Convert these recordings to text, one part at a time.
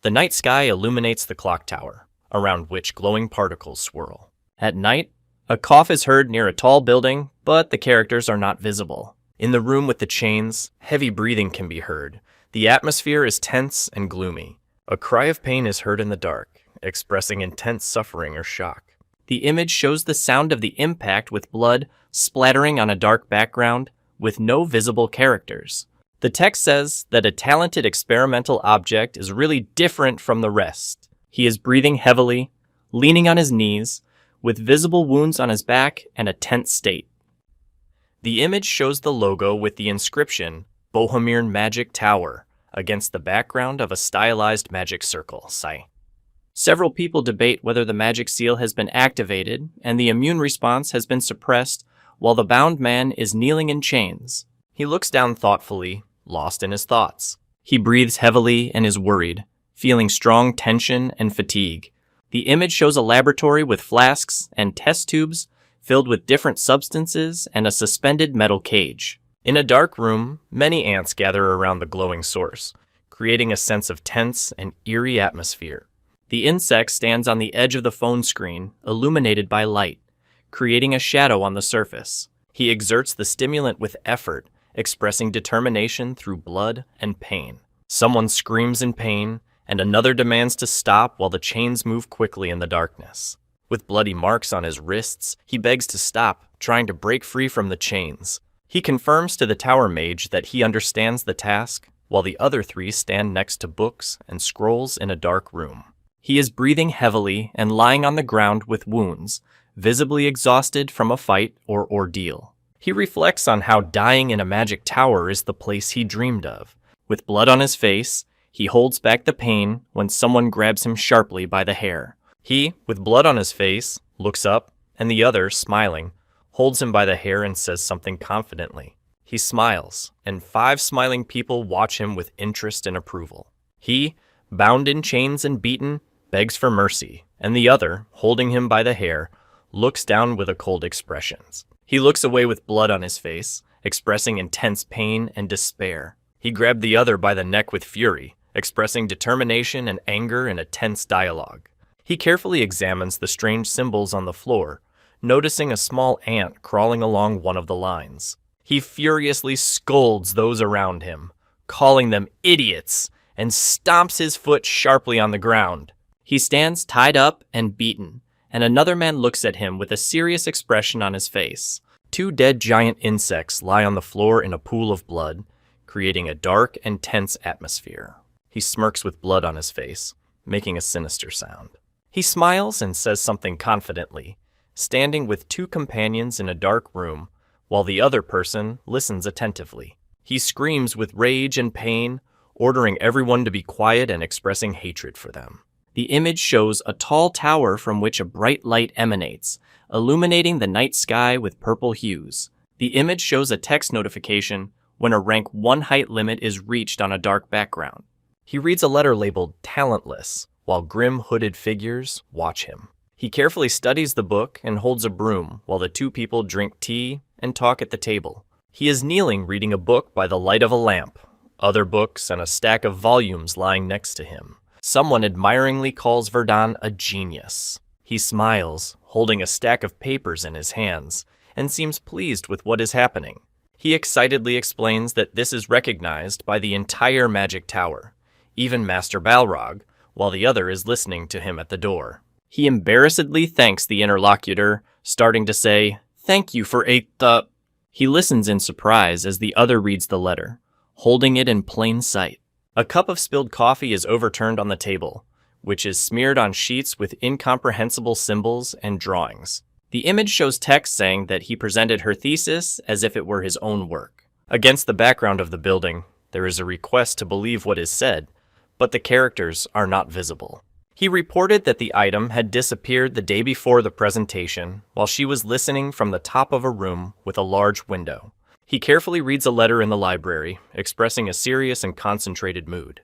The night sky illuminates the clock tower, around which glowing particles swirl. At night, a cough is heard near a tall building, but the characters are not visible. In the room with the chains, heavy breathing can be heard. The atmosphere is tense and gloomy. A cry of pain is heard in the dark, expressing intense suffering or shock. The image shows the sound of the impact with blood splattering on a dark background with no visible characters. The text says that a talented experimental object is really different from the rest. He is breathing heavily, leaning on his knees, with visible wounds on his back and a tense state. The image shows the logo with the inscription, Bohemian Magic Tower, against the background of a stylized magic circle, Sai. Several people debate whether the magic seal has been activated and the immune response has been suppressed while the bound man is kneeling in chains. He looks down thoughtfully, lost in his thoughts. He breathes heavily and is worried, feeling strong tension and fatigue. The image shows a laboratory with flasks and test tubes filled with different substances and a suspended metal cage. In a dark room, many ants gather around the glowing source, creating a sense of tense and eerie atmosphere. The insect stands on the edge of the phone screen, illuminated by light, creating a shadow on the surface. He exerts the stimulant with effort, expressing determination through blood and pain. Someone screams in pain, and another demands to stop while the chains move quickly in the darkness. With bloody marks on his wrists, he begs to stop, trying to break free from the chains. He confirms to the tower mage that he understands the task, while the other three stand next to books and scrolls in a dark room. He is breathing heavily and lying on the ground with wounds, visibly exhausted from a fight or ordeal. He reflects on how dying in a magic tower is the place he dreamed of. With blood on his face, he holds back the pain when someone grabs him sharply by the hair. He, with blood on his face, looks up, and the other, smiling, holds him by the hair and says something confidently. He smiles, and 5 smiling people watch him with interest and approval. He, bound in chains and beaten, begs for mercy, and the other, holding him by the hair, looks down with a cold expression. He looks away with blood on his face, expressing intense pain and despair. He grabbed the other by the neck with fury, expressing determination and anger in a tense dialogue. He carefully examines the strange symbols on the floor, noticing a small ant crawling along one of the lines. He furiously scolds those around him, calling them idiots, and stomps his foot sharply on the ground. He stands tied up and beaten, and another man looks at him with a serious expression on his face. 2 dead giant insects lie on the floor in a pool of blood, creating a dark and tense atmosphere. He smirks with blood on his face, making a sinister sound. He smiles and says something confidently, standing with 2 companions in a dark room, while the other person listens attentively. He screams with rage and pain, ordering everyone to be quiet and expressing hatred for them. The image shows a tall tower from which a bright light emanates, illuminating the night sky with purple hues. The image shows a text notification when a rank 1 height limit is reached on a dark background. He reads a letter labeled Talentless, while grim hooded figures watch him. He carefully studies the book and holds a broom while the 2 people drink tea and talk at the table. He is kneeling reading a book by the light of a lamp, other books and a stack of volumes lying next to him. Someone admiringly calls Verdun a genius. He smiles, holding a stack of papers in his hands, and seems pleased with what is happening. He excitedly explains that this is recognized by the entire Magic Tower, even Master Balrog, while the other is listening to him at the door. He embarrassedly thanks the interlocutor, starting to say, "Thank you for He listens in surprise as the other reads the letter, holding it in plain sight. A cup of spilled coffee is overturned on the table, which is smeared on sheets with incomprehensible symbols and drawings. The image shows text saying that he presented her thesis as if it were his own work. Against the background of the building, there is a request to believe what is said, but the characters are not visible. He reported that the item had disappeared the day before the presentation while she was listening from the top of a room with a large window. He carefully reads a letter in the library, expressing a serious and concentrated mood.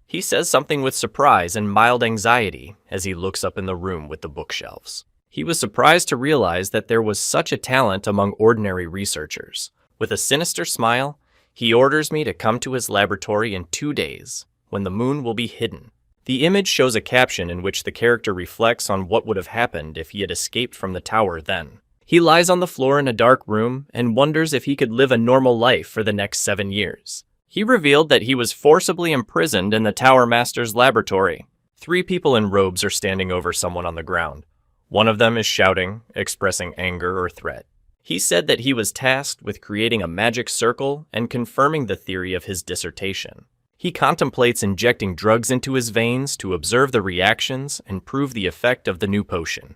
He says something with surprise and mild anxiety as he looks up in the room with the bookshelves. He was surprised to realize that there was such a talent among ordinary researchers. With a sinister smile, he orders me to come to his laboratory in 2 days, when the moon will be hidden. The image shows a caption in which the character reflects on what would have happened if he had escaped from the tower then. He lies on the floor in a dark room and wonders if he could live a normal life for the next 7 years. He revealed that he was forcibly imprisoned in the Tower Master's laboratory. 3 people in robes are standing over someone on the ground. One of them is shouting, expressing anger or threat. He said that he was tasked with creating a magic circle and confirming the theory of his dissertation. He contemplates injecting drugs into his veins to observe the reactions and prove the effect of the new potion.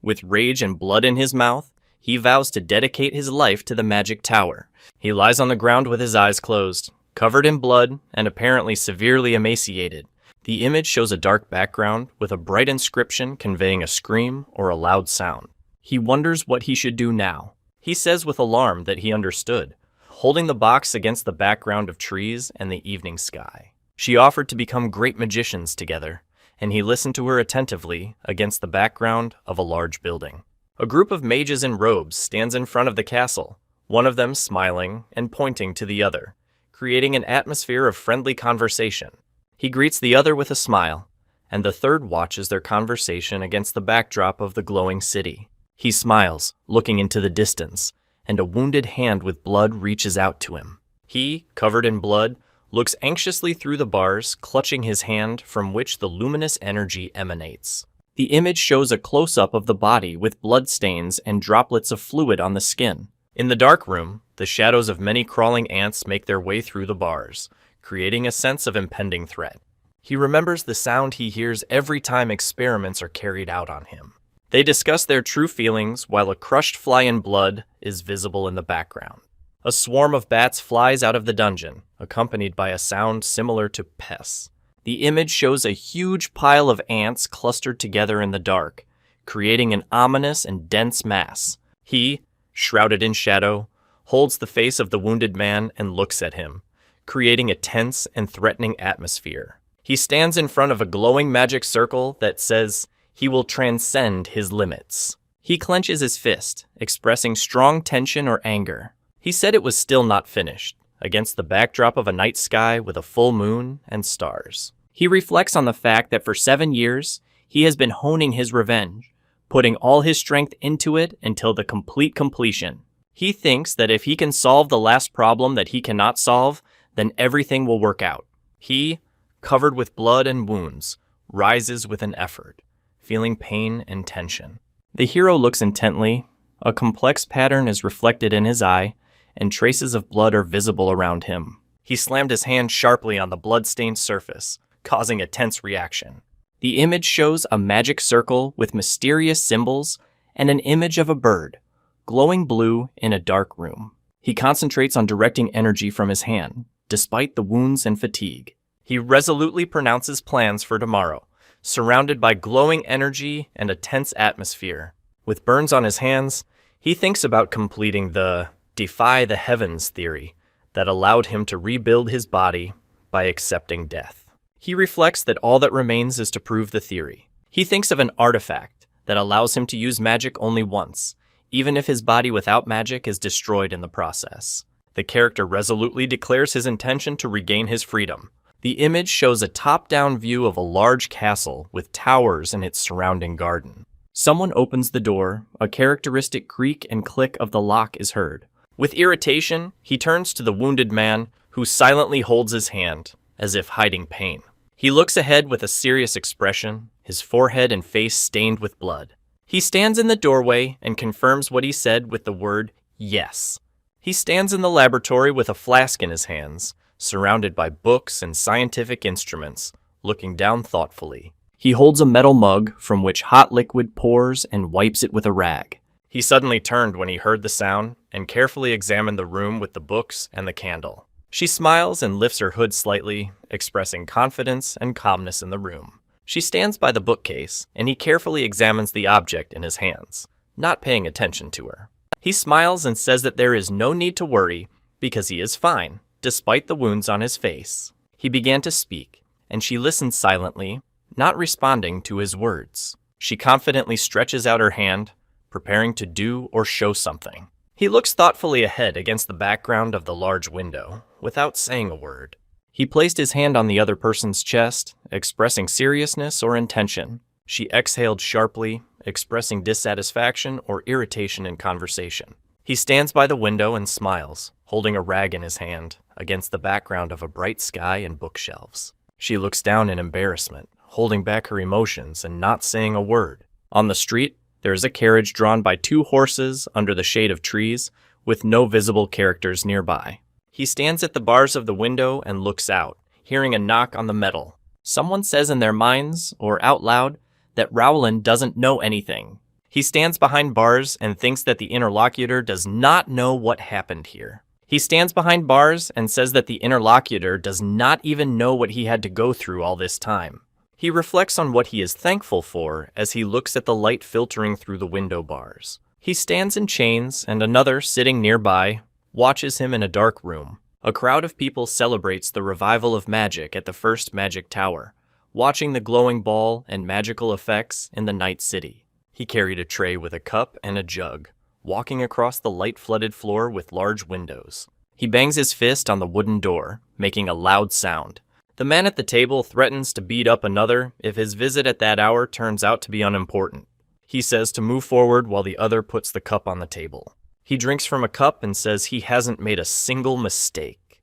With rage and blood in his mouth, he vows to dedicate his life to the magic tower. He lies on the ground with his eyes closed, covered in blood and apparently severely emaciated. The image shows a dark background with a bright inscription conveying a scream or a loud sound. He wonders what he should do now. He says with alarm that he understood, holding the box against the background of trees and the evening sky. She offered to become great magicians together, and he listened to her attentively against the background of a large building. A group of mages in robes stands in front of the castle, one of them smiling and pointing to the other, creating an atmosphere of friendly conversation. He greets the other with a smile, and the third watches their conversation against the backdrop of the glowing city. He smiles, looking into the distance, and a wounded hand with blood reaches out to him. He, covered in blood, looks anxiously through the bars, clutching his hand from which the luminous energy emanates. The image shows a close-up of the body with blood stains and droplets of fluid on the skin. In the dark room, the shadows of many crawling ants make their way through the bars, creating a sense of impending threat. He remembers the sound he hears every time experiments are carried out on him. They discuss their true feelings while a crushed fly in blood is visible in the background. A swarm of bats flies out of the dungeon, accompanied by a sound similar to pests. The image shows a huge pile of ants clustered together in the dark, creating an ominous and dense mass. He, shrouded in shadow, holds the face of the wounded man and looks at him, creating a tense and threatening atmosphere. He stands in front of a glowing magic circle that says he will transcend his limits. He clenches his fist, expressing strong tension or anger. He said it was still not finished, against the backdrop of a night sky with a full moon and stars. He reflects on the fact that for 7 years, he has been honing his revenge, putting all his strength into it until the complete completion. He thinks that if he can solve the last problem that he cannot solve, then everything will work out. He, covered with blood and wounds, rises with an effort, feeling pain and tension. The hero looks intently. A complex pattern is reflected in his eye, and traces of blood are visible around him. He slammed his hand sharply on the blood-stained surface, causing a tense reaction. The image shows a magic circle with mysterious symbols and an image of a bird, glowing blue in a dark room. He concentrates on directing energy from his hand, despite the wounds and fatigue. He resolutely pronounces plans for tomorrow, surrounded by glowing energy and a tense atmosphere. With burns on his hands, he thinks about completing the defy the heavens theory that allowed him to rebuild his body by accepting death. He reflects that all that remains is to prove the theory. He thinks of an artifact that allows him to use magic only once, even if his body without magic is destroyed in the process. The character resolutely declares his intention to regain his freedom. The image shows a top-down view of a large castle with towers in its surrounding garden. Someone opens the door, a characteristic creak and click of the lock is heard. With irritation, he turns to the wounded man, who silently holds his hand, as if hiding pain. He looks ahead with a serious expression, his forehead and face stained with blood. He stands in the doorway and confirms what he said with the word, yes. He stands in the laboratory with a flask in his hands, surrounded by books and scientific instruments, looking down thoughtfully. He holds a metal mug from which hot liquid pours and wipes it with a rag. He suddenly turned when he heard the sound and carefully examined the room with the books and the candle. She smiles and lifts her hood slightly, expressing confidence and calmness in the room. She stands by the bookcase, and he carefully examines the object in his hands, not paying attention to her. He smiles and says that there is no need to worry because he is fine, despite the wounds on his face. He began to speak, and she listened silently, not responding to his words. She confidently stretches out her hand, preparing to do or show something. He looks thoughtfully ahead against the background of the large window, without saying a word. He placed his hand on the other person's chest, expressing seriousness or intention. She exhaled sharply, expressing dissatisfaction or irritation in conversation. He stands by the window and smiles, holding a rag in his hand, against the background of a bright sky and bookshelves. She looks down in embarrassment, holding back her emotions and not saying a word. On the street, there is a carriage drawn by 2 horses under the shade of trees, with no visible characters nearby. He stands at the bars of the window and looks out, hearing a knock on the metal. Someone says in their minds, or out loud, that Rowland doesn't know anything. He stands behind bars and thinks that the interlocutor does not know what happened here. He stands behind bars and says that the interlocutor does not even know what he had to go through all this time. He reflects on what he is thankful for as he looks at the light filtering through the window bars. He stands in chains, and another, sitting nearby, watches him in a dark room. A crowd of people celebrates the revival of magic at the first magic tower, watching the glowing ball and magical effects in the night city. He carried a tray with a cup and a jug, walking across the light-flooded floor with large windows. He bangs his fist on the wooden door, making a loud sound. The man at the table threatens to beat up another if his visit at that hour turns out to be unimportant. He says to move forward while the other puts the cup on the table. He drinks from a cup and says he hasn't made a single mistake.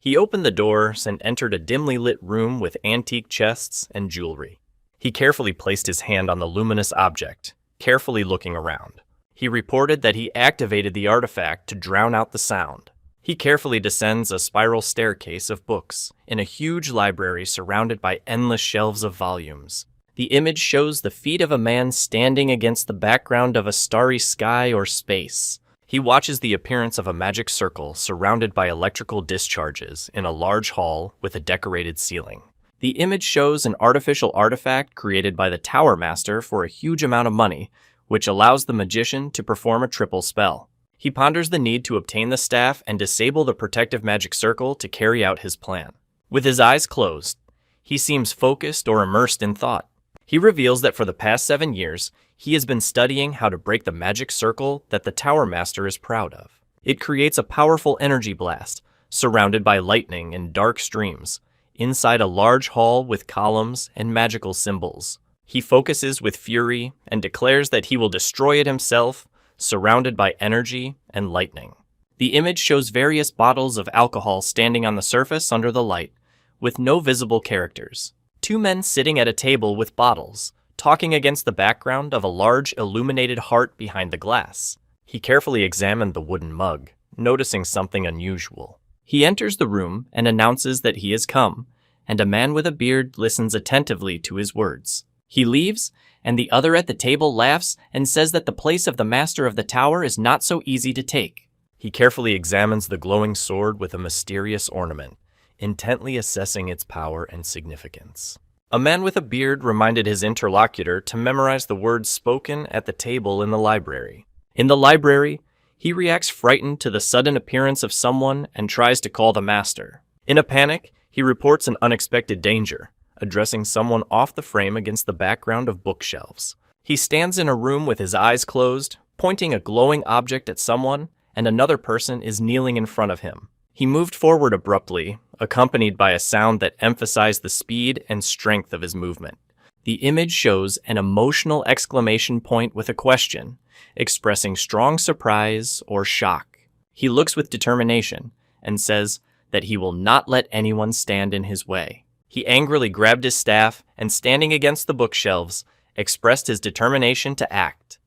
He opened the doors and entered a dimly lit room with antique chests and jewelry. He carefully placed his hand on the luminous object, carefully looking around. He reported that he activated the artifact to drown out the sound. He carefully descends a spiral staircase of books in a huge library surrounded by endless shelves of volumes. The image shows the feet of a man standing against the background of a starry sky or space. He watches the appearance of a magic circle surrounded by electrical discharges in a large hall with a decorated ceiling. The image shows an artificial artifact created by the Tower Master for a huge amount of money, which allows the magician to perform a triple spell. He ponders the need to obtain the staff and disable the protective magic circle to carry out his plan. With his eyes closed, he seems focused or immersed in thought. He reveals that for the past 7 years, he has been studying how to break the magic circle that the Tower Master is proud of. It creates a powerful energy blast, surrounded by lightning and dark streams, inside a large hall with columns and magical symbols. He focuses with fury and declares that he will destroy it himself, surrounded by energy and lightning. The image shows various bottles of alcohol standing on the surface under the light, with no visible characters. 2 men sitting at a table with bottles, talking against the background of a large illuminated heart behind the glass. He carefully examined the wooden mug, noticing something unusual. He enters the room and announces that he has come, and a man with a beard listens attentively to his words. He leaves, and the other at the table laughs and says that the place of the master of the tower is not so easy to take. He carefully examines the glowing sword with a mysterious ornament, intently assessing its power and significance. A man with a beard reminded his interlocutor to memorize the words spoken at the table in the library. In the library, he reacts frightened to the sudden appearance of someone and tries to call the master. In a panic, he reports an unexpected danger, addressing someone off the frame against the background of bookshelves. He stands in a room with his eyes closed, pointing a glowing object at someone, and another person is kneeling in front of him. He moved forward abruptly, accompanied by a sound that emphasized the speed and strength of his movement. The image shows an emotional exclamation point with a question, expressing strong surprise or shock. He looks with determination and says that he will not let anyone stand in his way. He angrily grabbed his staff and, standing against the bookshelves, expressed his determination to act.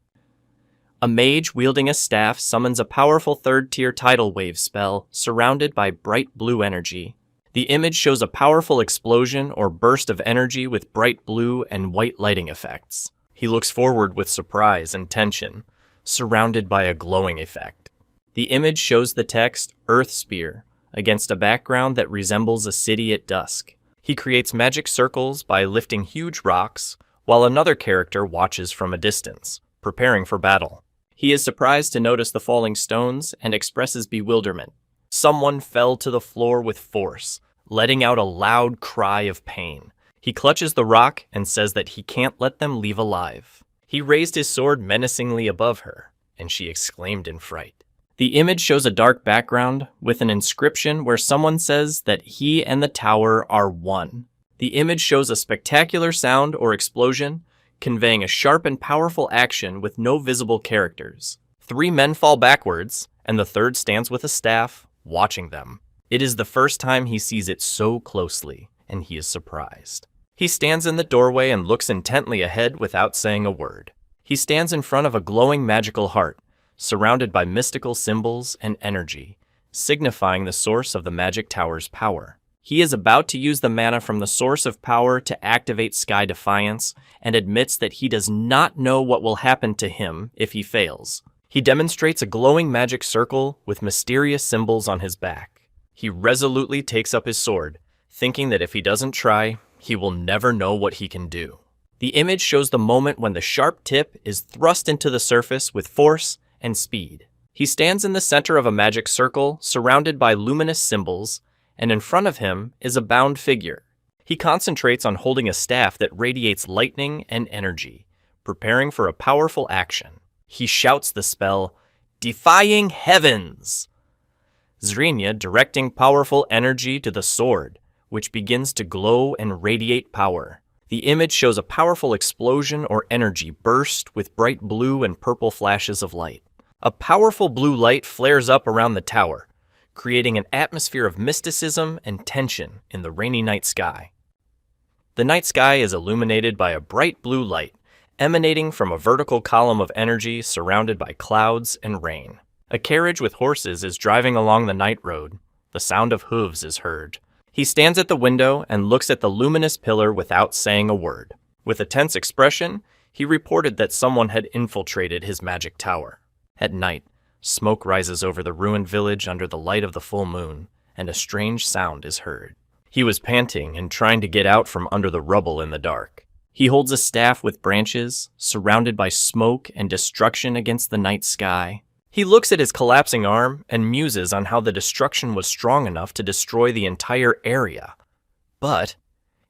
A mage wielding a staff summons a powerful 3rd-tier tidal wave spell surrounded by bright blue energy. The image shows a powerful explosion or burst of energy with bright blue and white lighting effects. He looks forward with surprise and tension, surrounded by a glowing effect. The image shows the text Earth Spear against a background that resembles a city at dusk. He creates magic circles by lifting huge rocks, while another character watches from a distance, preparing for battle. He is surprised to notice the falling stones and expresses bewilderment. Someone fell to the floor with force, letting out a loud cry of pain. He clutches the rock and says that he can't let them leave alive. He raised his sword menacingly above her, and she exclaimed in fright. The image shows a dark background with an inscription where someone says that he and the tower are one. The image shows a spectacular sound or explosion, conveying a sharp and powerful action with no visible characters. 3 men fall backwards, and the third stands with a staff, watching them. It is the first time he sees it so closely, and he is surprised. He stands in the doorway and looks intently ahead without saying a word. He stands in front of a glowing magical heart, surrounded by mystical symbols and energy, signifying the source of the magic tower's power. He is about to use the mana from the source of power to activate Sky Defiance and admits that he does not know what will happen to him if he fails. He demonstrates a glowing magic circle with mysterious symbols on his back. He resolutely takes up his sword, thinking that if he doesn't try, he will never know what he can do. The image shows the moment when the sharp tip is thrust into the surface with force and speed. He stands in the center of a magic circle surrounded by luminous symbols, and in front of him is a bound figure. He concentrates on holding a staff that radiates lightning and energy, preparing for a powerful action. He shouts the spell, "Defying Heavens!" Zrenia directing powerful energy to the sword, which begins to glow and radiate power. The image shows a powerful explosion or energy burst with bright blue and purple flashes of light. A powerful blue light flares up around the tower, creating an atmosphere of mysticism and tension in the rainy night sky. The night sky is illuminated by a bright blue light, emanating from a vertical column of energy surrounded by clouds and rain. A carriage with horses is driving along the night road. The sound of hooves is heard. He stands at the window and looks at the luminous pillar without saying a word. With a tense expression, he reported that someone had infiltrated his magic tower. At night, smoke rises over the ruined village under the light of the full moon, and a strange sound is heard. He was panting and trying to get out from under the rubble in the dark. He holds a staff with branches, surrounded by smoke and destruction against the night sky. He looks at his collapsing arm and muses on how the destruction was strong enough to destroy the entire area. But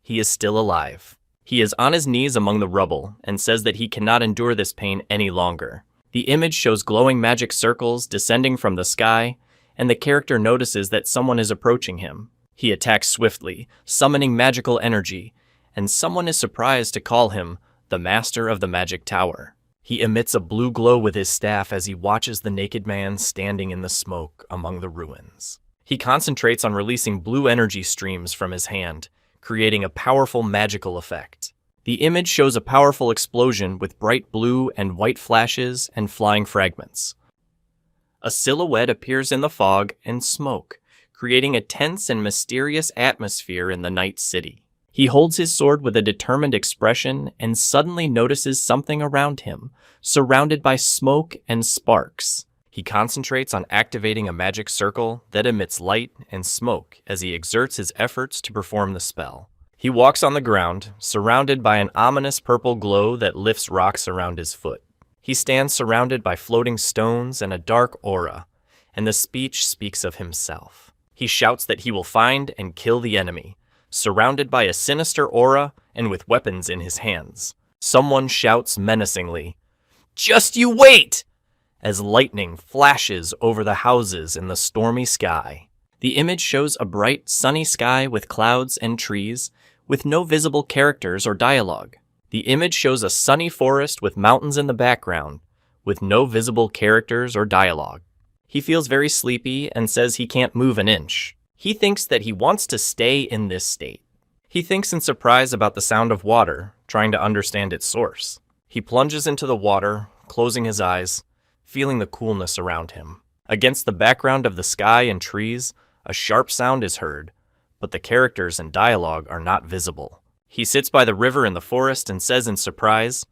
he is still alive. He is on his knees among the rubble and says that he cannot endure this pain any longer. The image shows glowing magic circles descending from the sky, and the character notices that someone is approaching him. He attacks swiftly, summoning magical energy, and someone is surprised to call him the Master of the Magic Tower. He emits a blue glow with his staff as he watches the naked man standing in the smoke among the ruins. He concentrates on releasing blue energy streams from his hand, creating a powerful magical effect. The image shows a powerful explosion with bright blue and white flashes and flying fragments. A silhouette appears in the fog and smoke, creating a tense and mysterious atmosphere in the night city. He holds his sword with a determined expression and suddenly notices something around him, surrounded by smoke and sparks. He concentrates on activating a magic circle that emits light and smoke as he exerts his efforts to perform the spell. He walks on the ground, surrounded by an ominous purple glow that lifts rocks around his foot. He stands surrounded by floating stones and a dark aura, and the speech speaks of himself. He shouts that he will find and kill the enemy, surrounded by a sinister aura and with weapons in his hands. Someone shouts menacingly, "Just you wait!" as lightning flashes over the houses in the stormy sky. The image shows a bright, sunny sky with clouds and trees, with no visible characters or dialogue. The image shows a sunny forest with mountains in the background, with no visible characters or dialogue. He feels very sleepy and says he can't move an inch. He thinks that he wants to stay in this state. He thinks in surprise about the sound of water, trying to understand its source. He plunges into the water, closing his eyes, feeling the coolness around him. Against the background of the sky and trees, a sharp sound is heard, but the characters and dialogue are not visible. He sits by the river in the forest and says in surprise,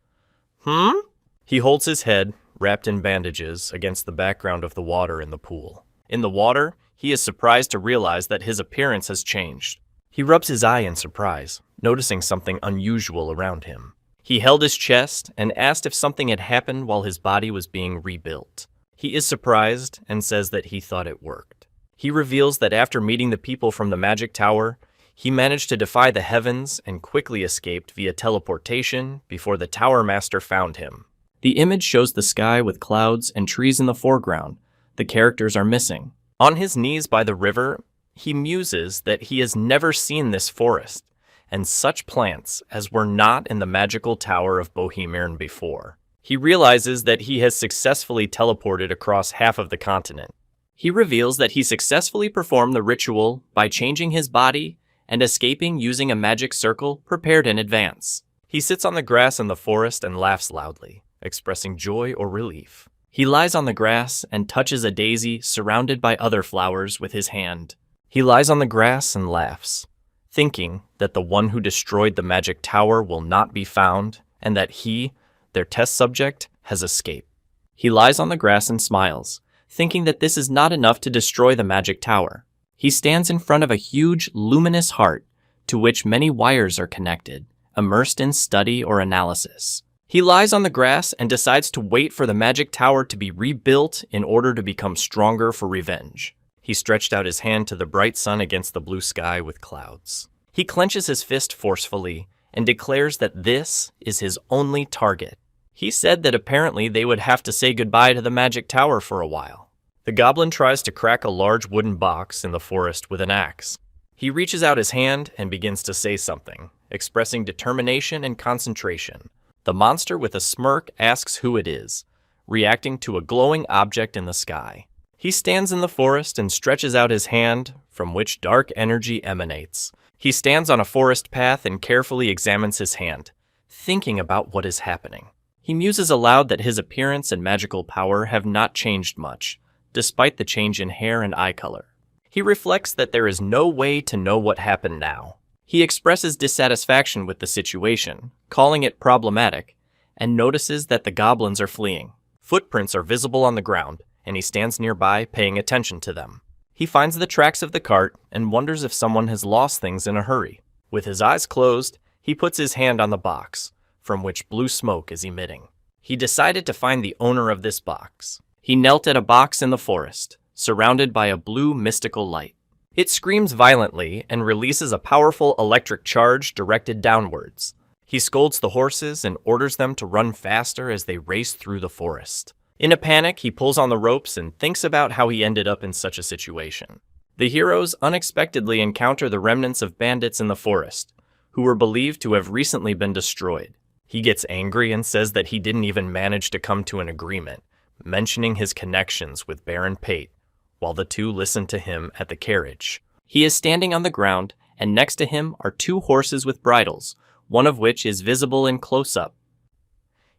He holds his head, wrapped in bandages, against the background of the water in the pool. In the water, he is surprised to realize that his appearance has changed. He rubs his eye in surprise, noticing something unusual around him. He held his chest and asked if something had happened while his body was being rebuilt. He is surprised and says that he thought it worked. He reveals that after meeting the people from the Magic Tower, he managed to defy the heavens and quickly escaped via teleportation before the Tower Master found him. The image shows the sky with clouds and trees in the foreground, The characters are missing. On his knees by the river, he muses that he has never seen this forest, and such plants as were not in the magical tower of Bohemian before. He realizes that he has successfully teleported across half of the continent. He reveals that he successfully performed the ritual by changing his body and escaping using a magic circle prepared in advance. He sits on the grass in the forest and laughs loudly, expressing joy or relief. He lies on the grass and touches a daisy surrounded by other flowers with his hand. He lies on the grass and laughs, thinking that the one who destroyed the magic tower will not be found and that he, their test subject, has escaped. He lies on the grass and smiles, thinking that this is not enough to destroy the magic tower. He stands in front of a huge, luminous heart to which many wires are connected, immersed in study or analysis. He lies on the grass and decides to wait for the magic tower to be rebuilt in order to become stronger for revenge. He stretched out his hand to the bright sun against the blue sky with clouds. He clenches his fist forcefully and declares that this is his only target. He said that apparently they would have to say goodbye to the magic tower for a while. The goblin tries to crack a large wooden box in the forest with an axe. He reaches out his hand and begins to say something, expressing determination and concentration. The monster with a smirk asks who it is, reacting to a glowing object in the sky. He stands in the forest and stretches out his hand, from which dark energy emanates. He stands on a forest path and carefully examines his hand, thinking about what is happening. He muses aloud that his appearance and magical power have not changed much, despite the change in hair and eye color. He reflects that there is no way to know what happened now. He expresses dissatisfaction with the situation, calling it problematic, and notices that the goblins are fleeing. Footprints are visible on the ground, and he stands nearby, paying attention to them. He finds the tracks of the cart and wonders if someone has lost things in a hurry. With his eyes closed, he puts his hand on the box, from which blue smoke is emitting. He decided to find the owner of this box. He knelt at a box in the forest, surrounded by a blue mystical light. It screams violently and releases a powerful electric charge directed downwards. He scolds the horses and orders them to run faster as they race through the forest. In a panic, he pulls on the ropes and thinks about how he ended up in such a situation. The heroes unexpectedly encounter the remnants of bandits in the forest, who were believed to have recently been destroyed. He gets angry and says that he didn't even manage to come to an agreement, mentioning his connections with Baron Pate, while the two listen to him at the carriage. He is standing on the ground, and next to him are two horses with bridles, one of which is visible in close-up.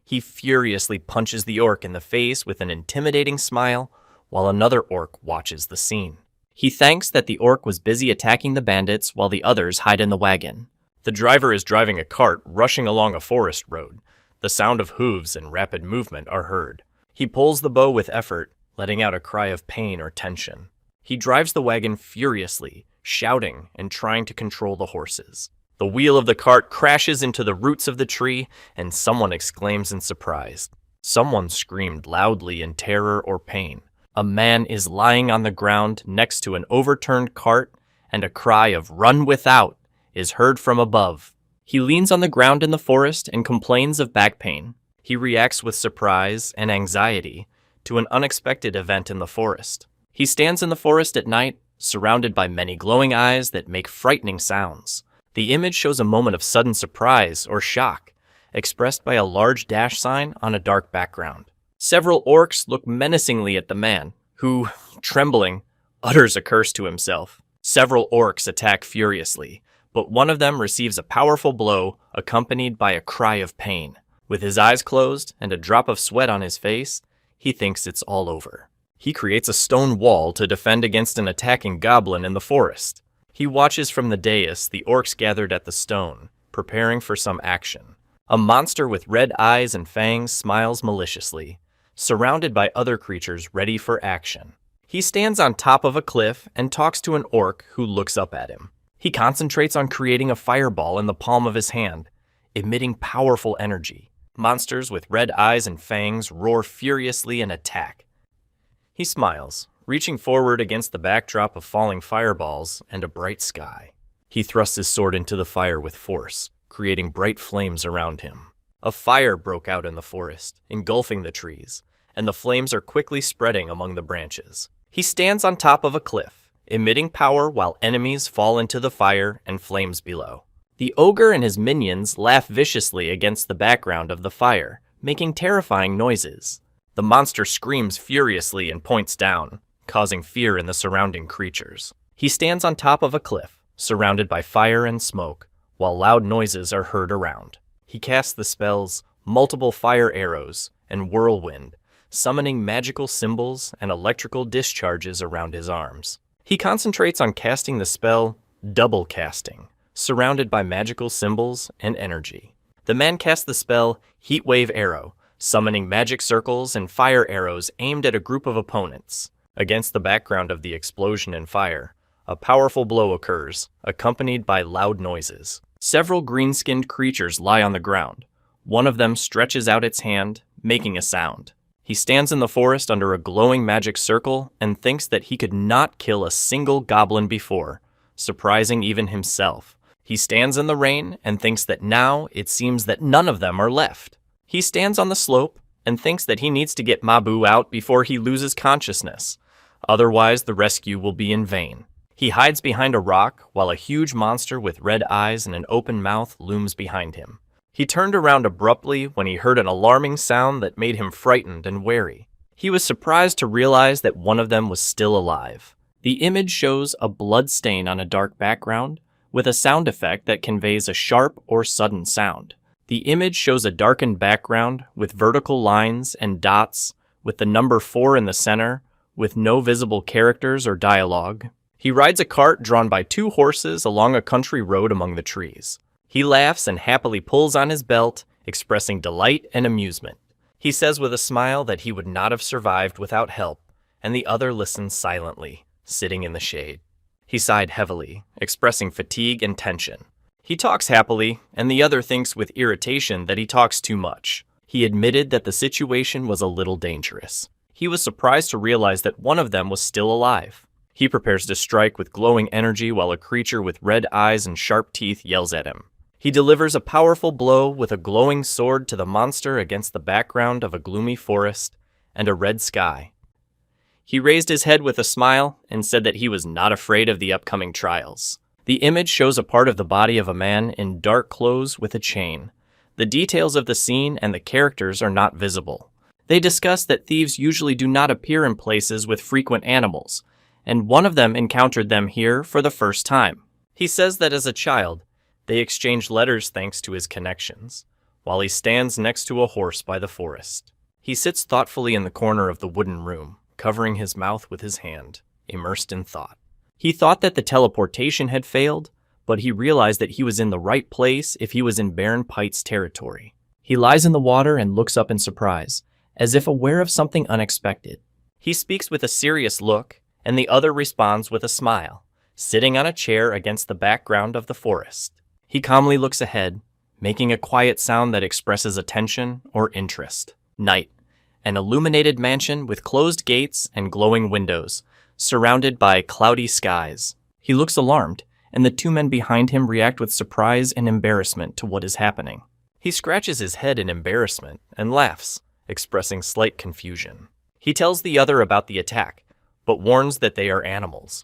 He furiously punches the orc in the face with an intimidating smile, while another orc watches the scene. He thanks that the orc was busy attacking the bandits while the others hide in the wagon. The driver is driving a cart rushing along a forest road. The sound of hooves and rapid movement are heard. He pulls the bow with effort, letting out a cry of pain or tension. He drives the wagon furiously, shouting and trying to control the horses. The wheel of the cart crashes into the roots of the tree, and someone exclaims in surprise. Someone screamed loudly in terror or pain. A man is lying on the ground next to an overturned cart, and a cry of "Run without" is heard from above. He leans on the ground in the forest and complains of back pain. He reacts with surprise and anxiety to an unexpected event in the forest. He stands in the forest at night, surrounded by many glowing eyes that make frightening sounds. The image shows a moment of sudden surprise or shock, expressed by a large dash sign on a dark background. Several orcs look menacingly at the man, who, trembling, utters a curse to himself. Several orcs attack furiously, but one of them receives a powerful blow accompanied by a cry of pain. With his eyes closed and a drop of sweat on his face, he thinks it's all over. He creates a stone wall to defend against an attacking goblin in the forest. He watches from the dais the orcs gathered at the stone, preparing for some action. A monster with red eyes and fangs smiles maliciously, surrounded by other creatures ready for action. He stands on top of a cliff and talks to an orc who looks up at him. He concentrates on creating a fireball in the palm of his hand, emitting powerful energy. Monsters with red eyes and fangs roar furiously and attack. He smiles, reaching forward against the backdrop of falling fireballs and a bright sky. He thrusts his sword into the fire with force, creating bright flames around him. A fire broke out in the forest, engulfing the trees, and the flames are quickly spreading among the branches. He stands on top of a cliff, emitting power while enemies fall into the fire and flames below. The ogre and his minions laugh viciously against the background of the fire, making terrifying noises. The monster screams furiously and points down, causing fear in the surrounding creatures. He stands on top of a cliff, surrounded by fire and smoke, while loud noises are heard around. He casts the spells Multiple Fire Arrows and Whirlwind, summoning magical symbols and electrical discharges around his arms. He concentrates on casting the spell Double Casting, surrounded by magical symbols and energy. The man casts the spell Heatwave Arrow, summoning magic circles and fire arrows aimed at a group of opponents. Against the background of the explosion and fire, a powerful blow occurs, accompanied by loud noises. Several green-skinned creatures lie on the ground. One of them stretches out its hand, making a sound. He stands in the forest under a glowing magic circle and thinks that he could not kill a single goblin before, surprising even himself. He stands in the rain and thinks that now it seems that none of them are left. He stands on the slope and thinks that he needs to get Mabu out before he loses consciousness. Otherwise, the rescue will be in vain. He hides behind a rock while a huge monster with red eyes and an open mouth looms behind him. He turned around abruptly when he heard an alarming sound that made him frightened and wary. He was surprised to realize that one of them was still alive. The image shows a blood stain on a dark background with a sound effect that conveys a sharp or sudden sound. The image shows a darkened background with vertical lines and dots with the number 4 in the center with no visible characters or dialogue. He rides a cart drawn by 2 horses along a country road among the trees. He laughs and happily pulls on his belt, expressing delight and amusement. He says with a smile that he would not have survived without help, and the other listens silently, sitting in the shade. He sighed heavily, expressing fatigue and tension. He talks happily, and the other thinks with irritation that he talks too much. He admitted that the situation was a little dangerous. He was surprised to realize that one of them was still alive. He prepares to strike with glowing energy while a creature with red eyes and sharp teeth yells at him. He delivers a powerful blow with a glowing sword to the monster against the background of a gloomy forest and a red sky. He raised his head with a smile and said that he was not afraid of the upcoming trials. The image shows a part of the body of a man in dark clothes with a chain. The details of the scene and the characters are not visible. They discuss that thieves usually do not appear in places with frequent animals, and one of them encountered them here for the first time. He says that as a child, they exchanged letters thanks to his connections, while he stands next to a horse by the forest. He sits thoughtfully in the corner of the wooden room, covering his mouth with his hand, immersed in thought. He thought that the teleportation had failed, but he realized that he was in the right place if he was in Baron Pite's territory. He lies in the water and looks up in surprise, as if aware of something unexpected. He speaks with a serious look, and the other responds with a smile, sitting on a chair against the background of the forest. He calmly looks ahead, making a quiet sound that expresses attention or interest. Night. An illuminated mansion with closed gates and glowing windows, surrounded by cloudy skies. He looks alarmed, and the 2 men behind him react with surprise and embarrassment to what is happening. He scratches his head in embarrassment and laughs, expressing slight confusion. He tells the other about the attack, but warns that they are animals.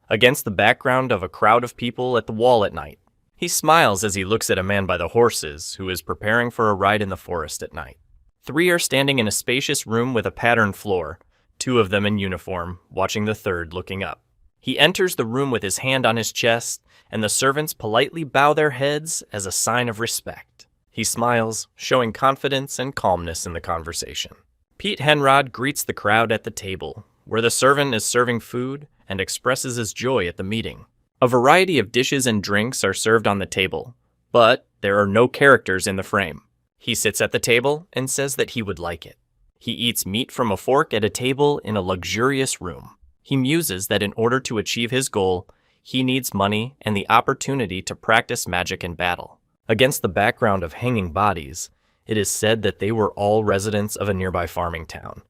Against the background of a crowd of people at the wall at night, he smiles as he looks at a man by the horses who is preparing for a ride in the forest at night. 3 are standing in a spacious room with a patterned floor, 2 of them in uniform, watching the 3rd looking up. He enters the room with his hand on his chest, and the servants politely bow their heads as a sign of respect. He smiles, showing confidence and calmness in the conversation. Pete Henrod greets the crowd at the table, where the servant is serving food and expresses his joy at the meeting. A variety of dishes and drinks are served on the table, but there are no characters in the frame. He sits at the table and says that he would like it. He eats meat from a fork at a table in a luxurious room. He muses that in order to achieve his goal, he needs money and the opportunity to practice magic in battle. Against the background of hanging bodies, it is said that they were all residents of a nearby farming town,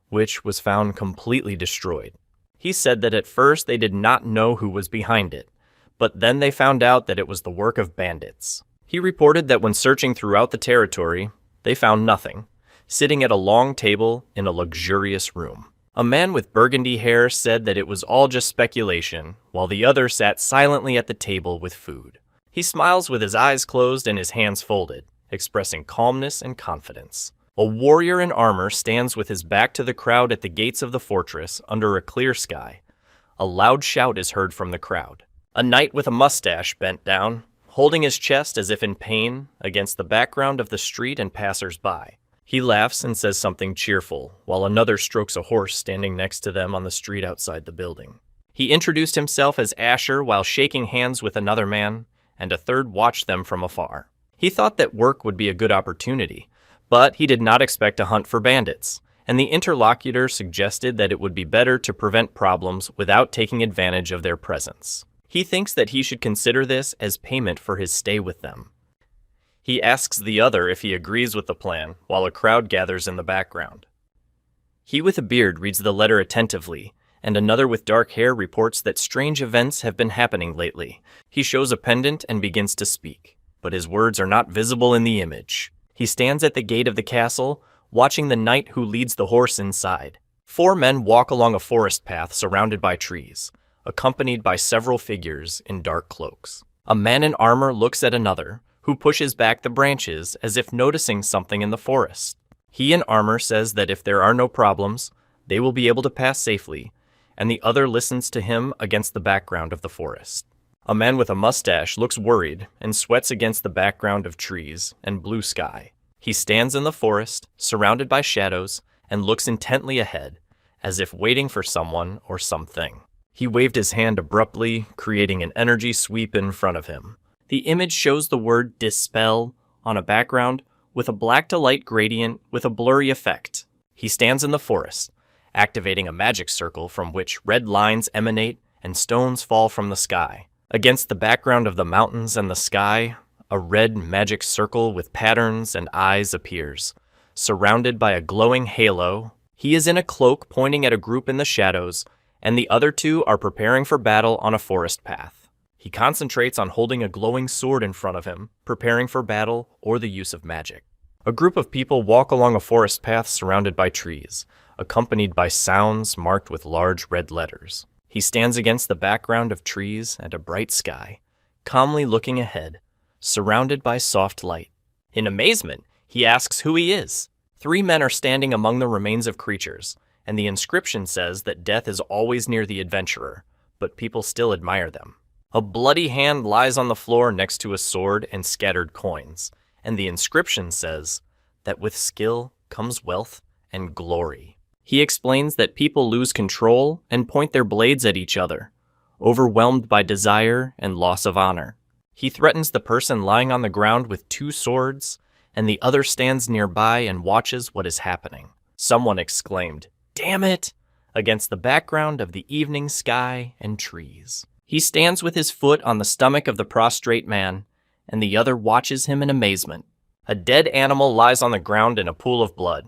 which was found completely destroyed. He said that at first they did not know who was behind it, but then they found out that it was the work of bandits. He reported that when searching throughout the territory, they found nothing. sitting at a long table in a luxurious room. A man with burgundy hair said that it was all just speculation, while the other sat silently at the table with food. He smiles with his eyes closed and his hands folded, expressing calmness and confidence. A warrior in armor stands with his back to the crowd at the gates of the fortress under a clear sky. A loud shout is heard from the crowd. A knight with a mustache bent down, holding his chest as if in pain against the background of the street and passers-by. He laughs and says something cheerful, while another strokes a horse standing next to them on the street outside the building. He introduced himself as Asher while shaking hands with another man, and a third watched them from afar. He thought that work would be a good opportunity, but he did not expect to hunt for bandits, and the interlocutor suggested that it would be better to prevent problems without taking advantage of their presence. He thinks that he should consider this as payment for his stay with them. He asks the other if he agrees with the plan, while a crowd gathers in the background. He with a beard reads the letter attentively, and another with dark hair reports that strange events have been happening lately. He shows a pendant and begins to speak, but his words are not visible in the image. He stands at the gate of the castle, watching the knight who leads the horse inside. 4 men walk along a forest path surrounded by trees, accompanied by several figures in dark cloaks. A man in armor looks at another, who pushes back the branches as if noticing something in the forest. He in armor says that if there are no problems, they will be able to pass safely, and the other listens to him against the background of the forest. A man with a mustache looks worried and sweats against the background of trees and blue sky. He stands in the forest, surrounded by shadows, and looks intently ahead, as if waiting for someone or something. He waved his hand abruptly, creating an energy sweep in front of him. The image shows the word dispel on a background with a black to light gradient with a blurry effect. He stands in the forest, activating a magic circle from which red lines emanate and stones fall from the sky. Against the background of the mountains and the sky, a red magic circle with patterns and eyes appears. Surrounded by a glowing halo, he is in a cloak pointing at a group in the shadows, and the other 2 are preparing for battle on a forest path. He concentrates on holding a glowing sword in front of him, preparing for battle or the use of magic. A group of people walk along a forest path surrounded by trees, accompanied by sounds marked with large red letters. He stands against the background of trees and a bright sky, calmly looking ahead, surrounded by soft light. In amazement, he asks who he is. 3 men are standing among the remains of creatures, and the inscription says that death is always near the adventurer, but people still admire them. A bloody hand lies on the floor next to a sword and scattered coins, and the inscription says that with skill comes wealth and glory. He explains that people lose control and point their blades at each other, overwhelmed by desire and loss of honor. He threatens the person lying on the ground with 2 swords, and the other stands nearby and watches what is happening. Someone exclaimed, "Damn it!" against the background of the evening sky and trees. He stands with his foot on the stomach of the prostrate man, and the other watches him in amazement. A dead animal lies on the ground in a pool of blood.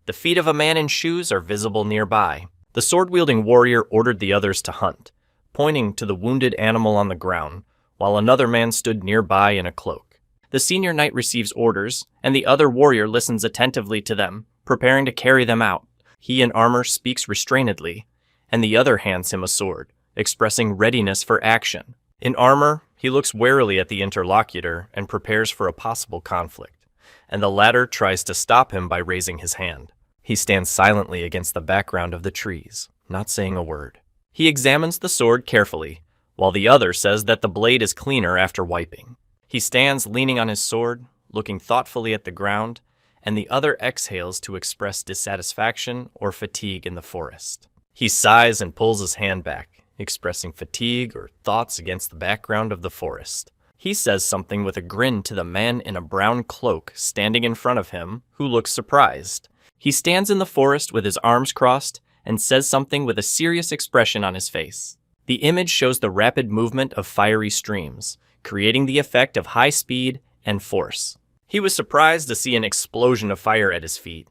The feet of a man in shoes are visible nearby. The sword-wielding warrior ordered the others to hunt, pointing to the wounded animal on the ground, while another man stood nearby in a cloak. The senior knight receives orders, and the other warrior listens attentively to them, preparing to carry them out. He in armor speaks restrainedly, and the other hands him a sword, expressing readiness for action. In armor, he looks warily at the interlocutor and prepares for a possible conflict, and the latter tries to stop him by raising his hand. He stands silently against the background of the trees, not saying a word. He examines the sword carefully, while the other says that the blade is cleaner after wiping. He stands leaning on his sword, looking thoughtfully at the ground, and the other exhales to express dissatisfaction or fatigue in the forest. He sighs and pulls his hand back, expressing fatigue or thoughts against the background of the forest. He says something with a grin to the man in a brown cloak standing in front of him, who looks surprised. He stands in the forest with his arms crossed and says something with a serious expression on his face. The image shows the rapid movement of fiery streams, creating the effect of high speed and force. He was surprised to see an explosion of fire at his feet,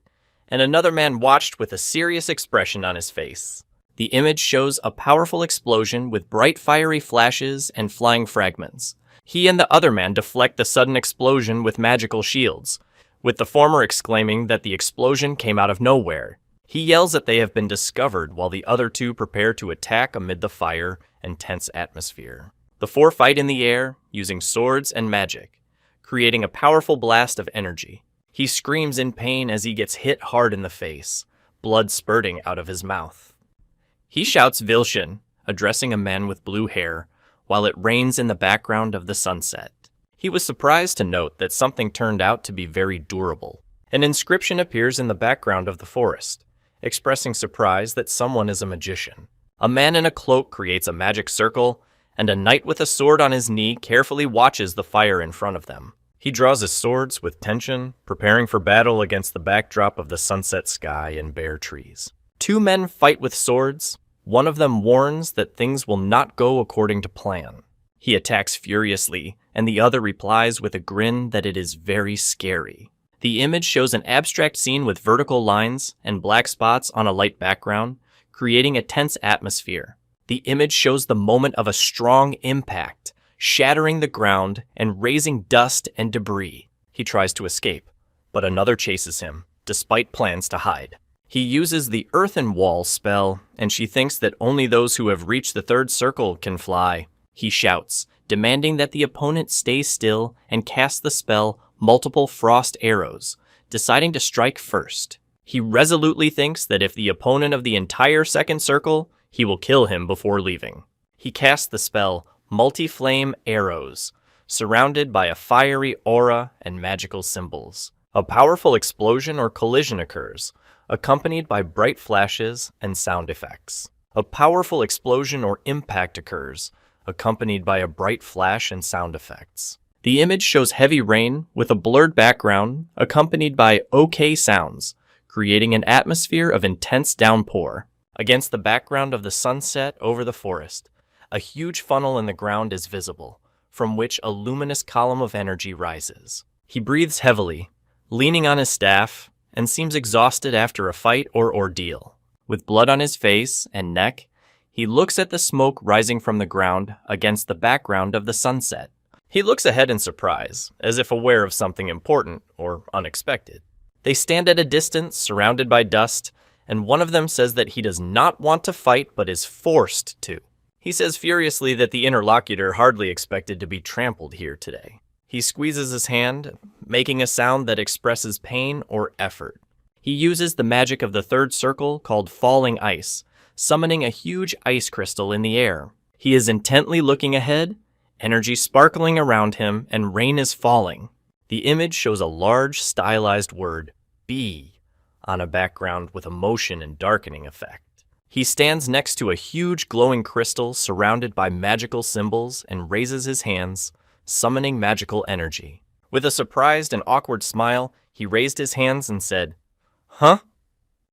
and another man watched with a serious expression on his face. The image shows a powerful explosion with bright fiery flashes and flying fragments. He and the other man deflect the sudden explosion with magical shields, with the former exclaiming that the explosion came out of nowhere. He yells that they have been discovered while the other two prepare to attack amid the fire and tense atmosphere. The four fight in the air, using swords and magic, creating a powerful blast of energy. He screams in pain as he gets hit hard in the face, blood spurting out of his mouth. He shouts Vilshin, addressing a man with blue hair, while it rains in the background of the sunset. He was surprised to note that something turned out to be very durable. An inscription appears in the background of the forest, expressing surprise that someone is a magician. A man in a cloak creates a magic circle, and a knight with a sword on his knee carefully watches the fire in front of them. He draws his swords with tension, preparing for battle against the backdrop of the sunset sky and bare trees. Two men fight with swords. One of them warns that things will not go according to plan. He attacks furiously, and the other replies with a grin that it is very scary. The image shows an abstract scene with vertical lines and black spots on a light background, creating a tense atmosphere. The image shows the moment of a strong impact, shattering the ground and raising dust and debris. He tries to escape, but another chases him, despite plans to hide. He uses the earthen wall spell, and she thinks that only those who have reached the third circle can fly. He shouts, demanding that the opponent stay still and cast the spell multiple frost arrows, deciding to strike first. He resolutely thinks that if the opponent of the entire second circle, he will kill him before leaving. He casts the spell multi-flame arrows, surrounded by a fiery aura and magical symbols. A powerful explosion or collision occurs, accompanied by bright flashes and sound effects. A powerful explosion or impact occurs, accompanied by a bright flash and sound effects. The image shows heavy rain with a blurred background, accompanied by okay sounds, creating an atmosphere of intense downpour. Against the background of the sunset over the forest, a huge funnel in the ground is visible, from which a luminous column of energy rises. He breathes heavily, leaning on his staff, and seems exhausted after a fight or ordeal. With blood on his face and neck, he looks at the smoke rising from the ground against the background of the sunset. He looks ahead in surprise, as if aware of something important or unexpected. They stand at a distance, surrounded by dust, and one of them says that he does not want to fight but is forced to. He says furiously that the interlocutor hardly expected to be trampled here today. He squeezes his hand, making a sound that expresses pain or effort. He uses the magic of the third circle called Falling Ice, summoning a huge ice crystal in the air. He is intently looking ahead, energy sparkling around him, and rain is falling. The image shows a large, stylized word, B, on a background with a motion and darkening effect. He stands next to a huge glowing crystal surrounded by magical symbols and raises his hands, summoning magical energy. With a surprised and awkward smile, he raised his hands and said, "Huh?"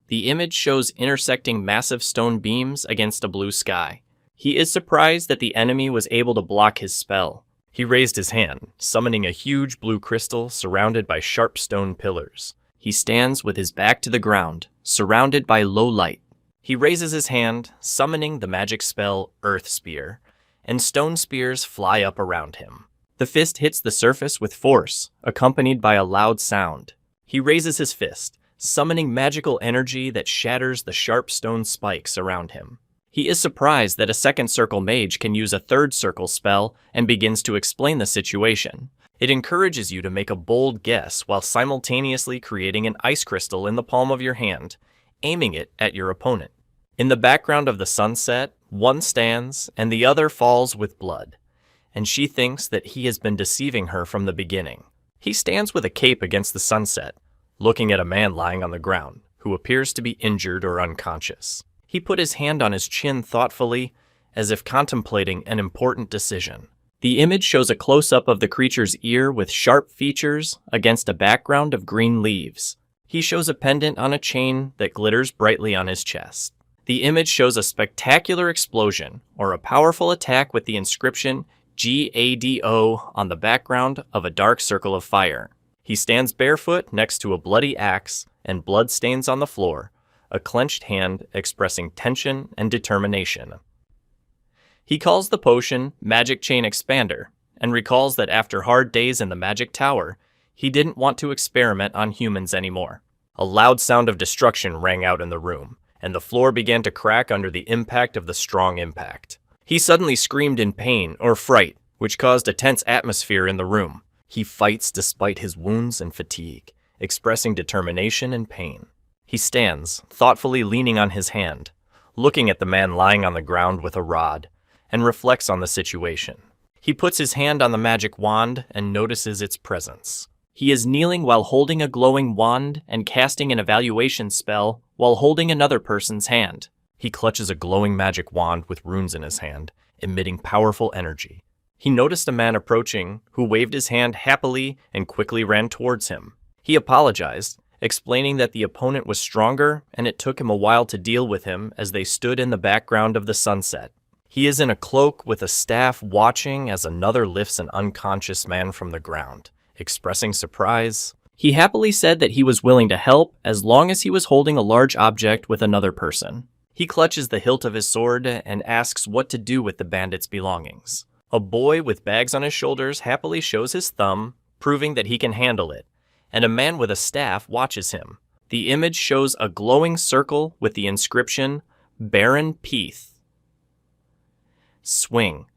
The image shows intersecting massive stone beams against a blue sky. He is surprised that the enemy was able to block his spell. He raised his hand, summoning a huge blue crystal surrounded by sharp stone pillars. He stands with his back to the ground, surrounded by low light. He raises his hand, summoning the magic spell Earth Spear, and stone spears fly up around him. The fist hits the surface with force, accompanied by a loud sound. He raises his fist, summoning magical energy that shatters the sharp stone spikes around him. He is surprised that a second circle mage can use a third circle spell and begins to explain the situation. It encourages you to make a bold guess while simultaneously creating an ice crystal in the palm of your hand, aiming it at your opponent. In the background of the sunset, one stands and the other falls with blood, and she thinks that he has been deceiving her from the beginning. He stands with a cape against the sunset, looking at a man lying on the ground, who appears to be injured or unconscious. He put his hand on his chin thoughtfully, as if contemplating an important decision. The image shows a close-up of the creature's ear with sharp features against a background of green leaves. He shows a pendant on a chain that glitters brightly on his chest. The image shows a spectacular explosion, or a powerful attack with the inscription GADO on the background of a dark circle of fire. He stands barefoot next to a bloody axe, and blood stains on the floor, a clenched hand expressing tension and determination. He calls the potion Magic Chain Expander, and recalls that after hard days in the Magic Tower, He didn't want to experiment on humans anymore. A loud sound of destruction rang out in the room, and the floor began to crack under the impact of the strong impact. He suddenly screamed in pain or fright, which caused a tense atmosphere in the room. He fights despite his wounds and fatigue, expressing determination and pain. He stands, thoughtfully leaning on his hand, looking at the man lying on the ground with a rod, and reflects on the situation. He puts his hand on the magic wand and notices its presence. He is kneeling while holding a glowing wand and casting an evaluation spell while holding another person's hand. He clutches a glowing magic wand with runes in his hand, emitting powerful energy. He noticed a man approaching who waved his hand happily and quickly ran towards him. He apologized, explaining that the opponent was stronger and it took him a while to deal with him as they stood in the background of the sunset. He is in a cloak with a staff watching as another lifts an unconscious man from the ground, expressing surprise. He happily said that he was willing to help as long as he was holding a large object with another person. He clutches the hilt of his sword and asks what to do with the bandits' belongings. A boy with bags on his shoulders happily shows his thumb, proving that he can handle it, and a man with a staff watches him. The image shows a glowing circle with the inscription, Baron Peath. Swing,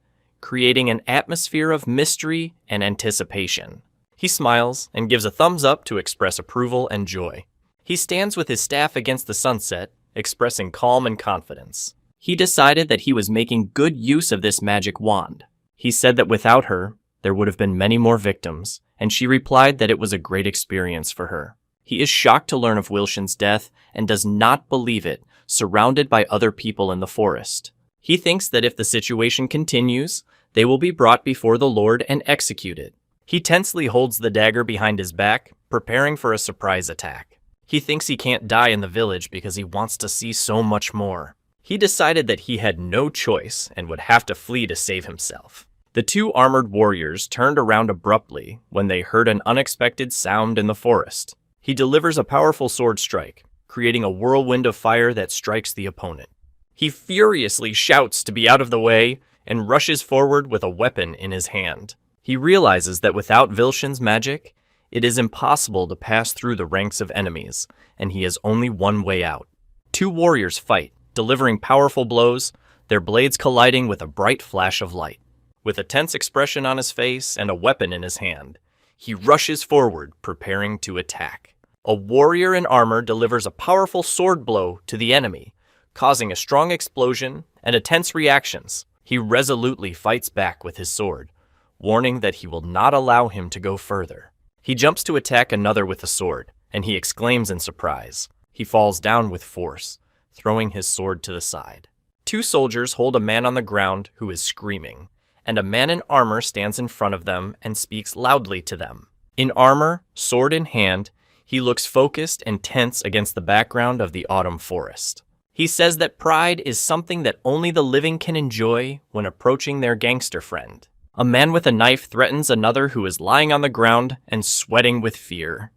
creating an atmosphere of mystery and anticipation. He smiles and gives a thumbs up to express approval and joy. He stands with his staff against the sunset, expressing calm and confidence. He decided that he was making good use of this magic wand. He said that without her, there would have been many more victims, and she replied that it was a great experience for her. He is shocked to learn of Wilshin's death and does not believe it, surrounded by other people in the forest. He thinks that if the situation continues, they will be brought before the Lord and executed. He tensely holds the dagger behind his back, preparing for a surprise attack. He thinks he can't die in the village because he wants to see so much more. He decided that he had no choice and would have to flee to save himself. The two armored warriors turned around abruptly when they heard an unexpected sound in the forest. He delivers a powerful sword strike, creating a whirlwind of fire that strikes the opponent. He furiously shouts to be out of the way and rushes forward with a weapon in his hand. He realizes that without Wilshin's magic, it is impossible to pass through the ranks of enemies, and he has only one way out. Two warriors fight, delivering powerful blows, their blades colliding with a bright flash of light. With a tense expression on his face and a weapon in his hand, he rushes forward, preparing to attack. A warrior in armor delivers a powerful sword blow to the enemy, causing a strong explosion and tense reactions. He resolutely fights back with his sword, warning that he will not allow him to go further. He jumps to attack another with a sword, and he exclaims in surprise. He falls down with force, throwing his sword to the side. Two soldiers hold a man on the ground who is screaming, and a man in armor stands in front of them and speaks loudly to them. In armor, sword in hand, he looks focused and tense against the background of the autumn forest. He says that pride is something that only the living can enjoy when approaching their gangster friend. A man with a knife threatens another who is lying on the ground and sweating with fear.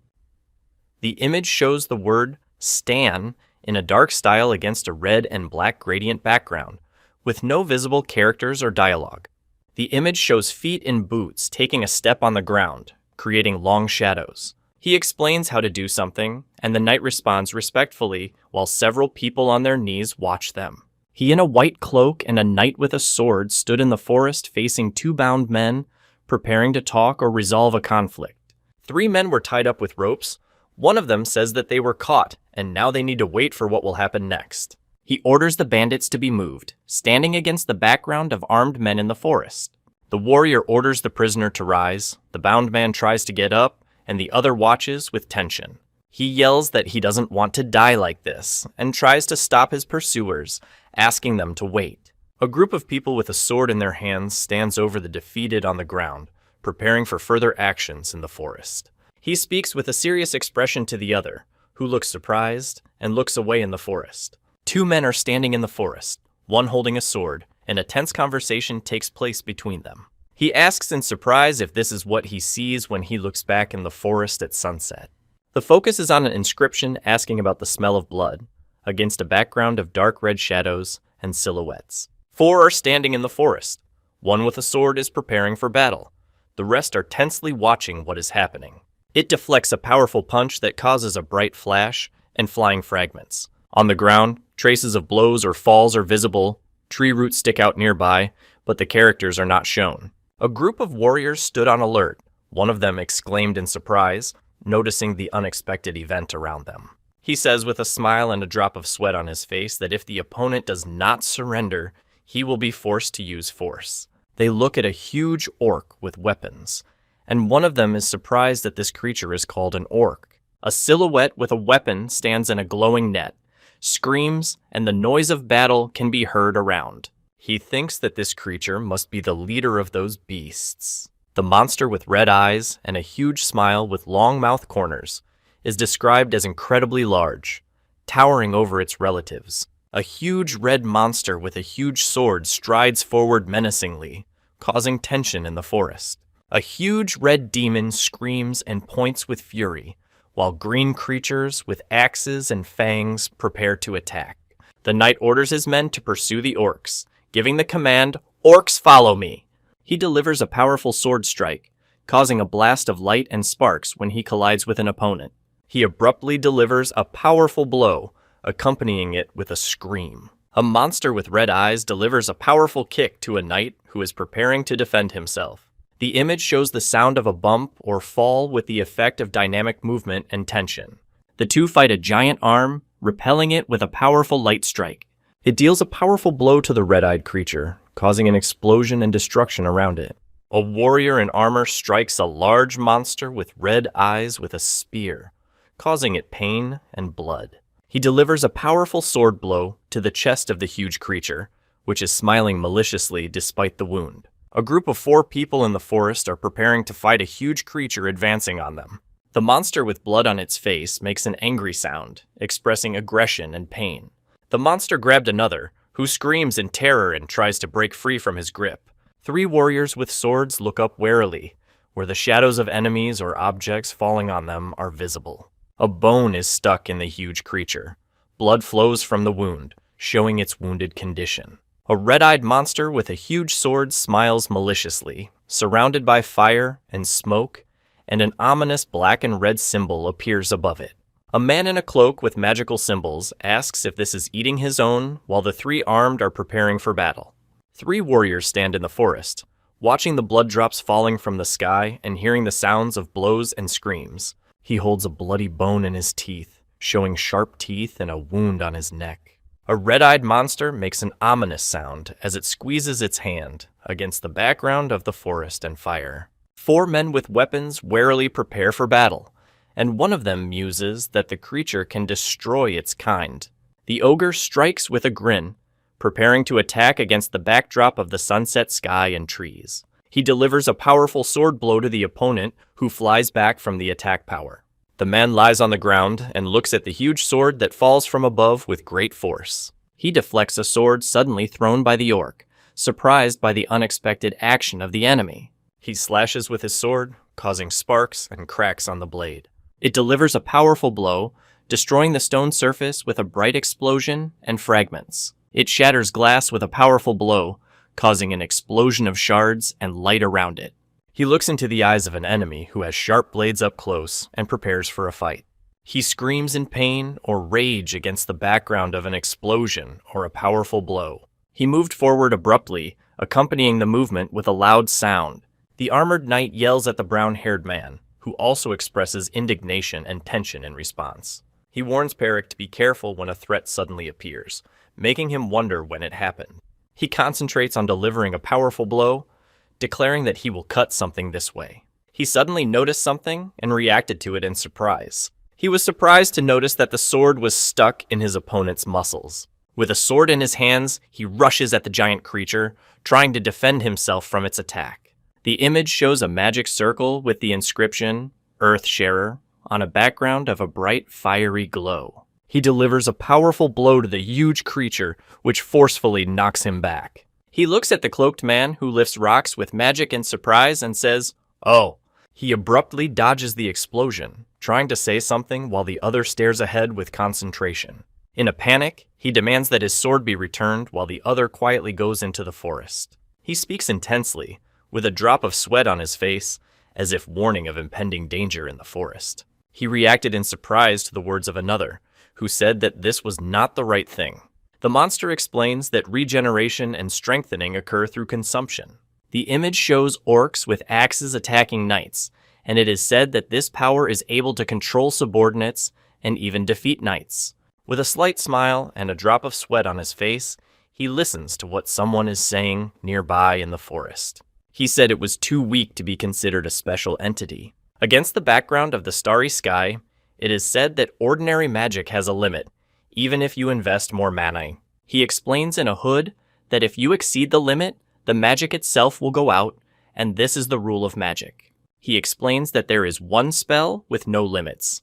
The image shows the word Stan in a dark style against a red and black gradient background, with no visible characters or dialogue. The image shows feet in boots taking a step on the ground, creating long shadows. He explains how to do something, and the knight responds respectfully while several people on their knees watch them. He in a white cloak and a knight with a sword stood in the forest facing two bound men, preparing to talk or resolve a conflict. Three men were tied up with ropes. One of them says that they were caught, and now they need to wait for what will happen next. He orders the bandits to be moved, standing against the background of armed men in the forest. The warrior orders the prisoner to rise, the bound man tries to get up, and the other watches with tension. He yells that he doesn't want to die like this, and tries to stop his pursuers, asking them to wait. A group of people with a sword in their hands stands over the defeated on the ground, preparing for further actions in the forest. He speaks with a serious expression to the other, who looks surprised and looks away in the forest. Two men are standing in the forest, one holding a sword, and a tense conversation takes place between them. He asks in surprise if this is what he sees when he looks back in the forest at sunset. The focus is on an inscription asking about the smell of blood, against a background of dark red shadows and silhouettes. Four are standing in the forest. One with a sword is preparing for battle. The rest are tensely watching what is happening. It deflects a powerful punch that causes a bright flash and flying fragments. On the ground, traces of blows or falls are visible, tree roots stick out nearby, but the characters are not shown. A group of warriors stood on alert. One of them exclaimed in surprise, noticing the unexpected event around them. He says with a smile and a drop of sweat on his face that if the opponent does not surrender, he will be forced to use force. They look at a huge orc with weapons, and one of them is surprised that this creature is called an orc. A silhouette with a weapon stands in a glowing net, screams, and the noise of battle can be heard around. He thinks that this creature must be the leader of those beasts. The monster with red eyes and a huge smile with long mouth corners is described as incredibly large, towering over its relatives. A huge red monster with a huge sword strides forward menacingly, causing tension in the forest. A huge red demon screams and points with fury, while green creatures with axes and fangs prepare to attack. The knight orders his men to pursue the orcs, giving the command, "Orcs, follow me!" He delivers a powerful sword strike, causing a blast of light and sparks when he collides with an opponent. He abruptly delivers a powerful blow, accompanying it with a scream. A monster with red eyes delivers a powerful kick to a knight who is preparing to defend himself. The image shows the sound of a bump or fall with the effect of dynamic movement and tension. The two fight a giant arm, repelling it with a powerful light strike. It deals a powerful blow to the red-eyed creature, causing an explosion and destruction around it. A warrior in armor strikes a large monster with red eyes with a spear, causing it pain and blood. He delivers a powerful sword blow to the chest of the huge creature, which is smiling maliciously despite the wound. A group of 4 people in the forest are preparing to fight a huge creature advancing on them. The monster with blood on its face makes an angry sound, expressing aggression and pain. The monster grabbed another, who screams in terror and tries to break free from his grip. 3 warriors with swords look up warily, where the shadows of enemies or objects falling on them are visible. A bone is stuck in the huge creature. Blood flows from the wound, showing its wounded condition. A red-eyed monster with a huge sword smiles maliciously, surrounded by fire and smoke, and an ominous black and red symbol appears above it. A man in a cloak with magical symbols asks if this is eating his own, while the 3 armed are preparing for battle. 3 warriors stand in the forest, watching the blood drops falling from the sky and hearing the sounds of blows and screams. He holds a bloody bone in his teeth, showing sharp teeth and a wound on his neck. A red-eyed monster makes an ominous sound as it squeezes its hand against the background of the forest and fire. 4 men with weapons warily prepare for battle, and one of them muses that the creature can destroy its kind. The ogre strikes with a grin, preparing to attack against the backdrop of the sunset sky and trees. He delivers a powerful sword blow to the opponent, who flies back from the attack power. The man lies on the ground and looks at the huge sword that falls from above with great force. He deflects a sword suddenly thrown by the orc, surprised by the unexpected action of the enemy. He slashes with his sword, causing sparks and cracks on the blade. It delivers a powerful blow, destroying the stone surface with a bright explosion and fragments. It shatters glass with a powerful blow, causing an explosion of shards and light around it. He looks into the eyes of an enemy who has sharp blades up close and prepares for a fight. He screams in pain or rage against the background of an explosion or a powerful blow. He moved forward abruptly, accompanying the movement with a loud sound. The armored knight yells at the brown-haired man, who also expresses indignation and tension in response. He warns Peric to be careful when a threat suddenly appears, making him wonder when it happened. He concentrates on delivering a powerful blow, declaring that he will cut something this way. He suddenly noticed something and reacted to it in surprise. He was surprised to notice that the sword was stuck in his opponent's muscles. With a sword in his hands, he rushes at the giant creature, trying to defend himself from its attack. The image shows a magic circle with the inscription, Earth-Sharer, on a background of a bright, fiery glow. He delivers a powerful blow to the huge creature, which forcefully knocks him back. He looks at the cloaked man who lifts rocks with magic and surprise and says, "Oh." He abruptly dodges the explosion, trying to say something while the other stares ahead with concentration. In a panic, he demands that his sword be returned while the other quietly goes into the forest. He speaks intensely, with a drop of sweat on his face, as if warning of impending danger in the forest. He reacted in surprise to the words of another, who said that this was not the right thing. The monster explains that regeneration and strengthening occur through consumption. The image shows orcs with axes attacking knights, and it is said that this power is able to control subordinates and even defeat knights. With a slight smile and a drop of sweat on his face, he listens to what someone is saying nearby in the forest. He said it was too weak to be considered a special entity. Against the background of the starry sky, it is said that ordinary magic has a limit, even if you invest more mana. He explains in a hood that if you exceed the limit, the magic itself will go out, and this is the rule of magic. He explains that there is one spell with no limits: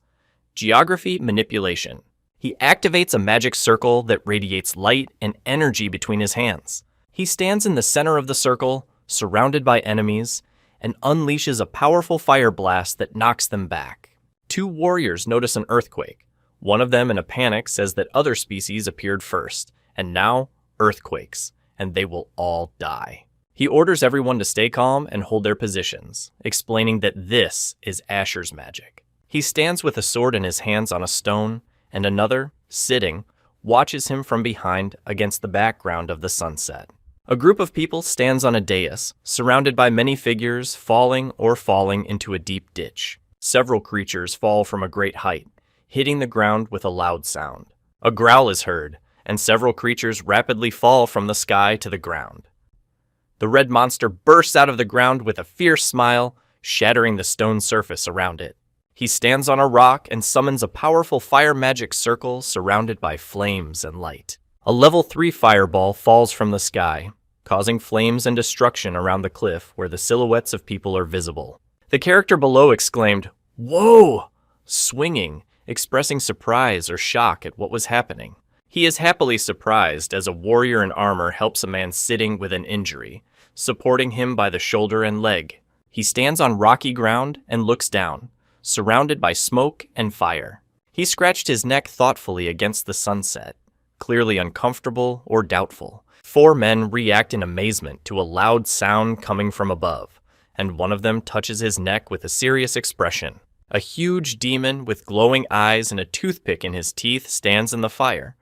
geography manipulation. He activates a magic circle that radiates light and energy between his hands. He stands in the center of the circle, surrounded by enemies, and unleashes a powerful fire blast that knocks them back. Two warriors notice an earthquake. One of them in a panic says that other species appeared first, and now earthquakes, and they will all die. He orders everyone to stay calm and hold their positions, explaining that this is Asher's magic. He stands with a sword in his hands on a stone, and another, sitting, watches him from behind against the background of the sunset. A group of people stands on a dais, surrounded by many figures falling into a deep ditch. Several creatures fall from a great height, hitting the ground with a loud sound. A growl is heard, and several creatures rapidly fall from the sky to the ground. The red monster bursts out of the ground with a fierce smile, shattering the stone surface around it. He stands on a rock and summons a powerful fire magic circle surrounded by flames and light. A level 3 fireball falls from the sky, causing flames and destruction around the cliff where the silhouettes of people are visible. The character below exclaimed, "Whoa!" swinging, expressing surprise or shock at what was happening. He is happily surprised as a warrior in armor helps a man sitting with an injury, supporting him by the shoulder and leg. He stands on rocky ground and looks down, surrounded by smoke and fire. He scratched his neck thoughtfully against the sunset, clearly uncomfortable or doubtful. 4 men react in amazement to a loud sound coming from above, and one of them touches his neck with a serious expression. A huge demon with glowing eyes and a toothpick in his teeth stands in the fire,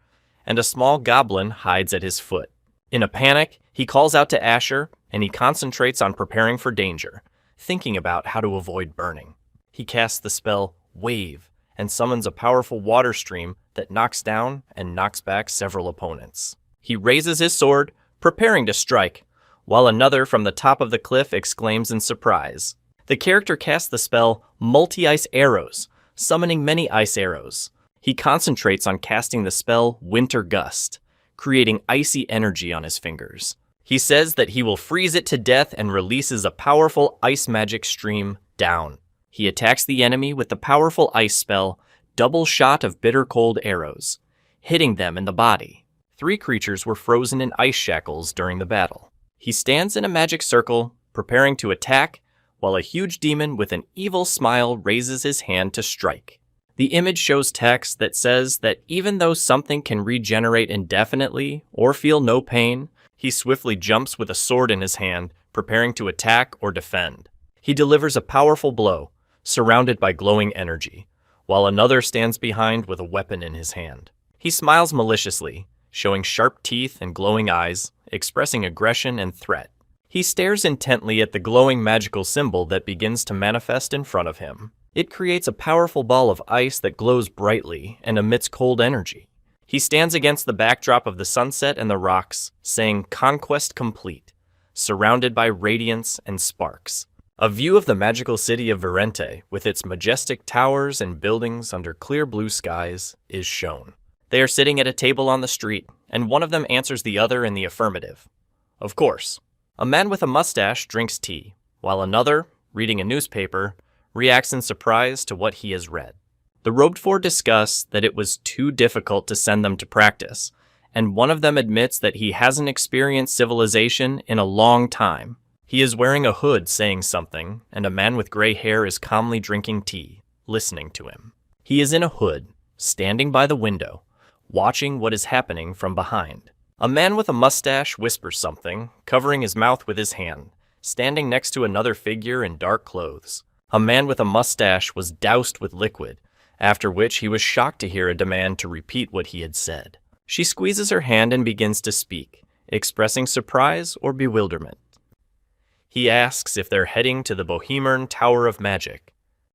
and a small goblin hides at his foot. In a panic, he calls out to Asher, and he concentrates on preparing for danger, thinking about how to avoid burning. He casts the spell Wave and summons a powerful water stream that knocks down and knocks back several opponents. He raises his sword, preparing to strike, while another from the top of the cliff exclaims in surprise. The character casts the spell Multi-Ice Arrows, summoning many ice arrows. He concentrates on casting the spell Winter Gust, creating icy energy on his fingers. He says that he will freeze it to death and releases a powerful ice magic stream down. He attacks the enemy with the powerful ice spell Double Shot of Bitter Cold Arrows, hitting them in the body. 3 creatures were frozen in ice shackles during the battle. He stands in a magic circle, preparing to attack, while a huge demon with an evil smile raises his hand to strike. The image shows text that says that even though something can regenerate indefinitely or feel no pain, he swiftly jumps with a sword in his hand, preparing to attack or defend. He delivers a powerful blow, surrounded by glowing energy, while another stands behind with a weapon in his hand. He smiles maliciously, showing sharp teeth and glowing eyes, expressing aggression and threat. He stares intently at the glowing magical symbol that begins to manifest in front of him. It creates a powerful ball of ice that glows brightly and emits cold energy. He stands against the backdrop of the sunset and the rocks, saying "Conquest complete," surrounded by radiance and sparks. A view of the magical city of Vente, with its majestic towers and buildings under clear blue skies, is shown. They are sitting at a table on the street, and one of them answers the other in the affirmative. Of course. A man with a mustache drinks tea, while another, reading a newspaper, reacts in surprise to what he has read. The robed 4 discuss that it was too difficult to send them to practice, and one of them admits that he hasn't experienced civilization in a long time. He is wearing a hood saying something, and a man with gray hair is calmly drinking tea, listening to him. He is in a hood, standing by the window, watching what is happening from behind. A man with a mustache whispers something, covering his mouth with his hand, standing next to another figure in dark clothes. A man with a mustache was doused with liquid, after which he was shocked to hear a demand to repeat what he had said. She squeezes her hand and begins to speak, expressing surprise or bewilderment. He asks if they're heading to the Bohemian Tower of Magic.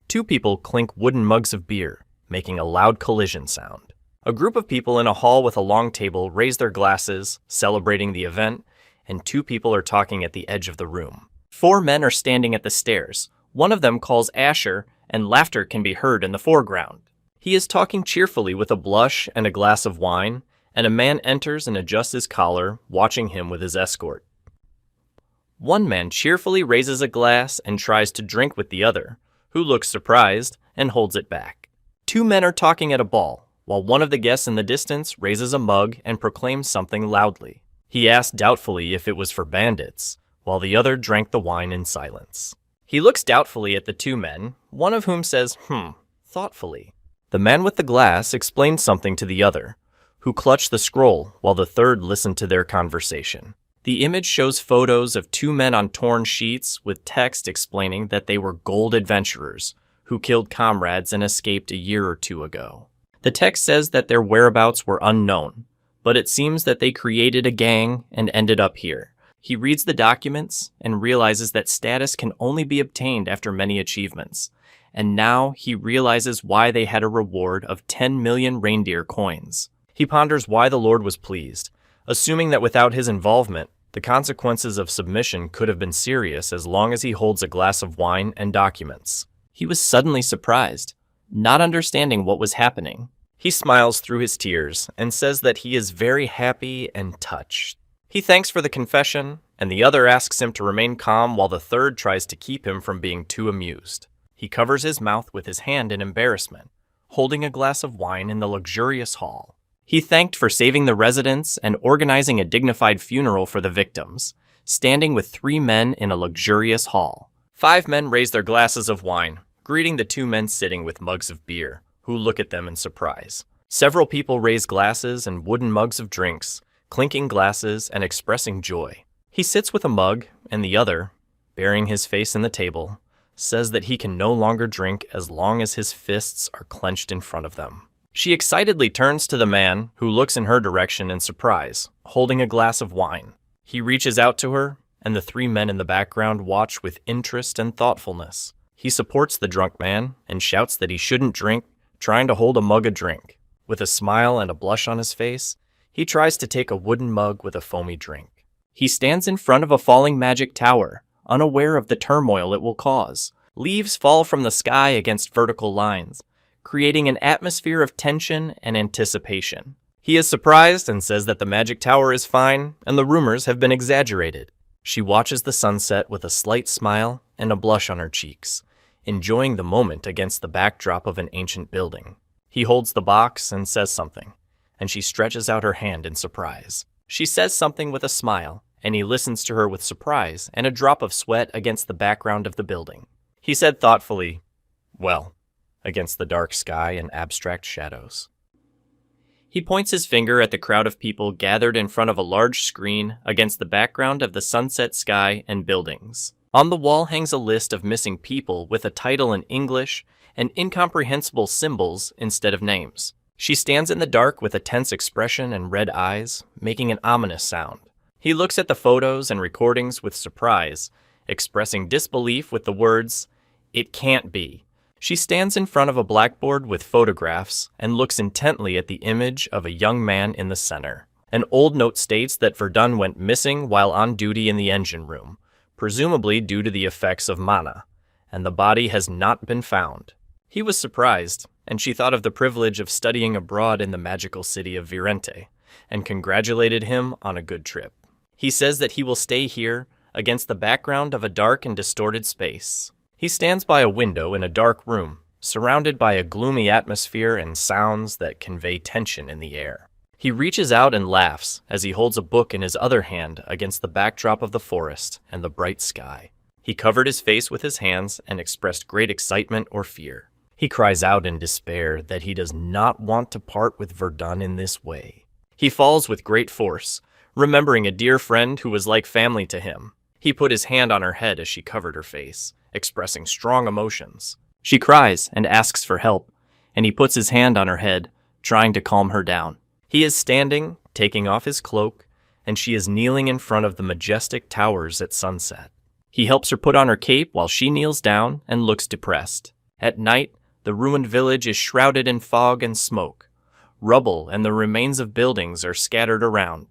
Two people clink wooden mugs of beer, making a loud collision sound. A group of people in a hall with a long table raise their glasses, celebrating the event, and two people are talking at the edge of the room. Four men are standing at the stairs. One of them calls Asher, and laughter can be heard in the foreground. He is talking cheerfully with a blush and a glass of wine, and a man enters and adjusts his collar, watching him with his escort. One man cheerfully raises a glass and tries to drink with the other, who looks surprised and holds it back. Two men are talking at a ball, while one of the guests in the distance raises a mug and proclaims something loudly. He asks doubtfully if it was for bandits, while the other drank the wine in silence. He looks doubtfully at the two men, one of whom says, thoughtfully. The man with the glass explains something to the other, who clutched the scroll while the third listened to their conversation. The image shows photos of two men on torn sheets with text explaining that they were gold adventurers who killed comrades and escaped a year or two ago. The text says that their whereabouts were unknown, but it seems that they created a gang and ended up here. He reads the documents and realizes that status can only be obtained after many achievements, and now he realizes why they had a reward of 10 million reindeer coins. He ponders why the Lord was pleased, assuming that without his involvement, the consequences of submission could have been serious as long as he holds a glass of wine and documents. He was suddenly surprised, not understanding what was happening. He smiles through his tears and says that he is very happy and touched. He thanks for the confession, and the other asks him to remain calm while the third tries to keep him from being too amused. He covers his mouth with his hand in embarrassment, holding a glass of wine in the luxurious hall. He thanked for saving the residents and organizing a dignified funeral for the victims, standing with three men in a luxurious hall. 5 men raise their glasses of wine, greeting the 2 men sitting with mugs of beer, who look at them in surprise. Several people raise glasses and wooden mugs of drinks, clinking glasses and expressing joy. He sits with a mug, and the other, burying his face in the table, says that he can no longer drink as long as his fists are clenched in front of them. She excitedly turns to the man, who looks in her direction in surprise, holding a glass of wine. He reaches out to her, and the 3 men in the background watch with interest and thoughtfulness. He supports the drunk man and shouts that he shouldn't drink, trying to hold a mug of drink. With a smile and a blush on his face, he tries to take a wooden mug with a foamy drink. He stands in front of a falling magic tower, unaware of the turmoil it will cause. Leaves fall from the sky against vertical lines, creating an atmosphere of tension and anticipation. He is surprised and says that the magic tower is fine and the rumors have been exaggerated. She watches the sunset with a slight smile and a blush on her cheeks, enjoying the moment against the backdrop of an ancient building. He holds the box and says something, and she stretches out her hand in surprise. She says something with a smile, and he listens to her with surprise and a drop of sweat against the background of the building. He said thoughtfully, "Well," against the dark sky and abstract shadows. He points his finger at the crowd of people gathered in front of a large screen against the background of the sunset sky and buildings. On the wall hangs a list of missing people with a title in English and incomprehensible symbols instead of names. She stands in the dark with a tense expression and red eyes, making an ominous sound. He looks at the photos and recordings with surprise, expressing disbelief with the words, "It can't be." She stands in front of a blackboard with photographs and looks intently at the image of a young man in the center. An old note states that Verdun went missing while on duty in the engine room, presumably due to the effects of mana, and the body has not been found. He was surprised, and she thought of the privilege of studying abroad in the magical city of Vente, and congratulated him on a good trip. He says that he will stay here against the background of a dark and distorted space. He stands by a window in a dark room, surrounded by a gloomy atmosphere and sounds that convey tension in the air. He reaches out and laughs as he holds a book in his other hand against the backdrop of the forest and the bright sky. He covered his face with his hands and expressed great excitement or fear. He cries out in despair that he does not want to part with Verdun in this way. He falls with great force, remembering a dear friend who was like family to him. He put his hand on her head as she covered her face, expressing strong emotions. She cries and asks for help, and he puts his hand on her head, trying to calm her down. He is standing, taking off his cloak, and she is kneeling in front of the majestic towers at sunset. He helps her put on her cape while she kneels down and looks depressed. At night, the ruined village is shrouded in fog and smoke. Rubble and the remains of buildings are scattered around,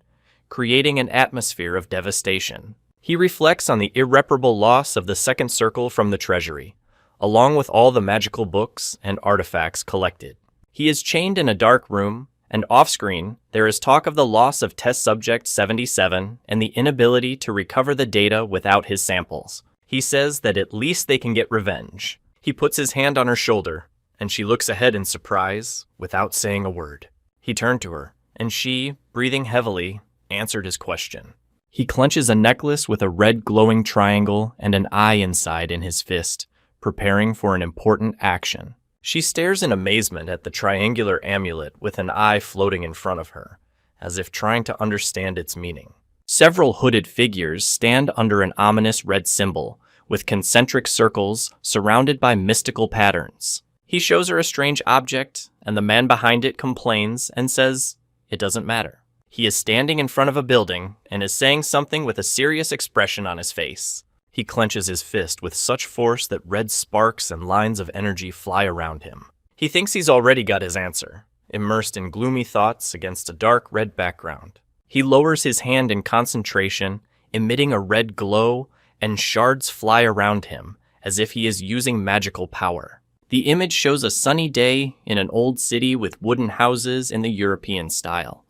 creating an atmosphere of devastation. He reflects on the irreparable loss of the second circle from the treasury, along with all the magical books and artifacts collected. He is chained in a dark room, and off-screen, there is talk of the loss of Test Subject 77 and the inability to recover the data without his samples. He says that at least they can get revenge. He puts his hand on her shoulder, and she looks ahead in surprise, without saying a word. He turned to her, and she, breathing heavily, answered his question. He clenches a necklace with a red glowing triangle and an eye inside in his fist, preparing for an important action. She stares in amazement at the triangular amulet with an eye floating in front of her, as if trying to understand its meaning. Several hooded figures stand under an ominous red symbol, with concentric circles surrounded by mystical patterns. He shows her a strange object, and the man behind it complains and says, "It doesn't matter." He is standing in front of a building and is saying something with a serious expression on his face. He clenches his fist with such force that red sparks and lines of energy fly around him. He thinks he's already got his answer, immersed in gloomy thoughts against a dark red background. He lowers his hand in concentration, emitting a red glow, and shards fly around him, as if he is using magical power. The image shows a sunny day in an old city with wooden houses in the European style.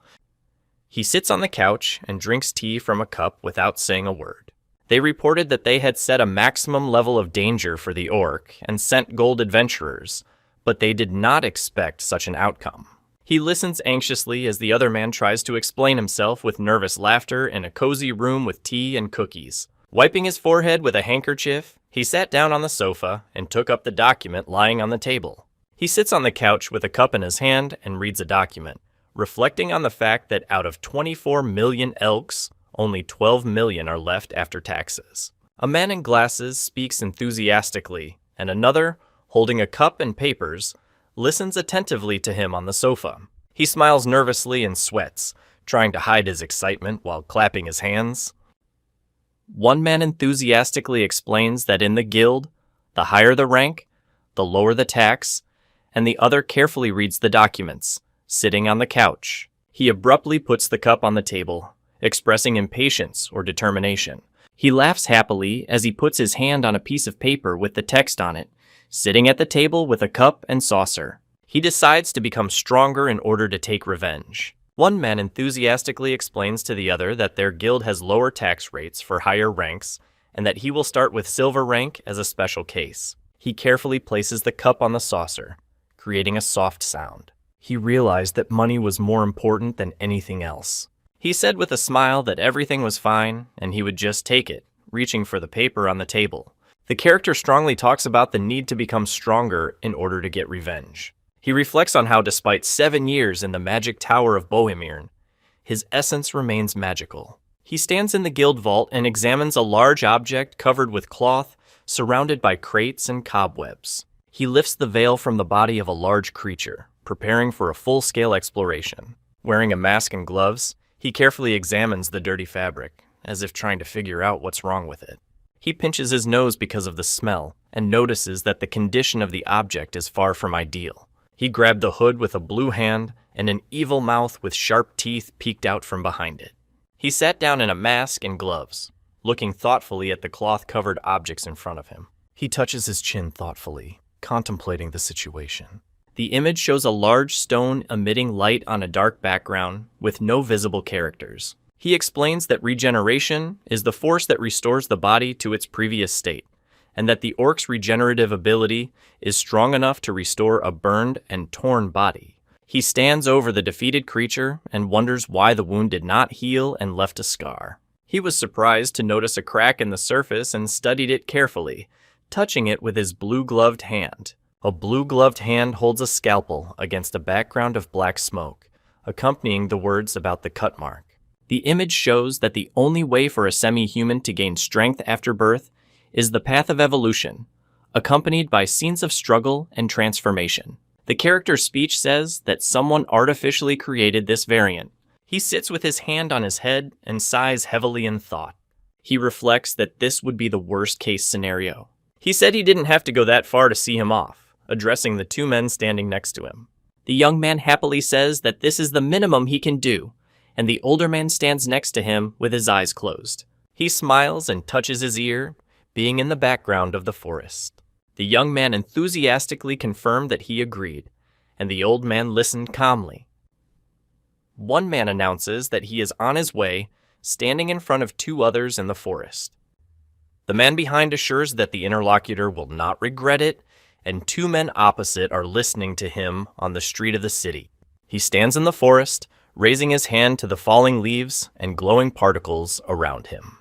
He sits on the couch and drinks tea from a cup without saying a word. They reported that they had set a maximum level of danger for the orc and sent gold adventurers, but they did not expect such an outcome. He listens anxiously as the other man tries to explain himself with nervous laughter in a cozy room with tea and cookies. Wiping his forehead with a handkerchief, he sat down on the sofa and took up the document lying on the table. He sits on the couch with a cup in his hand and reads a document, reflecting on the fact that out of 24 million elks, only 12 million are left after taxes. A man in glasses speaks enthusiastically, and another, holding a cup and papers, listens attentively to him on the sofa. He smiles nervously and sweats, trying to hide his excitement while clapping his hands. One man enthusiastically explains that in the guild, the higher the rank, the lower the tax, and the other carefully reads the documents, sitting on the couch. He abruptly puts the cup on the table, expressing impatience or determination. He laughs happily as he puts his hand on a piece of paper with the text on it, sitting at the table with a cup and saucer. He decides to become stronger in order to take revenge. One man enthusiastically explains to the other that their guild has lower tax rates for higher ranks, and that he will start with silver rank as a special case. He carefully places the cup on the saucer, creating a soft sound. He realized that money was more important than anything else. He said with a smile that everything was fine, and he would just take it, reaching for the paper on the table. The character strongly talks about the need to become stronger in order to get revenge. He reflects on how despite 7 years in the magic tower of Bohemian, his essence remains magical. He stands in the guild vault and examines a large object covered with cloth, surrounded by crates and cobwebs. He lifts the veil from the body of a large creature, preparing for a full-scale exploration. Wearing a mask and gloves, he carefully examines the dirty fabric, as if trying to figure out what's wrong with it. He pinches his nose because of the smell, and notices that the condition of the object is far from ideal. He grabbed the hood with a blue hand, and an evil mouth with sharp teeth peeked out from behind it. He sat down in a mask and gloves, looking thoughtfully at the cloth-covered objects in front of him. He touches his chin thoughtfully, contemplating the situation. The image shows a large stone emitting light on a dark background with no visible characters. He explains that regeneration is the force that restores the body to its previous state, and that the orc's regenerative ability is strong enough to restore a burned and torn body. He stands over the defeated creature and wonders why the wound did not heal and left a scar. He was surprised to notice a crack in the surface and studied it carefully, touching it with his blue-gloved hand. A blue-gloved hand holds a scalpel against a background of black smoke, accompanying the words about the cut mark. The image shows that the only way for a semi-human to gain strength after birth is the path of evolution, accompanied by scenes of struggle and transformation. The character's speech says that someone artificially created this variant. He sits with his hand on his head and sighs heavily in thought. He reflects that this would be the worst-case scenario. He said he didn't have to go that far to see him off, addressing the two men standing next to him. The young man happily says that this is the minimum he can do, and the older man stands next to him with his eyes closed. He smiles and touches his ear, being in the background of the forest. The young man enthusiastically confirmed that he agreed, and the old man listened calmly. One man announces that he is on his way, standing in front of two others in the forest. The man behind assures that the interlocutor will not regret it, and two men opposite are listening to him on the street of the city. He stands in the forest, raising his hand to the falling leaves and glowing particles around him.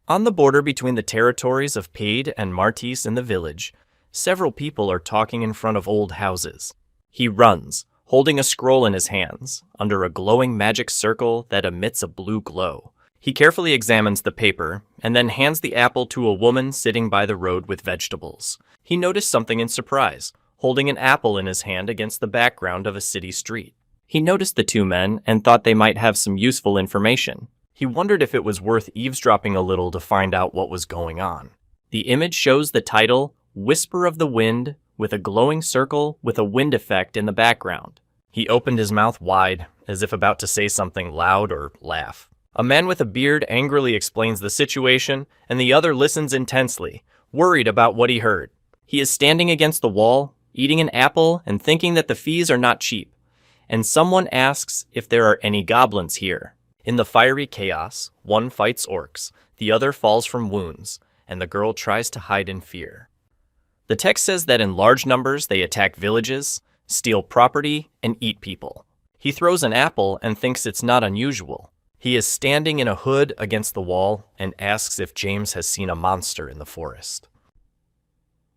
On the border between the territories of Paid and Martis in the village, several people are talking in front of old houses. He runs, holding a scroll in his hands, under a glowing magic circle that emits a blue glow. He carefully examines the paper, and then hands the apple to a woman sitting by the road with vegetables. He noticed something in surprise, holding an apple in his hand against the background of a city street. He noticed the two men and thought they might have some useful information. He wondered if it was worth eavesdropping a little to find out what was going on. The image shows the title, Whisper of the Wind, with a glowing circle with a wind effect in the background. He opened his mouth wide, as if about to say something loud or laugh. A man with a beard angrily explains the situation, and the other listens intensely, worried about what he heard. He is standing against the wall, eating an apple and thinking that the fees are not cheap, and someone asks if there are any goblins here. In the fiery chaos, one fights orcs, the other falls from wounds, and the girl tries to hide in fear. The text says that in large numbers they attack villages, steal property, and eat people. He throws an apple and thinks it's not unusual. He is standing in a hood against the wall and asks if James has seen a monster in the forest.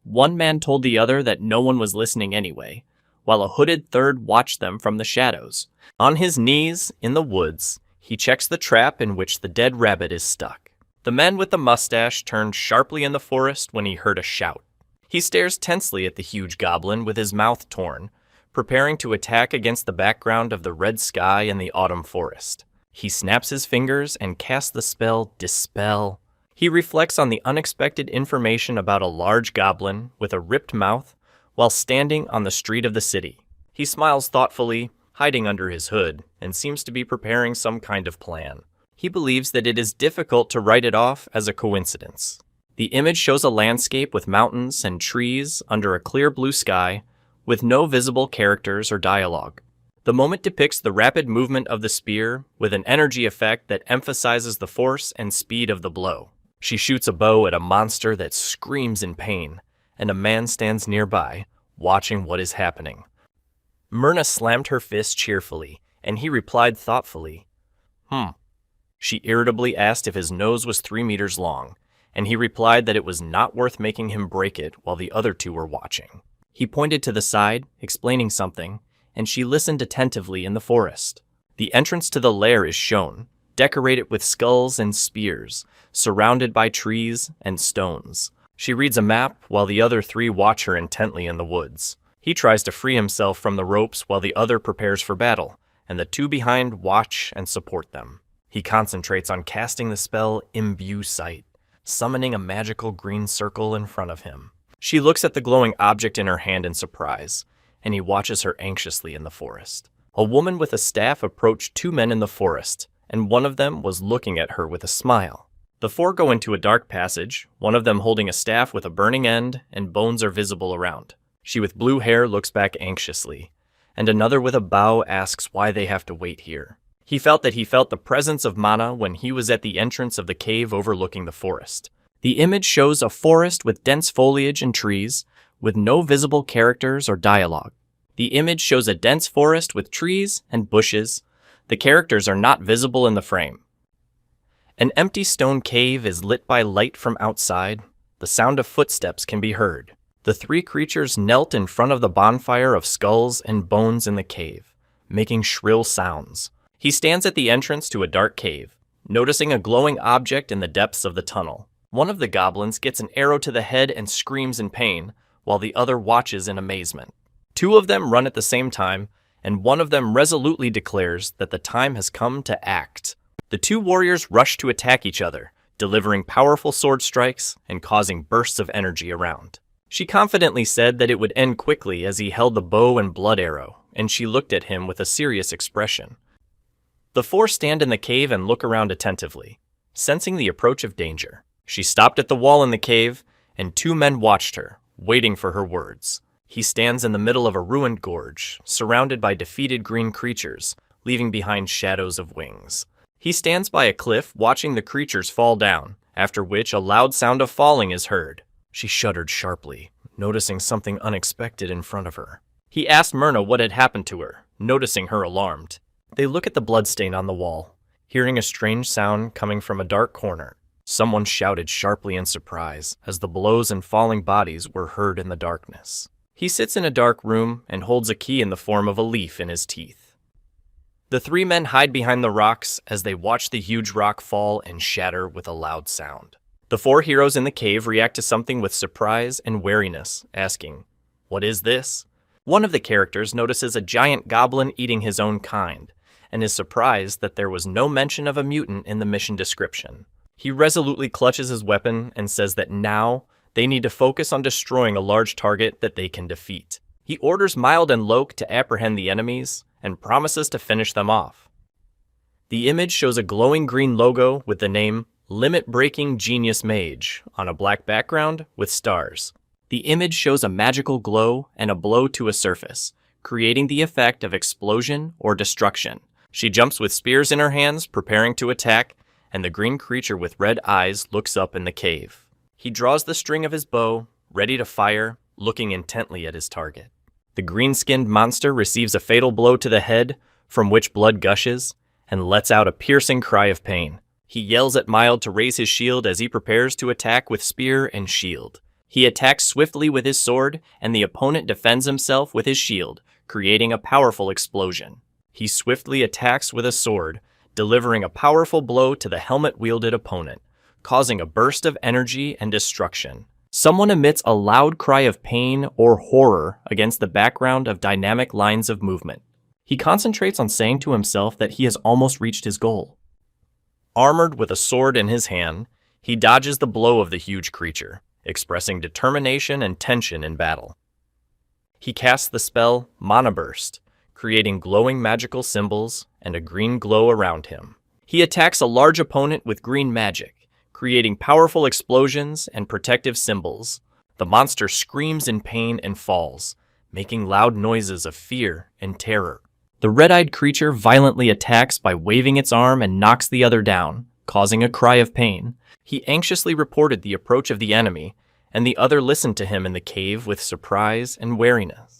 One man told the other that no one was listening anyway, while a hooded third watched them from the shadows. On his knees, in the woods, he checks the trap in which the dead rabbit is stuck. The man with the mustache turned sharply in the forest when he heard a shout. He stares tensely at the huge goblin with his mouth torn, preparing to attack against the background of the red sky and the autumn forest. He snaps his fingers and casts the spell Dispel. He reflects on the unexpected information about a large goblin with a ripped mouth while standing on the street of the city. He smiles thoughtfully, hiding under his hood, and seems to be preparing some kind of plan. He believes that it is difficult to write it off as a coincidence. The image shows a landscape with mountains and trees under a clear blue sky, with no visible characters or dialogue. The moment depicts the rapid movement of the spear with an energy effect that emphasizes the force and speed of the blow. She shoots a bow at a monster that screams in pain, and a man stands nearby, watching what is happening. Myrna slammed her fist cheerfully, and he replied thoughtfully, She irritably asked if his nose was 3 meters long, and he replied that it was not worth making him break it while the other two were watching. He pointed to the side, explaining something, and she listened attentively in the forest. The entrance to the lair is shown, decorated with skulls and spears, surrounded by trees and stones. She reads a map while the other three watch her intently in the woods. He tries to free himself from the ropes while the other prepares for battle, and the two behind watch and support them. He concentrates on casting the spell Imbue Sight, summoning a magical green circle in front of him. She looks at the glowing object in her hand in surprise, and he watches her anxiously in the forest. A woman with a staff approached two men in the forest, and one of them was looking at her with a smile. The four go into a dark passage, one of them holding a staff with a burning end, and bones are visible around. She with blue hair looks back anxiously, and another with a bow asks why they have to wait here. He felt the presence of Mana when he was at the entrance of the cave overlooking the forest. The image shows a forest with dense foliage and trees, with no visible characters or dialogue. The image shows a dense forest with trees and bushes. The characters are not visible in the frame. An empty stone cave is lit by light from outside. The sound of footsteps can be heard. The three creatures knelt in front of the bonfire of skulls and bones in the cave, making shrill sounds. He stands at the entrance to a dark cave, noticing a glowing object in the depths of the tunnel. One of the goblins gets an arrow to the head and screams in pain, while the other watches in amazement. Two of them run at the same time, and one of them resolutely declares that the time has come to act. The two warriors rush to attack each other, delivering powerful sword strikes and causing bursts of energy around. She confidently said that it would end quickly as he held the bow and blood arrow, and she looked at him with a serious expression. The four stand in the cave and look around attentively, sensing the approach of danger. She stopped at the wall in the cave, and two men watched her, waiting for her words. He stands in the middle of a ruined gorge, surrounded by defeated green creatures, leaving behind shadows of wings. He stands by a cliff, watching the creatures fall down, after which a loud sound of falling is heard. She shuddered sharply, noticing something unexpected in front of her. He asked Myrna what had happened to her, noticing her alarmed. They look at the bloodstain on the wall, hearing a strange sound coming from a dark corner. Someone shouted sharply in surprise as the blows and falling bodies were heard in the darkness. He sits in a dark room and holds a key in the form of a leaf in his teeth. The three men hide behind the rocks as they watch the huge rock fall and shatter with a loud sound. The four heroes in the cave react to something with surprise and wariness, asking, "What is this?" One of the characters notices a giant goblin eating his own kind, and is surprised that there was no mention of a mutant in the mission description. He resolutely clutches his weapon and says that now they need to focus on destroying a large target that they can defeat. He orders Mild and Loke to apprehend the enemies and promises to finish them off. The image shows a glowing green logo with the name Limit-Breaking Genius Mage on a black background with stars. The image shows a magical glow and a blow to a surface, creating the effect of explosion or destruction. She jumps with spears in her hands, preparing to attack, and the green creature with red eyes looks up in the cave. He draws the string of his bow, ready to fire, looking intently at his target. The green-skinned monster receives a fatal blow to the head, from which blood gushes, and lets out a piercing cry of pain. He yells at Mild to raise his shield as he prepares to attack with spear and shield. He attacks swiftly with his sword, and the opponent defends himself with his shield, creating a powerful explosion. He swiftly attacks with a sword, delivering a powerful blow to the helmet-wielded opponent, causing a burst of energy and destruction. Someone emits a loud cry of pain or horror against the background of dynamic lines of movement. He concentrates on saying to himself that he has almost reached his goal. Armored with a sword in his hand, he dodges the blow of the huge creature, expressing determination and tension in battle. He casts the spell Mana Burst, creating glowing magical symbols and a green glow around him. He attacks a large opponent with green magic, creating powerful explosions and protective symbols. The monster screams in pain and falls, making loud noises of fear and terror. The red-eyed creature violently attacks by waving its arm and knocks the other down, causing a cry of pain. He anxiously reported the approach of the enemy, and the other listened to him in the cave with surprise and wariness.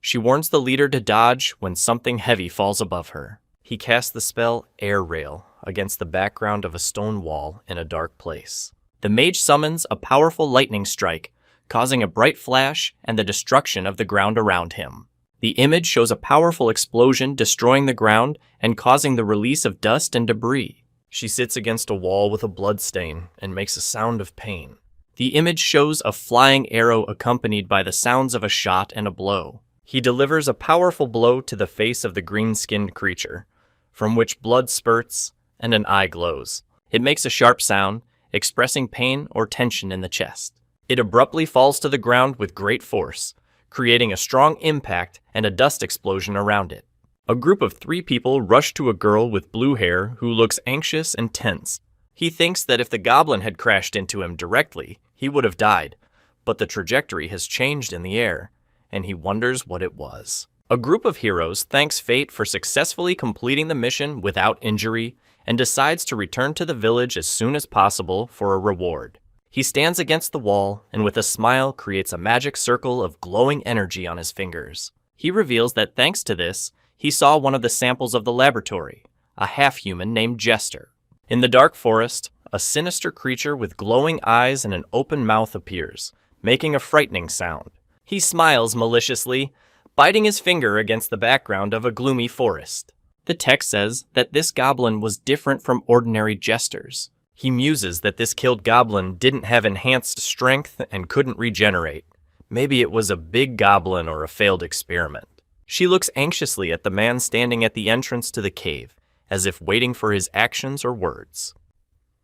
She warns the leader to dodge when something heavy falls above her. He casts the spell Air Rail against the background of a stone wall in a dark place. The mage summons a powerful lightning strike, causing a bright flash and the destruction of the ground around him. The image shows a powerful explosion destroying the ground and causing the release of dust and debris. She sits against a wall with a blood stain and makes a sound of pain. The image shows a flying arrow accompanied by the sounds of a shot and a blow. He delivers a powerful blow to the face of the green-skinned creature, from which blood spurts and an eye glows. It makes a sharp sound, expressing pain or tension in the chest. It abruptly falls to the ground with great force, creating a strong impact and a dust explosion around it. A group of 3 people rush to a girl with blue hair who looks anxious and tense. He thinks that if the goblin had crashed into him directly, he would have died, but the trajectory has changed in the air, and he wonders what it was. A group of heroes thanks fate for successfully completing the mission without injury and decides to return to the village as soon as possible for a reward. He stands against the wall and with a smile creates a magic circle of glowing energy on his fingers. He reveals that thanks to this, he saw one of the samples of the laboratory, a half-human named Jester. In the dark forest, a sinister creature with glowing eyes and an open mouth appears, making a frightening sound. He smiles maliciously, biting his finger against the background of a gloomy forest. The text says that this goblin was different from ordinary jesters. He muses that this killed goblin didn't have enhanced strength and couldn't regenerate. Maybe it was a big goblin or a failed experiment. She looks anxiously at the man standing at the entrance to the cave, as if waiting for his actions or words.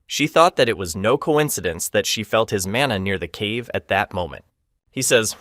She thought that it was no coincidence that she felt his mana near the cave at that moment. He says,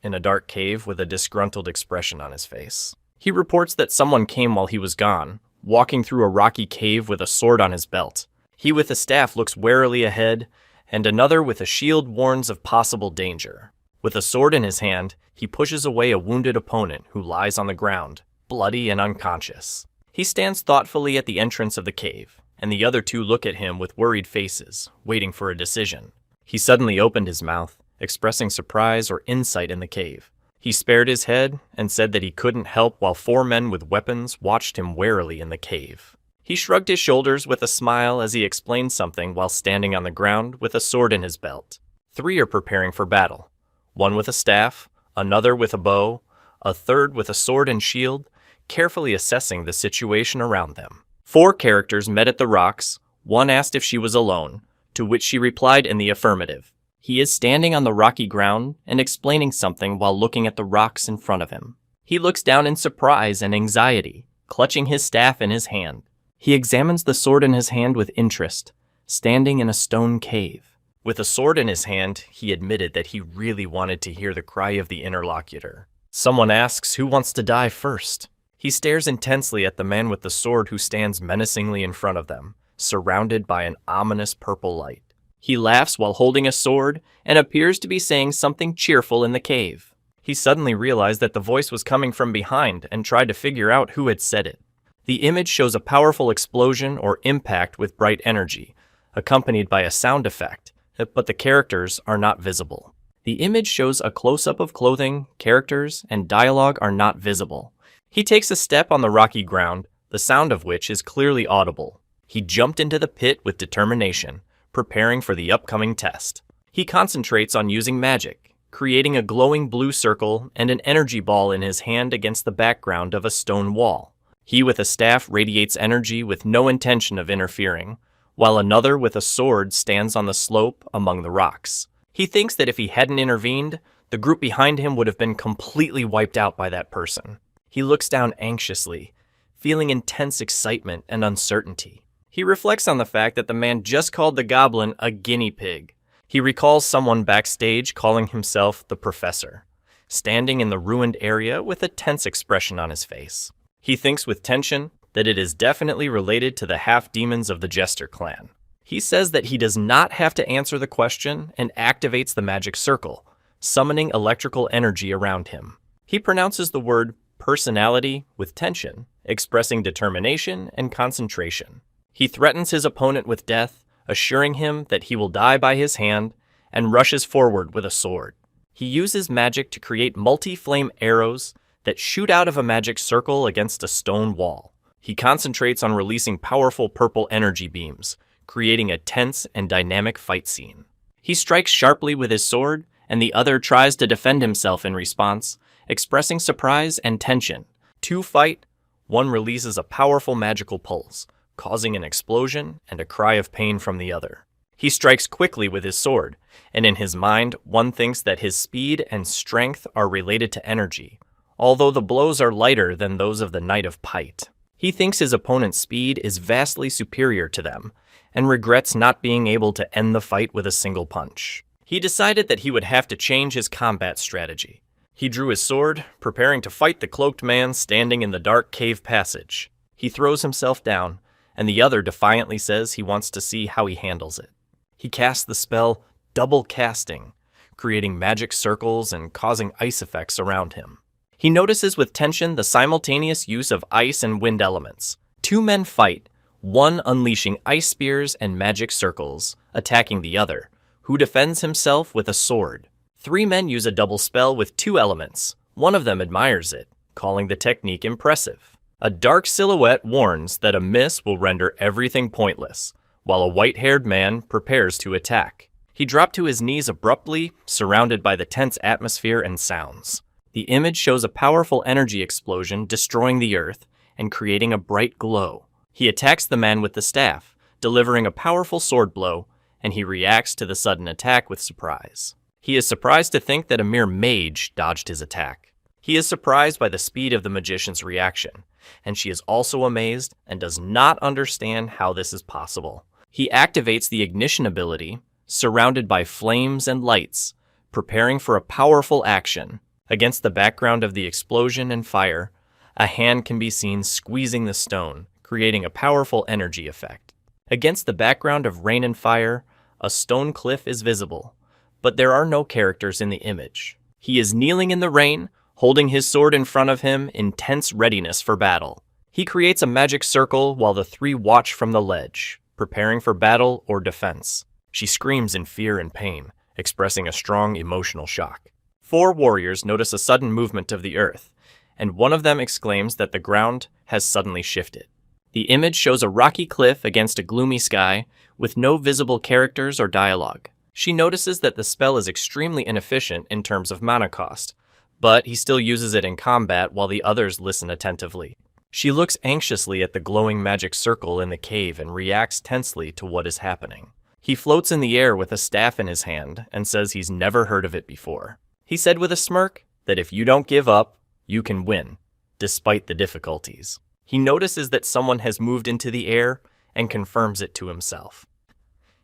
in a dark cave with a disgruntled expression on his face. He reports that someone came while he was gone, walking through a rocky cave with a sword on his belt. He with a staff looks warily ahead, and another with a shield warns of possible danger. With a sword in his hand, he pushes away a wounded opponent who lies on the ground, bloody and unconscious. He stands thoughtfully at the entrance of the cave, and the other two look at him with worried faces, waiting for a decision. He suddenly opened his mouth, expressing surprise or insight in the cave. He spared his head and said that he couldn't help while 4 men with weapons watched him warily in the cave. He shrugged his shoulders with a smile as he explained something while standing on the ground with a sword in his belt. 3 are preparing for battle. 1 with a staff, another with a bow, a third with a sword and shield, carefully assessing the situation around them. 4 characters met at the rocks. 1 asked if she was alone, to which she replied in the affirmative. He is standing on the rocky ground and explaining something while looking at the rocks in front of him. He looks down in surprise and anxiety, clutching his staff in his hand. He examines the sword in his hand with interest, standing in a stone cave. With a sword in his hand, he admitted that he really wanted to hear the cry of the interlocutor. Someone asks who wants to die first. He stares intensely at the man with the sword who stands menacingly in front of them, surrounded by an ominous purple light. He laughs while holding a sword and appears to be saying something cheerful in the cave. He suddenly realized that the voice was coming from behind and tried to figure out who had said it. The image shows a powerful explosion or impact with bright energy, accompanied by a sound effect, but the characters are not visible. The image shows a close-up of clothing, characters, and dialogue are not visible. He takes a step on the rocky ground, the sound of which is clearly audible. He jumped into the pit with determination, preparing for the upcoming test. He concentrates on using magic, creating a glowing blue circle and an energy ball in his hand against the background of a stone wall. He with a staff radiates energy with no intention of interfering, while another with a sword stands on the slope among the rocks. He thinks that if he hadn't intervened, the group behind him would have been completely wiped out by that person. He looks down anxiously, feeling intense excitement and uncertainty. He reflects on the fact that the man just called the goblin a guinea pig. He recalls someone backstage calling himself the Professor, standing in the ruined area with a tense expression on his face. He thinks with tension that it is definitely related to the half-demons of the Jester clan. He says that he does not have to answer the question and activates the magic circle, summoning electrical energy around him. He pronounces the word personality with tension, expressing determination and concentration. He threatens his opponent with death, assuring him that he will die by his hand, and rushes forward with a sword. He uses magic to create multi-flame arrows that shoot out of a magic circle against a stone wall. He concentrates on releasing powerful purple energy beams, creating a tense and dynamic fight scene. He strikes sharply with his sword, and the other tries to defend himself in response, expressing surprise and tension. 2 fight, 1 releases a powerful magical pulse, causing an explosion and a cry of pain from the other. He strikes quickly with his sword, and in his mind, 1 thinks that his speed and strength are related to energy, although the blows are lighter than those of the Knight of Pite. He thinks his opponent's speed is vastly superior to them, and regrets not being able to end the fight with a single punch. He decided that he would have to change his combat strategy. He drew his sword, preparing to fight the cloaked man standing in the dark cave passage. He throws himself down, and the other defiantly says he wants to see how he handles it. He casts the spell Double Casting, creating magic circles and causing ice effects around him. He notices with tension the simultaneous use of ice and wind elements. 2 men fight, 1 unleashing ice spears and magic circles, attacking the other, who defends himself with a sword. 3 men use a double spell with 2 elements. 1 of them admires it, calling the technique impressive. A dark silhouette warns that a miss will render everything pointless, while a white-haired man prepares to attack. He dropped to his knees abruptly, surrounded by the tense atmosphere and sounds. The image shows a powerful energy explosion destroying the earth, and creating a bright glow. He attacks the man with the staff, delivering a powerful sword blow, and he reacts to the sudden attack with surprise. He is surprised to think that a mere mage dodged his attack. He is surprised by the speed of the magician's reaction, and she is also amazed and does not understand how this is possible. He activates the ignition ability, surrounded by flames and lights, preparing for a powerful action. Against the background of the explosion and fire, a hand can be seen squeezing the stone, creating a powerful energy effect. Against the background of rain and fire, a stone cliff is visible, but there are no characters in the image. He is kneeling in the rain, holding his sword in front of him in tense readiness for battle. He creates a magic circle while the three watch from the ledge, preparing for battle or defense. She screams in fear and pain, expressing a strong emotional shock. 4 warriors notice a sudden movement of the earth, and one of them exclaims that the ground has suddenly shifted. The image shows a rocky cliff against a gloomy sky with no visible characters or dialogue. She notices that the spell is extremely inefficient in terms of mana cost, but he still uses it in combat while the others listen attentively. She looks anxiously at the glowing magic circle in the cave and reacts tensely to what is happening. He floats in the air with a staff in his hand and says he's never heard of it before. He said with a smirk that if you don't give up, you can win, despite the difficulties. He notices that someone has moved into the air and confirms it to himself.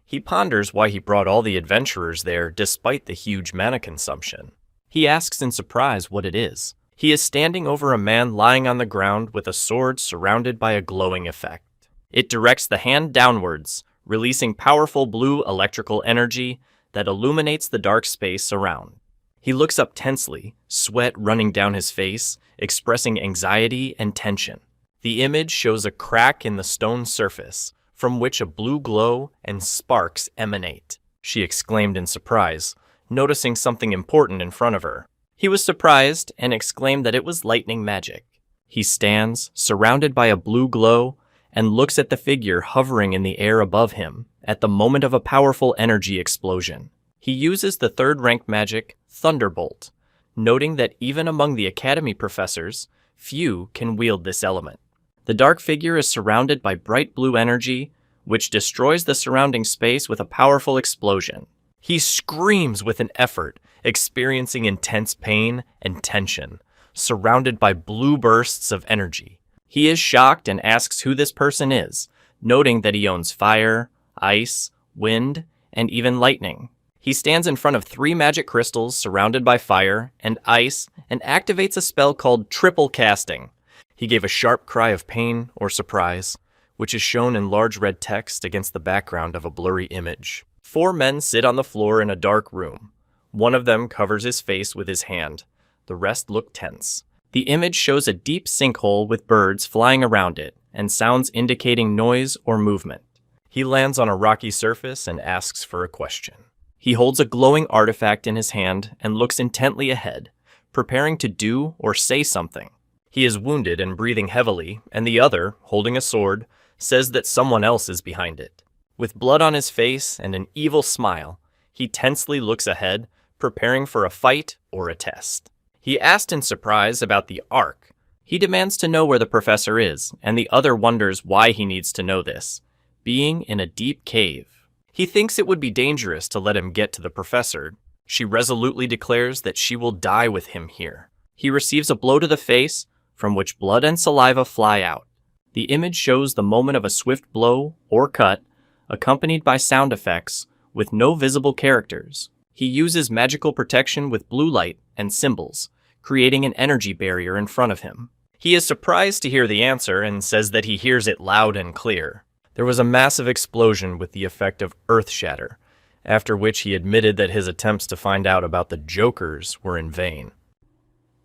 He ponders why he brought all the adventurers there despite the huge mana consumption. He asks in surprise what it is. He is standing over a man lying on the ground with a sword surrounded by a glowing effect. It directs the hand downwards, releasing powerful blue electrical energy that illuminates the dark space around. He looks up tensely, sweat running down his face, expressing anxiety and tension. The image shows a crack in the stone surface, from which a blue glow and sparks emanate. She exclaimed in surprise, noticing something important in front of her. He was surprised and exclaimed that it was lightning magic. He stands, surrounded by a blue glow, and looks at the figure hovering in the air above him at the moment of a powerful energy explosion. He uses the 3rd rank magic, Thunderbolt, noting that even among the academy professors, few can wield this element. The dark figure is surrounded by bright blue energy, which destroys the surrounding space with a powerful explosion. He screams with an effort, experiencing intense pain and tension, surrounded by blue bursts of energy. He is shocked and asks who this person is, noting that he owns fire, ice, wind, and even lightning. He stands in front of 3 magic crystals surrounded by fire and ice and activates a spell called Triple Casting. He gave a sharp cry of pain or surprise, which is shown in large red text against the background of a blurry image. 4 men sit on the floor in a dark room. One of them covers his face with his hand. The rest look tense. The image shows a deep sinkhole with birds flying around it and sounds indicating noise or movement. He lands on a rocky surface and asks for a question. He holds a glowing artifact in his hand and looks intently ahead, preparing to do or say something. He is wounded and breathing heavily, and the other, holding a sword, says that someone else is behind it. With blood on his face and an evil smile, he tensely looks ahead, preparing for a fight or a test. He asked in surprise about the Ark. He demands to know where the professor is, and the other wonders why he needs to know this, being in a deep cave. He thinks it would be dangerous to let him get to the professor. She resolutely declares that she will die with him here. He receives a blow to the face, from which blood and saliva fly out. The image shows the moment of a swift blow or cut, accompanied by sound effects, with no visible characters. He uses magical protection with blue light and symbols, creating an energy barrier in front of him. He is surprised to hear the answer and says that he hears it loud and clear. There was a massive explosion with the effect of earth shatter, after which he admitted that his attempts to find out about the Jokers were in vain.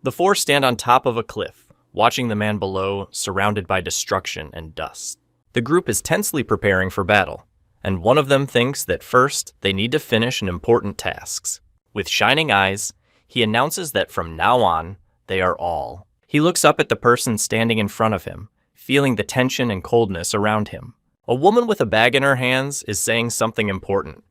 The 4 stand on top of a cliff, watching the man below, surrounded by destruction and dust. The group is tensely preparing for battle, and one of them thinks that first they need to finish an important task. With shining eyes, he announces that from now on, they are all. He looks up at the person standing in front of him, feeling the tension and coldness around him. A woman with a bag in her hands is saying something important,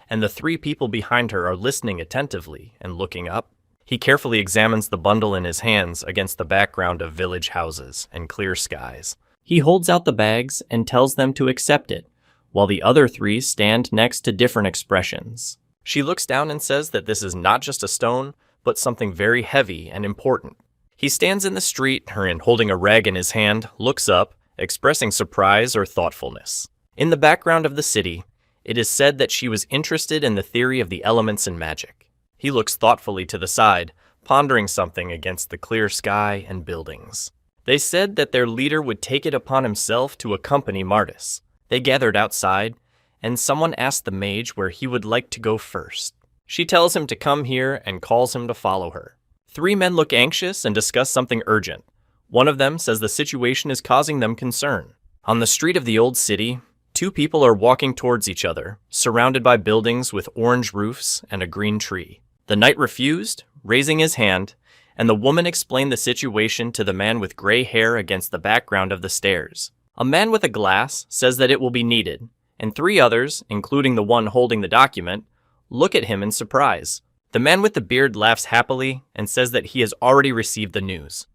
and the 3 people behind her are listening attentively and looking up. He carefully examines the bundle in his hands against the background of village houses and clear skies. He holds out the bags and tells them to accept it, while the other three stand next to different expressions. She looks down and says that this is not just a stone, but something very heavy and important. He stands in the street and holding a rag in his hand, looks up, expressing surprise or thoughtfulness. In the background of the city, it is said that she was interested in the theory of the elements in magic. He looks thoughtfully to the side, pondering something against the clear sky and buildings. They said that their leader would take it upon himself to accompany Martis. They gathered outside, and someone asked the mage where he would like to go first. She tells him to come here and calls him to follow her. Three men look anxious and discuss something urgent. One of them says the situation is causing them concern. On the street of the old city, two people are walking towards each other, surrounded by buildings with orange roofs and a green tree. The knight refused, raising his hand, and the woman explained the situation to the man with gray hair against the background of the stairs. A man with a glass says that it will be needed, and three others, including the one holding the document, look at him in surprise. The man with the beard laughs happily and says that he has already received the news.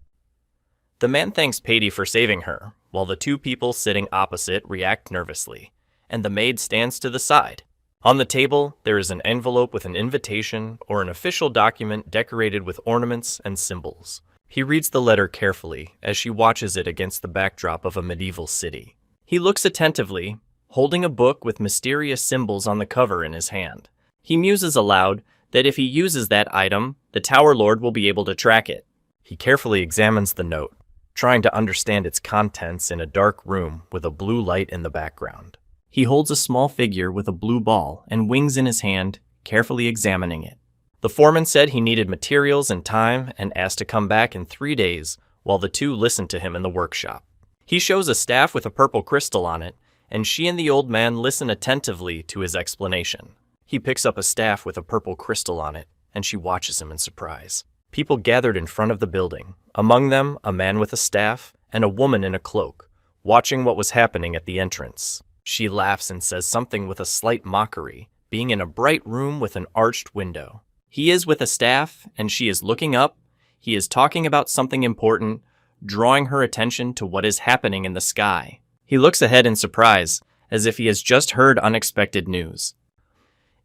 The man thanks Patty for saving her, while the two people sitting opposite react nervously, and the maid stands to the side. On the table, there is an envelope with an invitation or an official document decorated with ornaments and symbols. He reads the letter carefully as she watches it against the backdrop of a medieval city. He looks attentively, holding a book with mysterious symbols on the cover in his hand. He muses aloud that if he uses that item, the Tower Lord will be able to track it. He carefully examines the note, trying to understand its contents in a dark room with a blue light in the background. He holds a small figure with a blue ball and wings in his hand, carefully examining it. The foreman said he needed materials and time and asked to come back in 3 days while the two listened to him in the workshop. He shows a staff with a purple crystal on it, and she and the old man listen attentively to his explanation. He picks up a staff with a purple crystal on it, and she watches him in surprise. People gathered in front of the building, among them a man with a staff and a woman in a cloak, watching what was happening at the entrance. She laughs and says something with a slight mockery, being in a bright room with an arched window. He is with a staff, and she is looking up. He is talking about something important, drawing her attention to what is happening in the sky. He looks ahead in surprise, as if he has just heard unexpected news.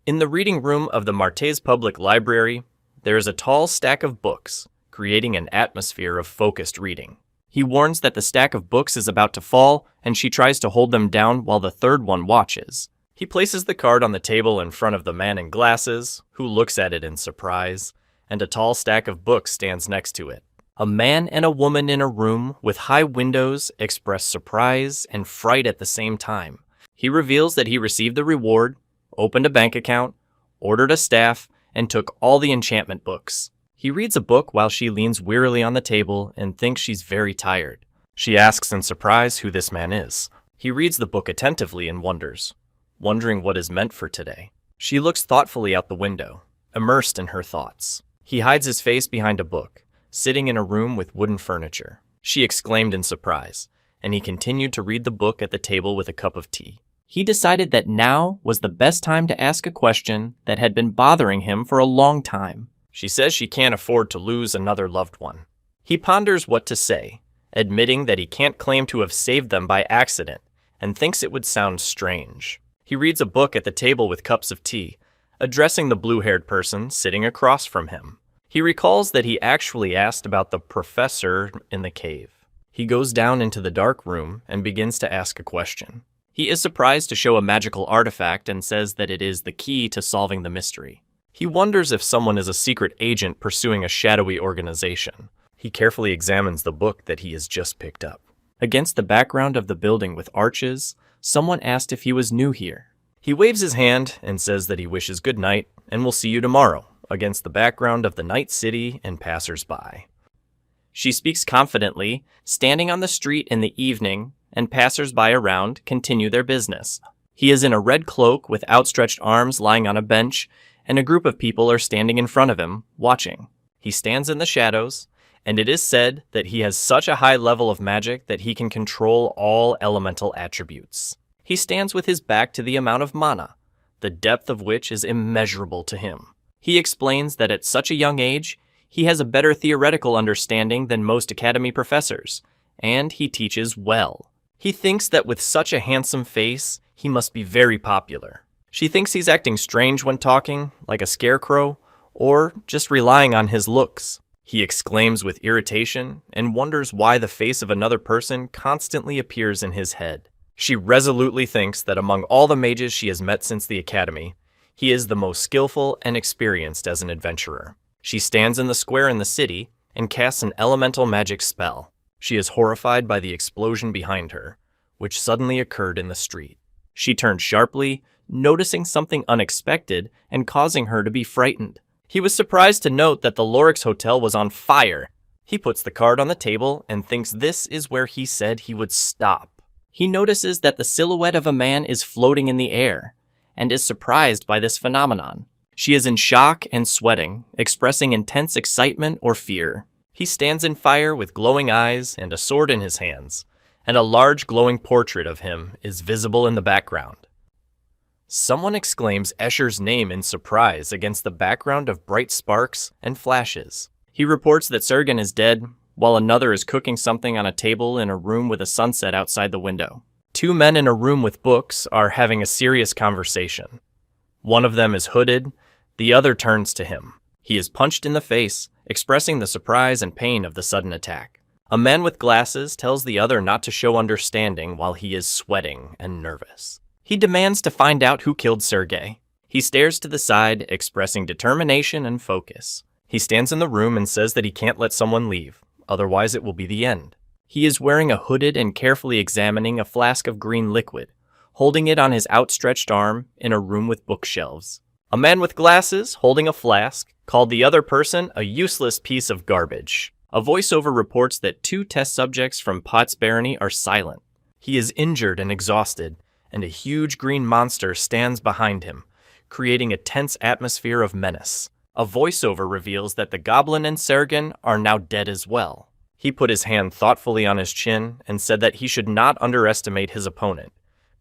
In the reading room of the Martes Public Library, there is a tall stack of books, creating an atmosphere of focused reading. He warns that the stack of books is about to fall, and she tries to hold them down while the third one watches. He places the card on the table in front of the man in glasses, who looks at it in surprise, and a tall stack of books stands next to it. A man and a woman in a room with high windows express surprise and fright at the same time. He reveals that he received the reward, opened a bank account, ordered a staff, and took all the enchantment books. He reads a book while she leans wearily on the table and thinks she's very tired. She asks in surprise who this man is. He reads the book attentively and wondering what is meant for today. She looks thoughtfully out the window, immersed in her thoughts. He hides his face behind a book, sitting in a room with wooden furniture. She exclaimed in surprise, and he continued to read the book at the table with a cup of tea. He decided that now was the best time to ask a question that had been bothering him for a long time. She says she can't afford to lose another loved one. He ponders what to say, admitting that he can't claim to have saved them by accident, and thinks it would sound strange. He reads a book at the table with cups of tea, addressing the blue-haired person sitting across from him. He recalls that he actually asked about the professor in the cave. He goes down into the dark room and begins to ask a question. He is surprised to show a magical artifact and says that it is the key to solving the mystery. He wonders if someone is a secret agent pursuing a shadowy organization. He carefully examines the book that he has just picked up. Against the background of the building with arches, someone asked if he was new here. He waves his hand and says that he wishes good night and will see you tomorrow, against the background of the night city and passers-by. She speaks confidently, standing on the street in the evening, and passers-by around continue their business. He is in a red cloak with outstretched arms lying on a bench, and a group of people are standing in front of him, watching. He stands in the shadows, and it is said that he has such a high level of magic that he can control all elemental attributes. He stands with his back to the amount of mana, the depth of which is immeasurable to him. He explains that at such a young age, He has a better theoretical understanding than most academy professors, and he teaches well. He thinks that with such a handsome face, he must be very popular. She thinks he's acting strange when talking, like a scarecrow, or just relying on his looks. He exclaims with irritation and wonders why the face of another person constantly appears in his head. She resolutely thinks that among all the mages she has met since the academy, he is the most skillful and experienced as an adventurer. She stands in the square in the city and casts an elemental magic spell. She is horrified by the explosion behind her, which suddenly occurred in the street. She turned sharply, noticing something unexpected and causing her to be frightened. He was surprised to note that the Lorix Hotel was on fire. He puts the card on the table and thinks this is where he said he would stop. He notices that the silhouette of a man is floating in the air, and is surprised by this phenomenon. She is in shock and sweating, expressing intense excitement or fear. He stands in fire with glowing eyes and a sword in his hands, and a large glowing portrait of him is visible in the background. Someone exclaims Escher's name in surprise against the background of bright sparks and flashes. He reports that Sergen is dead, while another is cooking something on a table in a room with a sunset outside the window. Two men in a room with books are having a serious conversation. One of them is hooded, the other turns to him. He is punched in the face, expressing the surprise and pain of the sudden attack. A man with glasses tells the other not to show understanding while he is sweating and nervous. He demands to find out who killed Sergei. He stares to the side, expressing determination and focus. He stands in the room and says that he can't let someone leave, otherwise it will be the end. He is wearing a hooded and carefully examining a flask of green liquid, holding it on his outstretched arm in a room with bookshelves. A man with glasses, holding a flask, called the other person a useless piece of garbage. A voiceover reports that 2 test subjects from Potts Barony are silent. He is injured and exhausted, and a huge green monster stands behind him, creating a tense atmosphere of menace. A voiceover reveals that the goblin and Sergen are now dead as well. He put his hand thoughtfully on his chin and said that he should not underestimate his opponent,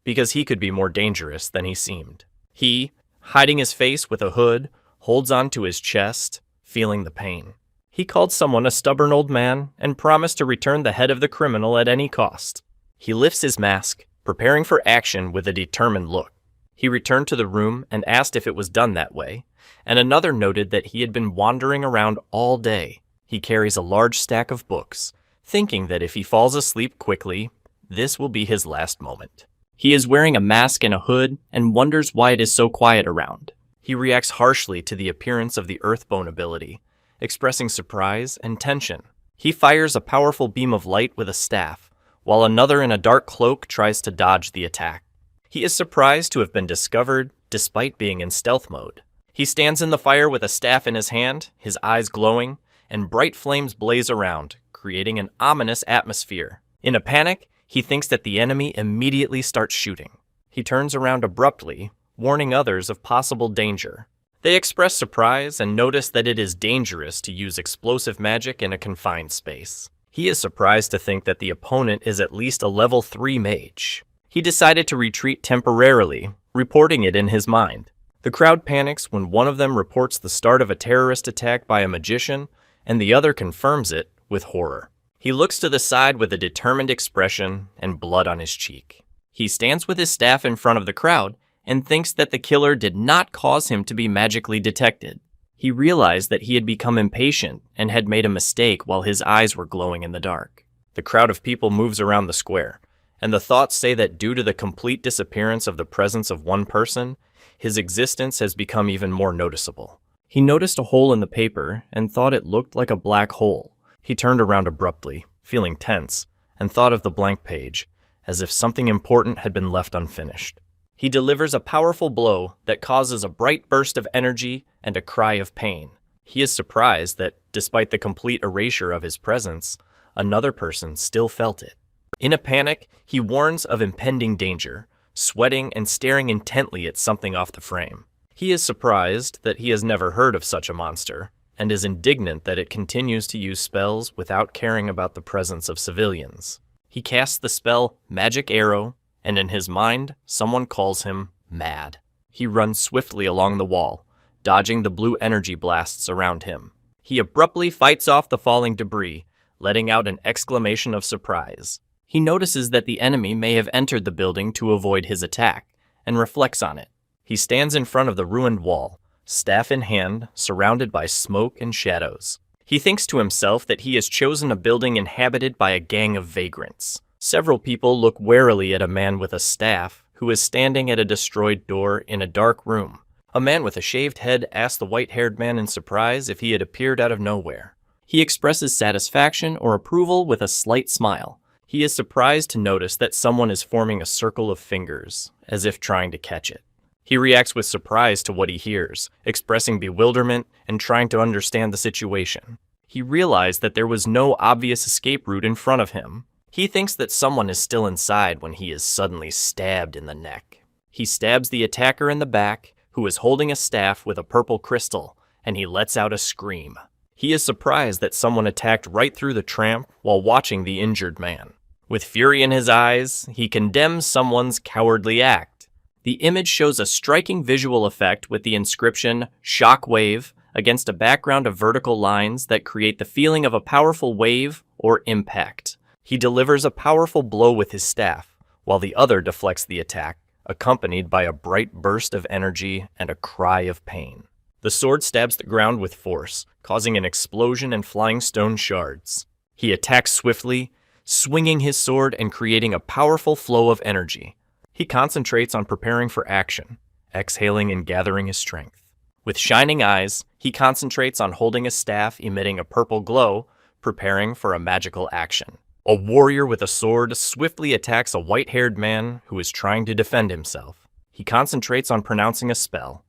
because he could be more dangerous than he seemed. He, hiding his face with a hood, holds on to his chest, feeling the pain. He called someone a stubborn old man and promised to return the head of the criminal at any cost. He lifts his mask, preparing for action with a determined look. He returned to the room and asked if it was done that way, and another noted that he had been wandering around all day. He carries a large stack of books, thinking that if he falls asleep quickly, this will be his last moment. He is wearing a mask and a hood and wonders why it is so quiet around. He reacts harshly to the appearance of the Earthbone ability, expressing surprise and tension. He fires a powerful beam of light with a staff, while another in a dark cloak tries to dodge the attack. He is surprised to have been discovered, despite being in stealth mode. He stands in the fire with a staff in his hand, his eyes glowing, and bright flames blaze around, creating an ominous atmosphere. In a panic, he thinks that the enemy immediately starts shooting. He turns around abruptly, warning others of possible danger. They express surprise and notice that it is dangerous to use explosive magic in a confined space. He is surprised to think that the opponent is at least a level 3 mage. He decided to retreat temporarily, reporting it in his mind. The crowd panics when one of them reports the start of a terrorist attack by a magician, and the other confirms it with horror. He looks to the side with a determined expression and blood on his cheek. He stands with his staff in front of the crowd and thinks that the killer did not cause him to be magically detected. He realized that he had become impatient and had made a mistake while his eyes were glowing in the dark. The crowd of people moves around the square, and the thoughts say that due to the complete disappearance of the presence of one person, his existence has become even more noticeable. He noticed a hole in the paper and thought it looked like a black hole. He turned around abruptly, feeling tense, and thought of the blank page, as if something important had been left unfinished. He delivers a powerful blow that causes a bright burst of energy and a cry of pain. He is surprised that, despite the complete erasure of his presence, another person still felt it. In a panic, he warns of impending danger, sweating and staring intently at something off the frame. He is surprised that he has never heard of such a monster, and is indignant that it continues to use spells without caring about the presence of civilians. He casts the spell Magic Arrow, and in his mind, someone calls him mad. He runs swiftly along the wall, dodging the blue energy blasts around him. He abruptly fights off the falling debris, letting out an exclamation of surprise. He notices that the enemy may have entered the building to avoid his attack, and reflects on it. He stands in front of the ruined wall, staff in hand, surrounded by smoke and shadows. He thinks to himself that he has chosen a building inhabited by a gang of vagrants. Several people look warily at a man with a staff who is standing at a destroyed door in a dark room. A man with a shaved head asks the white-haired man in surprise if he had appeared out of nowhere. He expresses satisfaction or approval with a slight smile. He is surprised to notice that someone is forming a circle of fingers, as if trying to catch it. He reacts with surprise to what he hears, expressing bewilderment and trying to understand the situation. He realized that there was no obvious escape route in front of him. He thinks that someone is still inside when he is suddenly stabbed in the neck. He stabs the attacker in the back, who is holding a staff with a purple crystal, and he lets out a scream. He is surprised that someone attacked right through the tramp while watching the injured man. With fury in his eyes, he condemns someone's cowardly act. The image shows a striking visual effect with the inscription, "Shock Wave," against a background of vertical lines that create the feeling of a powerful wave or impact. He delivers a powerful blow with his staff, while the other deflects the attack, accompanied by a bright burst of energy and a cry of pain. The sword stabs the ground with force, causing an explosion and flying stone shards. He attacks swiftly, swinging his sword and creating a powerful flow of energy. He concentrates on preparing for action, exhaling and gathering his strength. With shining eyes, he concentrates on holding a staff emitting a purple glow, preparing for a magical action. A warrior with a sword swiftly attacks a white-haired man who is trying to defend himself. He concentrates on pronouncing a spell,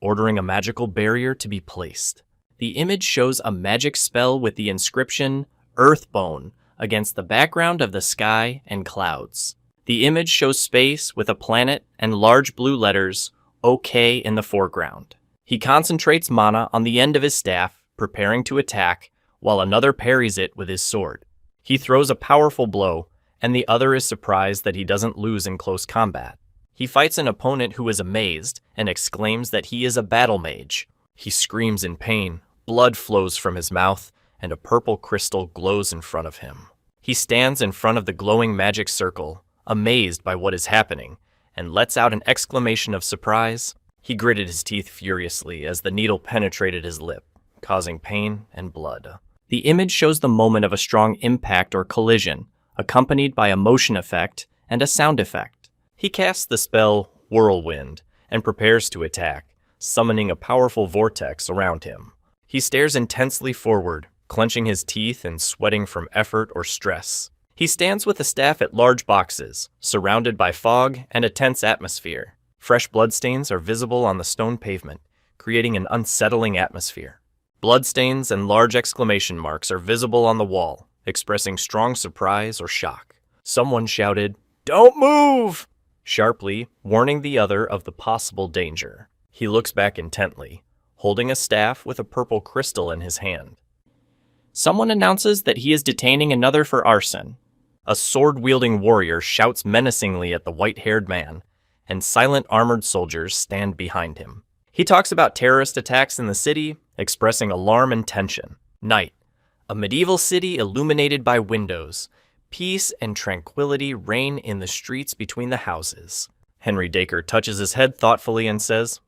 ordering a magical barrier to be placed. The image shows a magic spell with the inscription, "Earthbone," against the background of the sky and clouds. The image shows space with a planet and large blue letters, "OK" in the foreground. He concentrates mana on the end of his staff, preparing to attack, while another parries it with his sword. He throws a powerful blow, and the other is surprised that he doesn't lose in close combat. He fights an opponent who is amazed and exclaims that he is a battle mage. He screams in pain, blood flows from his mouth, and a purple crystal glows in front of him. He stands in front of the glowing magic circle, amazed by what is happening, and lets out an exclamation of surprise. He gritted his teeth furiously as the needle penetrated his lip, causing pain and blood. The image shows the moment of a strong impact or collision, accompanied by a motion effect and a sound effect. He casts the spell Whirlwind and prepares to attack, summoning a powerful vortex around him. He stares intensely forward, clenching his teeth and sweating from effort or stress. He stands with a staff at large boxes, surrounded by fog and a tense atmosphere. Fresh bloodstains are visible on the stone pavement, creating an unsettling atmosphere. Bloodstains and large exclamation marks are visible on the wall, expressing strong surprise or shock. Someone shouted, "Don't move!" sharply, warning the other of the possible danger. He looks back intently, holding a staff with a purple crystal in his hand. Someone announces that he is detaining another for arson. A sword-wielding warrior shouts menacingly at the white-haired man, and silent armored soldiers stand behind him. He talks about terrorist attacks in the city, expressing alarm and tension. Night. A medieval city illuminated by windows. Peace and tranquility reign in the streets between the houses. Henry Dacre touches his head thoughtfully and says,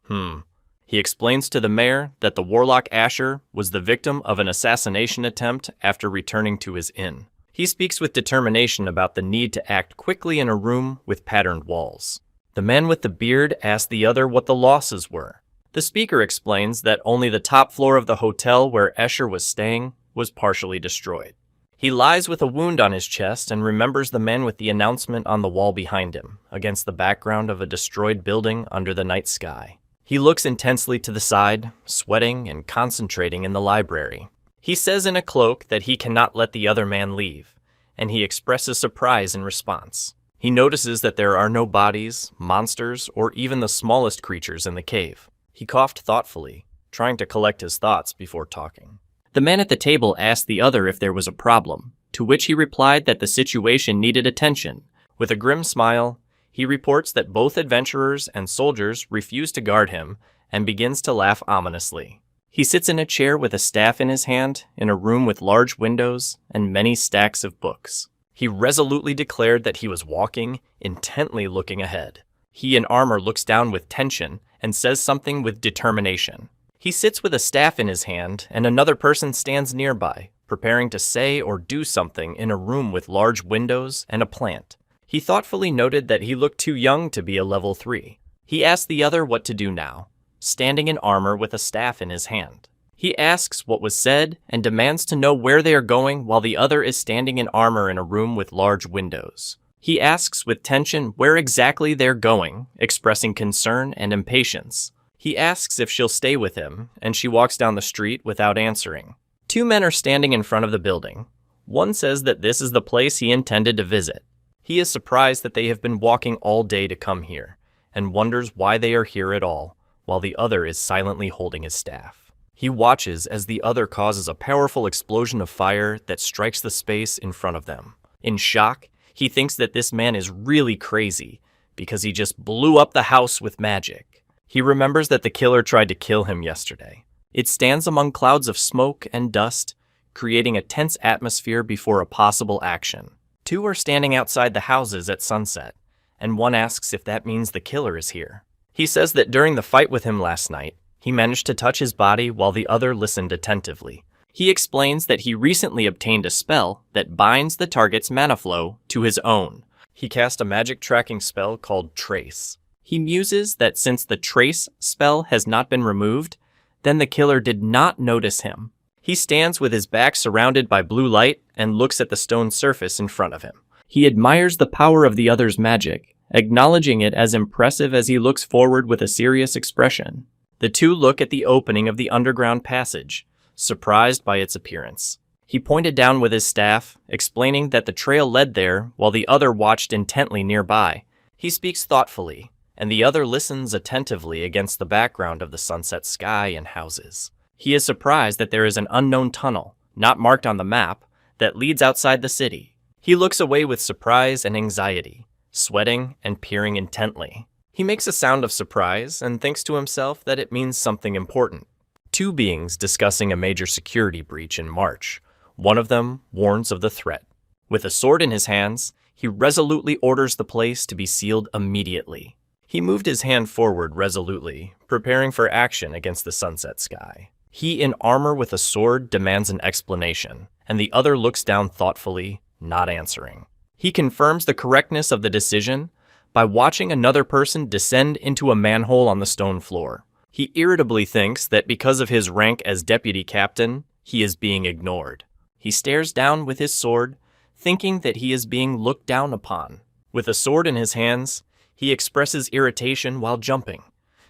He explains to the mayor that the warlock Asher was the victim of an assassination attempt after returning to his inn. He speaks with determination about the need to act quickly in a room with patterned walls. The man with the beard asks the other what the losses were. The speaker explains that only the top floor of the hotel where Escher was staying was partially destroyed. He lies with a wound on his chest and remembers the man with the announcement on the wall behind him, against the background of a destroyed building under the night sky. He looks intensely to the side, sweating and concentrating in the library. He says in a cloak that he cannot let the other man leave, and he expresses surprise in response. He notices that there are no bodies, monsters, or even the smallest creatures in the cave. He coughed thoughtfully, trying to collect his thoughts before talking. The man at the table asked the other if there was a problem, to which he replied that the situation needed attention. With a grim smile, he reports that both adventurers and soldiers refuse to guard him and begins to laugh ominously. He sits in a chair with a staff in his hand in a room with large windows and many stacks of books. He resolutely declared that he was walking, intently looking ahead. He in armor looks down with tension and says something with determination. He sits with a staff in his hand and another person stands nearby, preparing to say or do something in a room with large windows and a plant. He thoughtfully noted that he looked too young to be a level 3. He asked the other what to do now, standing in armor with a staff in his hand. He asks what was said and demands to know where they are going while the other is standing in armor in a room with large windows. He asks with tension where exactly they're going, expressing concern and impatience. He asks if she'll stay with him, and she walks down the street without answering. 2 men are standing in front of the building. One says that this is the place he intended to visit. He is surprised that they have been walking all day to come here, and wonders why they are here at all, while the other is silently holding his staff. He watches as the other causes a powerful explosion of fire that strikes the space in front of them. In shock, he thinks that this man is really crazy because he just blew up the house with magic. He remembers that the killer tried to kill him yesterday. It stands among clouds of smoke and dust, creating a tense atmosphere before a possible action. 2 are standing outside the houses at sunset, and one asks if that means the killer is here. He says that during the fight with him last night, he managed to touch his body while the other listened attentively. He explains that he recently obtained a spell that binds the target's mana flow to his own. He cast a magic tracking spell called Trace. He muses that since the Trace spell has not been removed, then the killer did not notice him. He stands with his back surrounded by blue light and looks at the stone surface in front of him. He admires the power of the other's magic, acknowledging it as impressive as he looks forward with a serious expression. The 2 look at the opening of the underground passage, surprised by its appearance. He pointed down with his staff, explaining that the trail led there while the other watched intently nearby. He speaks thoughtfully, and the other listens attentively against the background of the sunset sky and houses. He is surprised that there is an unknown tunnel, not marked on the map, that leads outside the city. He looks away with surprise and anxiety, sweating and peering intently. He makes a sound of surprise and thinks to himself that it means something important. 2 beings discussing a major security breach in March. One of them warns of the threat. With a sword in his hands, he resolutely orders the place to be sealed immediately. He moved his hand forward resolutely, preparing for action against the sunset sky. He in armor with a sword demands an explanation, and the other looks down thoughtfully, not answering. He confirms the correctness of the decision by watching another person descend into a manhole on the stone floor. He irritably thinks that because of his rank as deputy captain, he is being ignored. He stares down with his sword, thinking that he is being looked down upon. With a sword in his hands, he expresses irritation while jumping,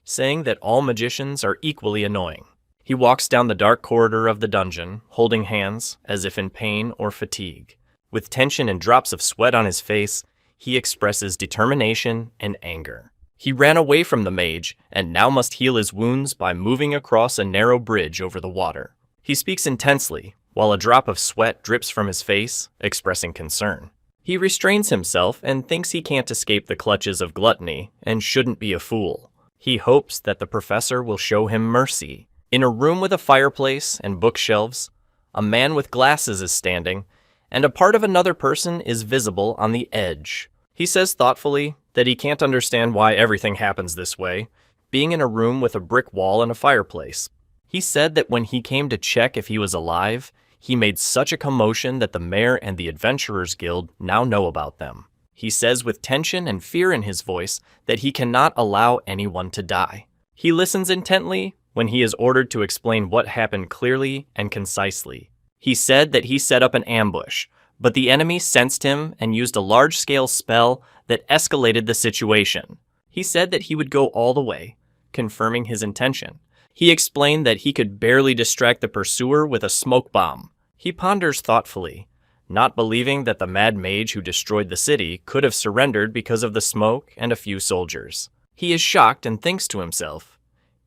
saying that all magicians are equally annoying. He walks down the dark corridor of the dungeon, holding hands as if in pain or fatigue. With tension and drops of sweat on his face, he expresses determination and anger. He ran away from the mage and now must heal his wounds by moving across a narrow bridge over the water. He speaks intensely, while a drop of sweat drips from his face, expressing concern. He restrains himself and thinks he can't escape the clutches of gluttony and shouldn't be a fool. He hopes that the professor will show him mercy. In a room with a fireplace and bookshelves, a man with glasses is standing, and a part of another person is visible on the edge. He says thoughtfully that he can't understand why everything happens this way, being in a room with a brick wall and a fireplace. He said that when he came to check if he was alive, he made such a commotion that the mayor and the Adventurers Guild now know about them. He says with tension and fear in his voice that he cannot allow anyone to die. He listens intently when he is ordered to explain what happened clearly and concisely. He said that he set up an ambush, but the enemy sensed him and used a large-scale spell that escalated the situation. He said that he would go all the way, confirming his intention. He explained that he could barely distract the pursuer with a smoke bomb. He ponders thoughtfully, not believing that the mad mage who destroyed the city could have surrendered because of the smoke and a few soldiers. He is shocked and thinks to himself,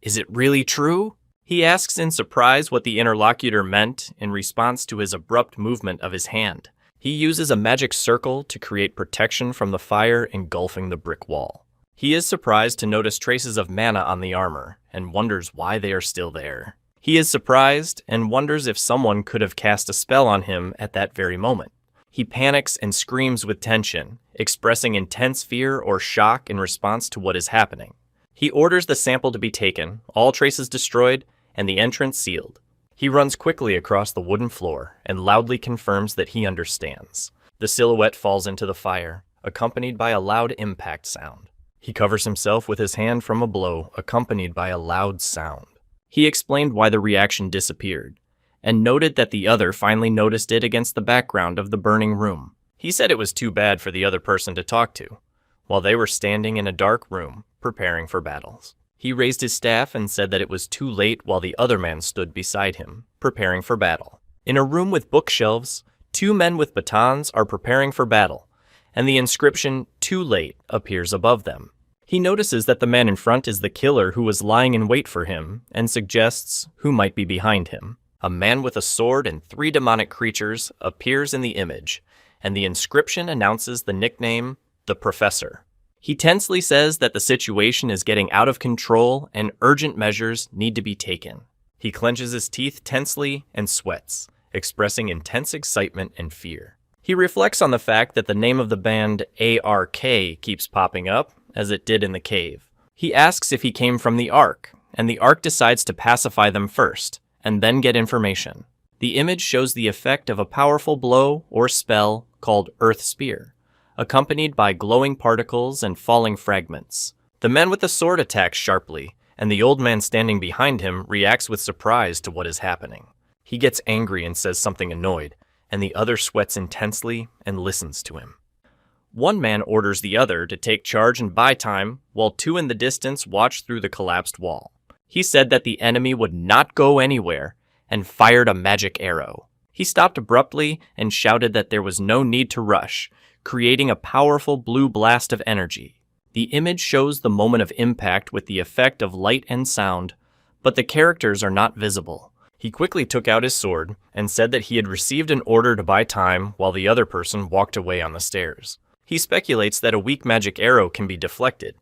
"Is it really true?" He asks in surprise what the interlocutor meant in response to his abrupt movement of his hand. He uses a magic circle to create protection from the fire engulfing the brick wall. He is surprised to notice traces of mana on the armor and wonders why they are still there. He is surprised and wonders if someone could have cast a spell on him at that very moment. He panics and screams with tension, expressing intense fear or shock in response to what is happening. He orders the sample to be taken, all traces destroyed, and the entrance sealed. He runs quickly across the wooden floor and loudly confirms that he understands. The silhouette falls into the fire, accompanied by a loud impact sound. He covers himself with his hand from a blow, accompanied by a loud sound. He explained why the reaction disappeared, and noted that the other finally noticed it against the background of the burning room. He said it was too bad for the other person to talk to, while they were standing in a dark room, preparing for battles. He raised his staff and said that it was too late while the other man stood beside him, preparing for battle. In a room with bookshelves, 2 men with batons are preparing for battle, and the inscription, "Too late," appears above them. He notices that the man in front is the killer who was lying in wait for him, and suggests who might be behind him. A man with a sword and 3 demonic creatures appears in the image, and the inscription announces the nickname, the Professor. He tensely says that the situation is getting out of control and urgent measures need to be taken. He clenches his teeth tensely and sweats, expressing intense excitement and fear. He reflects on the fact that the name of the band ARK keeps popping up, as it did in the cave. He asks if he came from the Ark, and the Ark decides to pacify them first, and then get information. The image shows the effect of a powerful blow or spell called Earth Spear, accompanied by glowing particles and falling fragments. The man with the sword attacks sharply, and the old man standing behind him reacts with surprise to what is happening. He gets angry and says something annoyed, and the other sweats intensely and listens to him. One man orders the other to take charge and buy time, while 2 in the distance watch through the collapsed wall. He said that the enemy would not go anywhere, and fired a magic arrow. He stopped abruptly and shouted that there was no need to rush, creating a powerful blue blast of energy. The image shows the moment of impact with the effect of light and sound, but the characters are not visible. He quickly took out his sword and said that he had received an order to buy time while the other person walked away on the stairs. He speculates that a weak magic arrow can be deflected,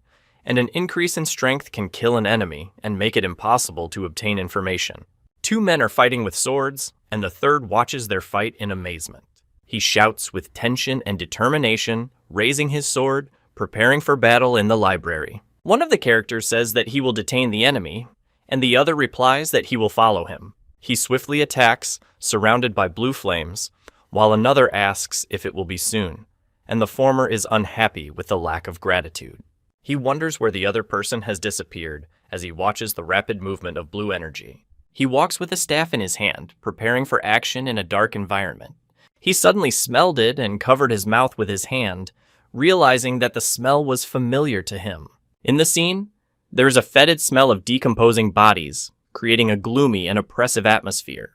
and an increase in strength can kill an enemy and make it impossible to obtain information. 2 men are fighting with swords, and the third watches their fight in amazement. He shouts with tension and determination, raising his sword, preparing for battle in the library. One of the characters says that he will detain the enemy, and the other replies that he will follow him. He swiftly attacks, surrounded by blue flames, while another asks if it will be soon, and the former is unhappy with the lack of gratitude. He wonders where the other person has disappeared as he watches the rapid movement of blue energy. He walks with a staff in his hand, preparing for action in a dark environment. He suddenly smelled it and covered his mouth with his hand, realizing that the smell was familiar to him. In the scene, there is a fetid smell of decomposing bodies, creating a gloomy and oppressive atmosphere.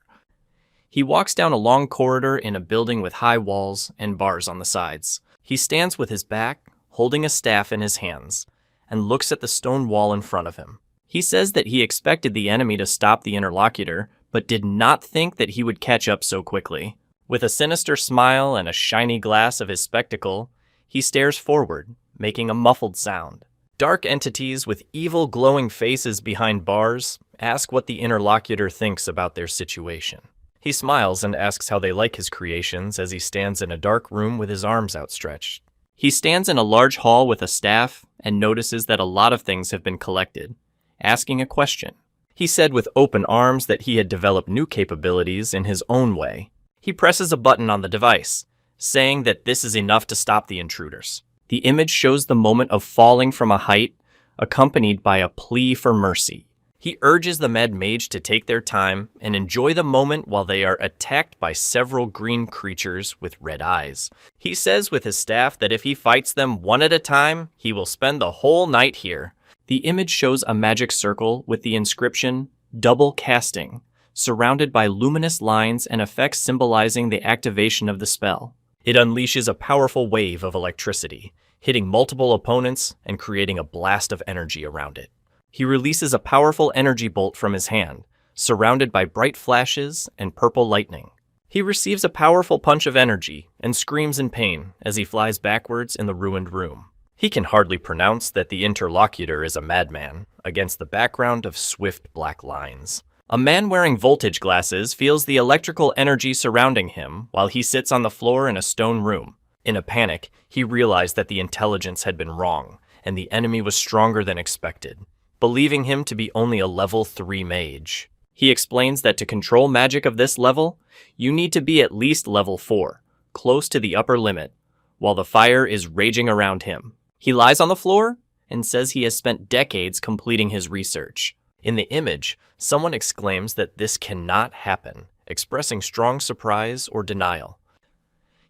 He walks down a long corridor in a building with high walls and bars on the sides. He stands with his back, holding a staff in his hands, and looks at the stone wall in front of him. He says that he expected the enemy to stop the interlocutor, but did not think that he would catch up so quickly. With a sinister smile and a shiny glass of his spectacle, he stares forward, making a muffled sound. Dark entities with evil glowing faces behind bars ask what the interlocutor thinks about their situation. He smiles and asks how they like his creations as he stands in a dark room with his arms outstretched. He stands in a large hall with a staff and notices that a lot of things have been collected, asking a question. He said with open arms that he had developed new capabilities in his own way. He presses a button on the device, saying that this is enough to stop the intruders. The image shows the moment of falling from a height, accompanied by a plea for mercy. He urges the Mage to take their time and enjoy the moment while they are attacked by several green creatures with red eyes. He says with his staff that if he fights them one at a time, he will spend the whole night here. The image shows a magic circle with the inscription, "Double Casting," surrounded by luminous lines and effects symbolizing the activation of the spell. It unleashes a powerful wave of electricity, hitting multiple opponents and creating a blast of energy around it. He releases a powerful energy bolt from his hand, surrounded by bright flashes and purple lightning. He receives a powerful punch of energy and screams in pain as he flies backwards in the ruined room. He can hardly pronounce that the interlocutor is a madman against the background of swift black lines. A man wearing voltage glasses feels the electrical energy surrounding him while he sits on the floor in a stone room. In a panic, he realized that the intelligence had been wrong, and the enemy was stronger than expected, believing him to be only a level 3 mage. He explains that to control magic of this level, you need to be at least level 4, close to the upper limit, while the fire is raging around him. He lies on the floor and says he has spent decades completing his research. In the image, someone exclaims that this cannot happen, expressing strong surprise or denial.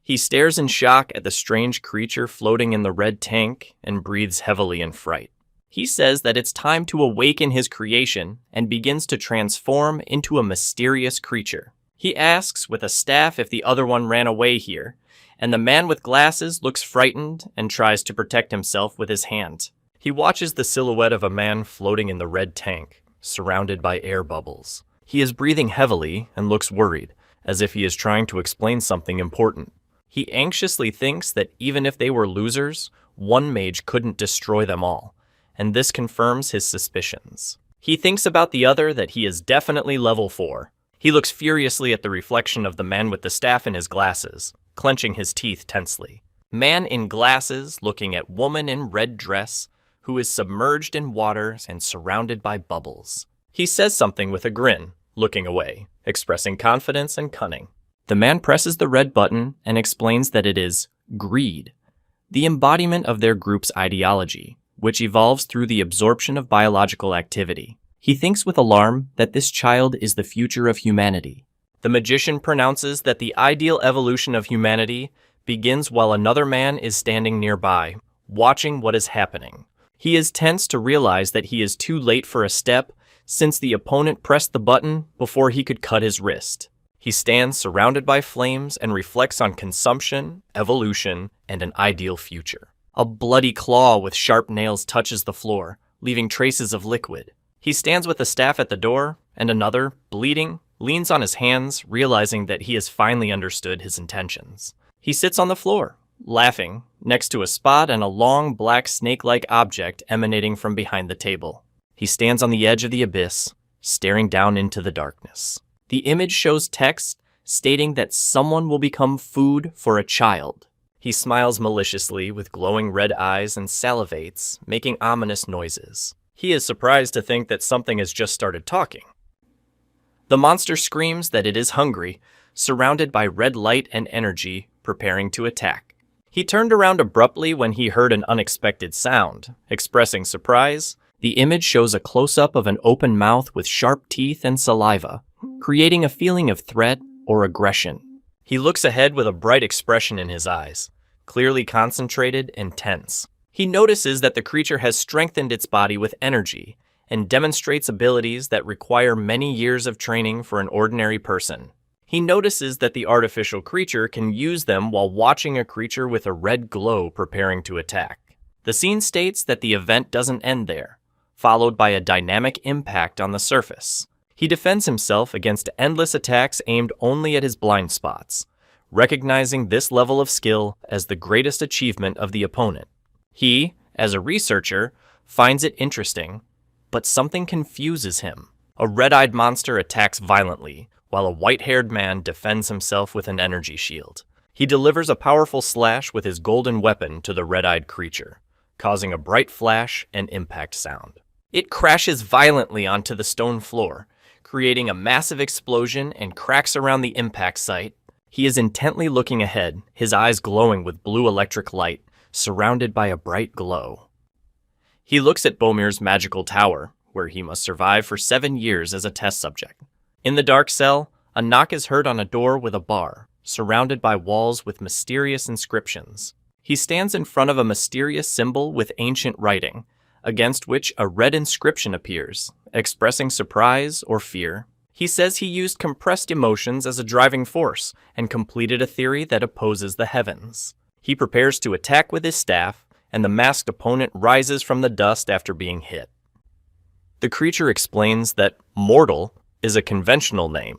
He stares in shock at the strange creature floating in the red tank and breathes heavily in fright. He says that it's time to awaken his creation and begins to transform into a mysterious creature. He asks with a staff if the other one ran away here, and the man with glasses looks frightened and tries to protect himself with his hand. He watches the silhouette of a man floating in the red tank, surrounded by air bubbles. He is breathing heavily and looks worried, as if he is trying to explain something important. He anxiously thinks that even if they were losers, one mage couldn't destroy them all, and this confirms his suspicions. He thinks about the other that he is definitely level 4. He looks furiously at the reflection of the man with the staff in his glasses, clenching his teeth tensely. Man in glasses looking at woman in red dress, who is submerged in water and surrounded by bubbles. He says something with a grin, looking away, expressing confidence and cunning. The man presses the red button and explains that it is greed, the embodiment of their group's ideology, which evolves through the absorption of biological activity. He thinks with alarm that this child is the future of humanity. The magician pronounces that the ideal evolution of humanity begins while another man is standing nearby, watching what is happening. He is tense to realize that he is too late for a step since the opponent pressed the button before he could cut his wrist. He stands surrounded by flames and reflects on consumption, evolution, and an ideal future. A bloody claw with sharp nails touches the floor, leaving traces of liquid. He stands with a staff at the door, and another, bleeding, leans on his hands, realizing that he has finally understood his intentions. He sits on the floor, laughing, next to a spot and a long black snake-like object emanating from behind the table. He stands on the edge of the abyss, staring down into the darkness. The image shows text stating that someone will become food for a child. He smiles maliciously with glowing red eyes and salivates, making ominous noises. He is surprised to think that something has just started talking. The monster screams that it is hungry, surrounded by red light and energy, preparing to attack. He turned around abruptly when he heard an unexpected sound. Expressing surprise, the image shows a close-up of an open mouth with sharp teeth and saliva, creating a feeling of threat or aggression. He looks ahead with a bright expression in his eyes, clearly concentrated and tense. He notices that the creature has strengthened its body with energy and demonstrates abilities that require many years of training for an ordinary person. He notices that the artificial creature can use them while watching a creature with a red glow preparing to attack. The scene states that the event doesn't end there, followed by a dynamic impact on the surface. He defends himself against endless attacks aimed only at his blind spots, recognizing this level of skill as the greatest achievement of the opponent. He, as a researcher, finds it interesting, but something confuses him. A red-eyed monster attacks violently, while a white-haired man defends himself with an energy shield. He delivers a powerful slash with his golden weapon to the red-eyed creature, causing a bright flash and impact sound. It crashes violently onto the stone floor, creating a massive explosion and cracks around the impact site. He is intently looking ahead, his eyes glowing with blue electric light, surrounded by a bright glow. He looks at Bomir's magical tower, where he must survive for 7 years as a test subject. In the dark cell, a knock is heard on a door with a bar, surrounded by walls with mysterious inscriptions. He stands in front of a mysterious symbol with ancient writing, against which a red inscription appears, expressing surprise or fear. He says he used compressed emotions as a driving force and completed a theory that opposes the heavens. He prepares to attack with his staff, and the masked opponent rises from the dust after being hit. The creature explains that mortal is a conventional name,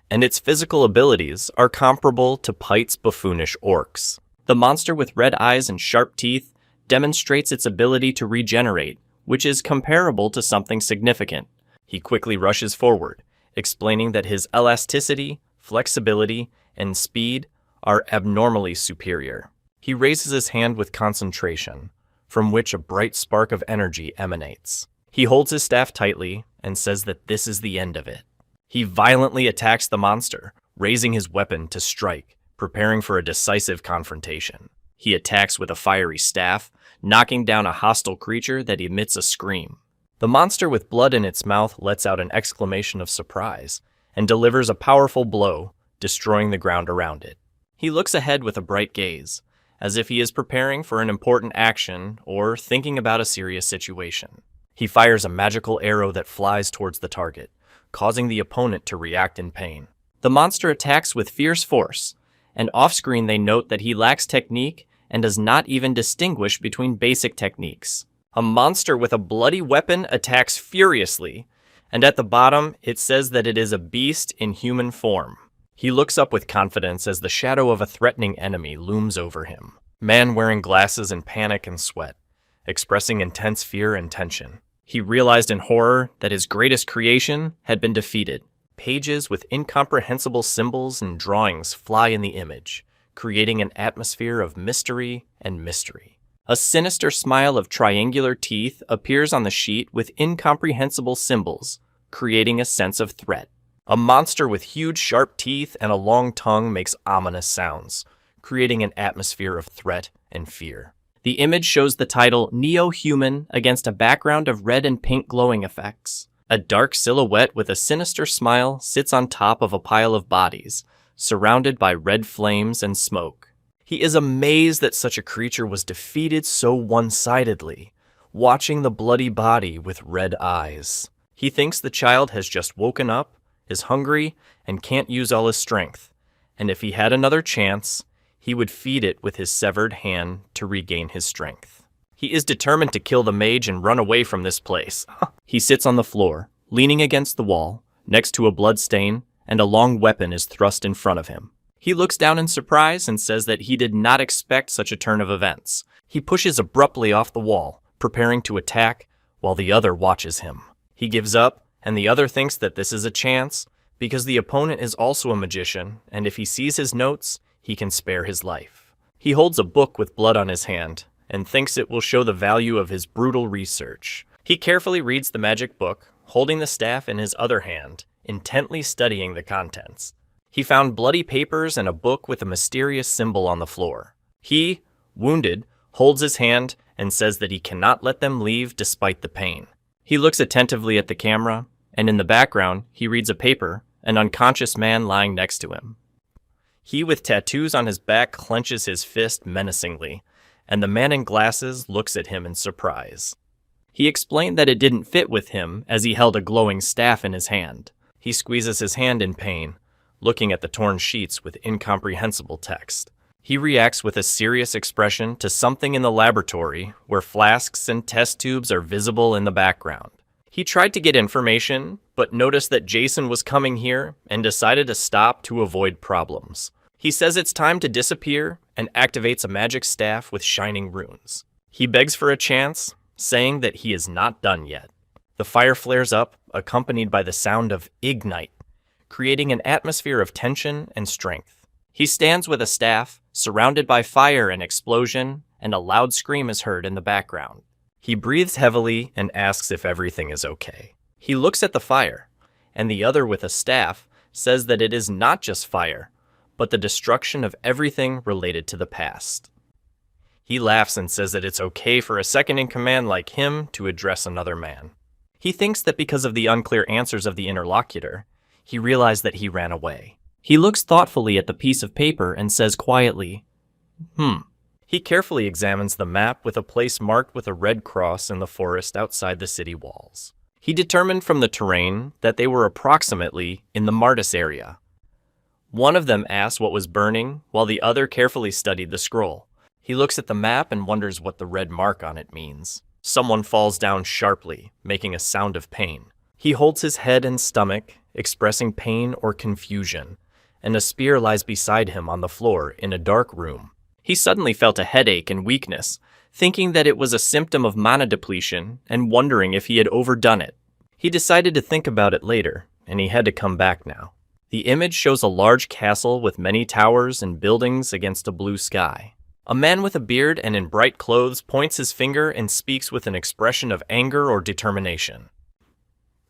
and its physical abilities are comparable to Pite's buffoonish orcs. The monster with red eyes and sharp teeth demonstrates its ability to regenerate, which is comparable to something significant. He quickly rushes forward, explaining that his elasticity, flexibility, and speed are abnormally superior. He raises his hand with concentration, from which a bright spark of energy emanates. He holds his staff tightly and says that this is the end of it. He violently attacks the monster, raising his weapon to strike, preparing for a decisive confrontation. He attacks with a fiery staff, knocking down a hostile creature that emits a scream. The monster with blood in its mouth lets out an exclamation of surprise and delivers a powerful blow, destroying the ground around it. He looks ahead with a bright gaze, as if he is preparing for an important action or thinking about a serious situation. He fires a magical arrow that flies towards the target, causing the opponent to react in pain. The monster attacks with fierce force, and off-screen they note that he lacks technique and does not even distinguish between basic techniques. A monster with a bloody weapon attacks furiously, and at the bottom it says that it is a beast in human form. He looks up with confidence as the shadow of a threatening enemy looms over him. Man wearing glasses in panic and sweat, expressing intense fear and tension. He realized in horror that his greatest creation had been defeated. Pages with incomprehensible symbols and drawings fly in the image, creating an atmosphere of mystery and mystery. A sinister smile of triangular teeth appears on the sheet with incomprehensible symbols, creating a sense of threat. A monster with huge sharp teeth and a long tongue makes ominous sounds, creating an atmosphere of threat and fear. The image shows the title Neo-Human against a background of red and pink glowing effects. A dark silhouette with a sinister smile sits on top of a pile of bodies, surrounded by red flames and smoke. He is amazed that such a creature was defeated so one-sidedly, watching the bloody body with red eyes. He thinks the child has just woken up, is hungry, and can't use all his strength, and if he had another chance, he would feed it with his severed hand to regain his strength. He is determined to kill the mage and run away from this place. He sits on the floor, leaning against the wall, next to a blood stain, and a long weapon is thrust in front of him. He looks down in surprise and says that he did not expect such a turn of events. He pushes abruptly off the wall, preparing to attack, while the other watches him. He gives up, and the other thinks that this is a chance, because the opponent is also a magician, and if he sees his notes, he can spare his life. He holds a book with blood on his hand, and thinks it will show the value of his brutal research. He carefully reads the magic book, holding the staff in his other hand, intently studying the contents. He found bloody papers and a book with a mysterious symbol on the floor. He, wounded, holds his hand and says that he cannot let them leave despite the pain. He looks attentively at the camera, and in the background, he reads a paper, an unconscious man lying next to him. He with tattoos on his back clenches his fist menacingly, and the man in glasses looks at him in surprise. He explained that it didn't fit with him as he held a glowing staff in his hand. He squeezes his hand in pain, looking at the torn sheets with incomprehensible text. He reacts with a serious expression to something in the laboratory where flasks and test tubes are visible in the background. He tried to get information, but noticed that Jason was coming here and decided to stop to avoid problems. He says it's time to disappear and activates a magic staff with shining runes. He begs for a chance, saying that he is not done yet. The fire flares up, accompanied by the sound of ignite, creating an atmosphere of tension and strength. He stands with a staff, surrounded by fire and explosion, and a loud scream is heard in the background. He breathes heavily and asks if everything is okay. He looks at the fire, and the other with a staff says that it is not just fire, but the destruction of everything related to the past. He laughs and says that it's okay for a second-in-command like him to address another man. He thinks that because of the unclear answers of the interlocutor, he realized that he ran away. He looks thoughtfully at the piece of paper and says quietly, He carefully examines the map with a place marked with a red cross in the forest outside the city walls. He determined from the terrain that they were approximately in the Martis area. One of them asked what was burning, while the other carefully studied the scroll. He looks at the map and wonders what the red mark on it means. Someone falls down sharply, making a sound of pain. He holds his head and stomach, expressing pain or confusion, and a spear lies beside him on the floor in a dark room. He suddenly felt a headache and weakness, thinking that it was a symptom of mana depletion and wondering if he had overdone it. He decided to think about it later, and he had to come back now. The image shows a large castle with many towers and buildings against a blue sky. A man with a beard and in bright clothes points his finger and speaks with an expression of anger or determination.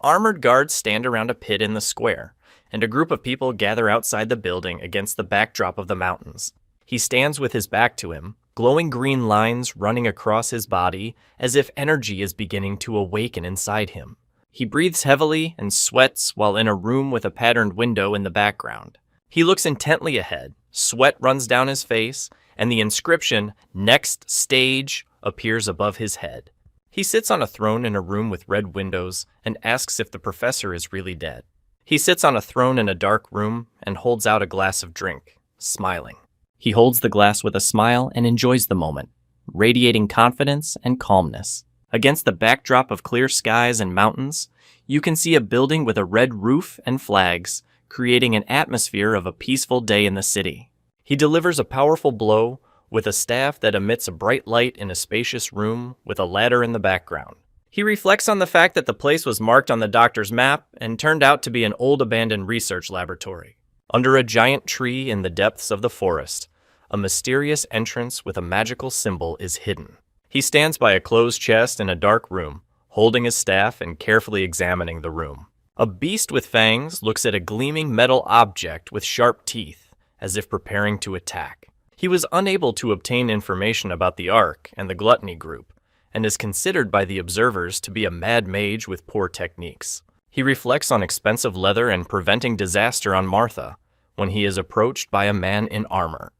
Armored guards stand around a pit in the square, and a group of people gather outside the building against the backdrop of the mountains. He stands with his back to him, glowing green lines running across his body as if energy is beginning to awaken inside him. He breathes heavily and sweats while in a room with a patterned window in the background. He looks intently ahead, sweat runs down his face, and the inscription, "Next Stage," appears above his head. He sits on a throne in a room with red windows and asks if the professor is really dead. He sits on a throne in a dark room and holds out a glass of drink, smiling. He holds the glass with a smile and enjoys the moment, radiating confidence and calmness. Against the backdrop of clear skies and mountains, you can see a building with a red roof and flags, creating an atmosphere of a peaceful day in the city. He delivers a powerful blow with a staff that emits a bright light in a spacious room with a ladder in the background. He reflects on the fact that the place was marked on the doctor's map and turned out to be an old abandoned research laboratory. Under a giant tree in the depths of the forest, a mysterious entrance with a magical symbol is hidden. He stands by a closed chest in a dark room, holding his staff and carefully examining the room. A beast with fangs looks at a gleaming metal object with sharp teeth, as if preparing to attack. He was unable to obtain information about the Ark and the Gluttony group, and is considered by the observers to be a mad mage with poor techniques. He reflects on expensive leather and preventing disaster on Martha, when he is approached by a man in armor.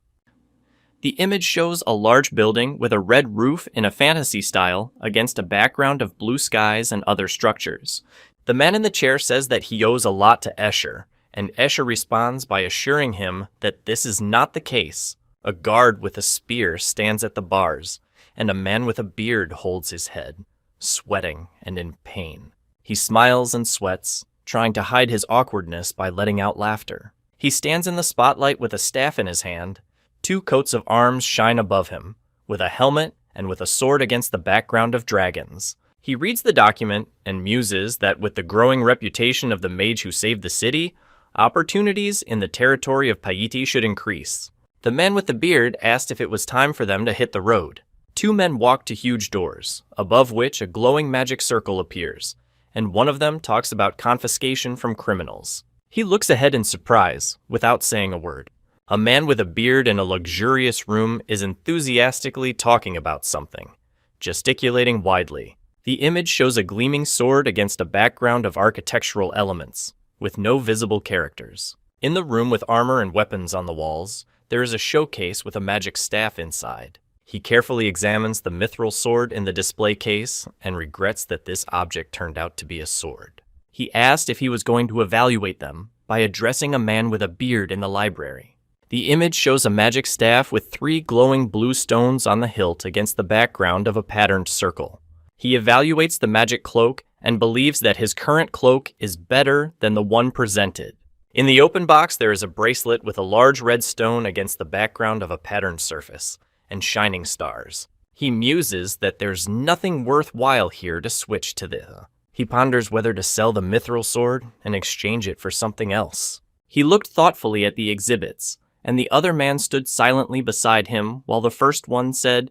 The image shows a large building with a red roof in a fantasy style against a background of blue skies and other structures. The man in the chair says that he owes a lot to Escher, and Escher responds by assuring him that this is not the case. A guard with a spear stands at the bars, and a man with a beard holds his head, sweating and in pain. He smiles and sweats, trying to hide his awkwardness by letting out laughter. He stands in the spotlight with a staff in his hand. 2 coats of arms shine above him, with a helmet and with a sword against the background of dragons. He reads the document and muses that with the growing reputation of the mage who saved the city, opportunities in the territory of Paiti should increase. The man with the beard asked if it was time for them to hit the road. 2 men walk to huge doors, above which a glowing magic circle appears, and one of them talks about confiscation from criminals. He looks ahead in surprise, without saying a word. A man with a beard in a luxurious room is enthusiastically talking about something, gesticulating widely. The image shows a gleaming sword against a background of architectural elements, with no visible characters. In the room with armor and weapons on the walls, there is a showcase with a magic staff inside. He carefully examines the mithril sword in the display case and regrets that this object turned out to be a sword. He asked if he was going to evaluate them by addressing a man with a beard in the library. The image shows a magic staff with 3 glowing blue stones on the hilt against the background of a patterned circle. He evaluates the magic cloak and believes that his current cloak is better than the one presented. In the open box, there is a bracelet with a large red stone against the background of a patterned surface and shining stars. He muses that there's nothing worthwhile here to switch to the. He ponders whether to sell the mithril sword and exchange it for something else. He looked thoughtfully at the exhibits, and the other man stood silently beside him while the first one said,